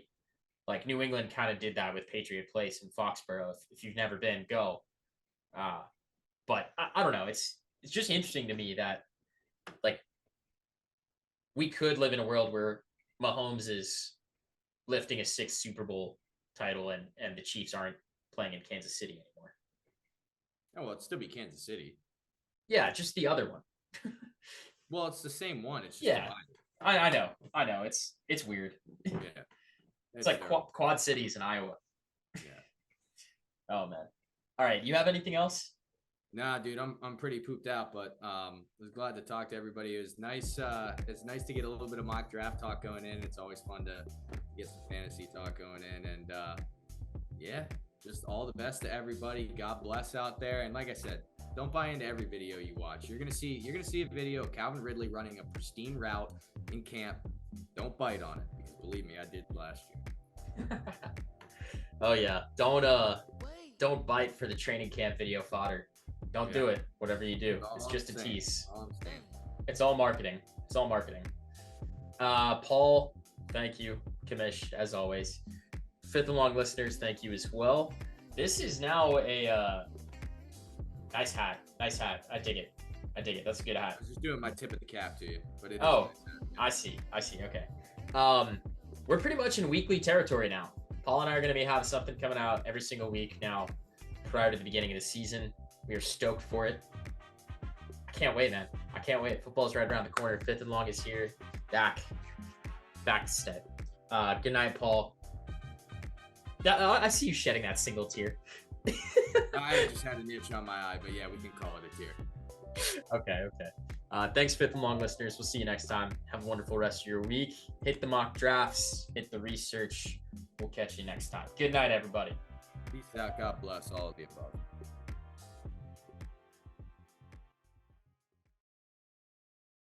Like New England kind of did that with Patriot Place in Foxborough. If you've never been, go. Uh, but I don't know. It's just interesting to me that like we could live in a world where Mahomes is lifting a 6th Super Bowl title and the Chiefs aren't playing in Kansas City anymore. Oh, well, it'd still be Kansas City. Yeah, just the other one. Well, it's the same one. It's just Yeah, divided. I know. It's weird. Yeah, It's like terrible. Quad Cities in Iowa. Yeah. Oh man. All right. You have anything else? Nah, dude, I'm pretty pooped out, but was glad to talk to everybody. It was nice. It's nice to get a little bit of mock draft talk going in. It's always fun to get some fantasy talk going in, and yeah, just all the best to everybody. God bless out there, and like I said, don't buy into every video you watch. You're gonna see a video of Calvin Ridley running a pristine route in camp. Don't bite on it, because believe me, I did last year. Oh yeah. Don't bite for the training camp video fodder. Don't do it. Whatever you do, it's just a tease. It's all marketing. It's all marketing. Paul, thank you. Kamish, as always. Fifth and Long listeners, thank you as well. This is now a nice hat. Nice hat. I dig it. That's a good hat. I was just doing my tip of the cap to you, but it I see. Okay. We're pretty much in weekly territory now. Paul and I are going to be having something coming out every single week now prior to the beginning of the season. We are stoked for it. I can't wait, man. I can't wait. Football's right around the corner. Fifth and Long is here. Back to step. Good night, Paul. I see you shedding that single tear. I just had an itch on my eye, but yeah, we can call it a tear. Okay. Thanks, Fifth and Long listeners. We'll see you next time. Have a wonderful rest of your week. Hit the mock drafts. Hit the research. We'll catch you next time. Good night, everybody. Peace out. God bless all of the above.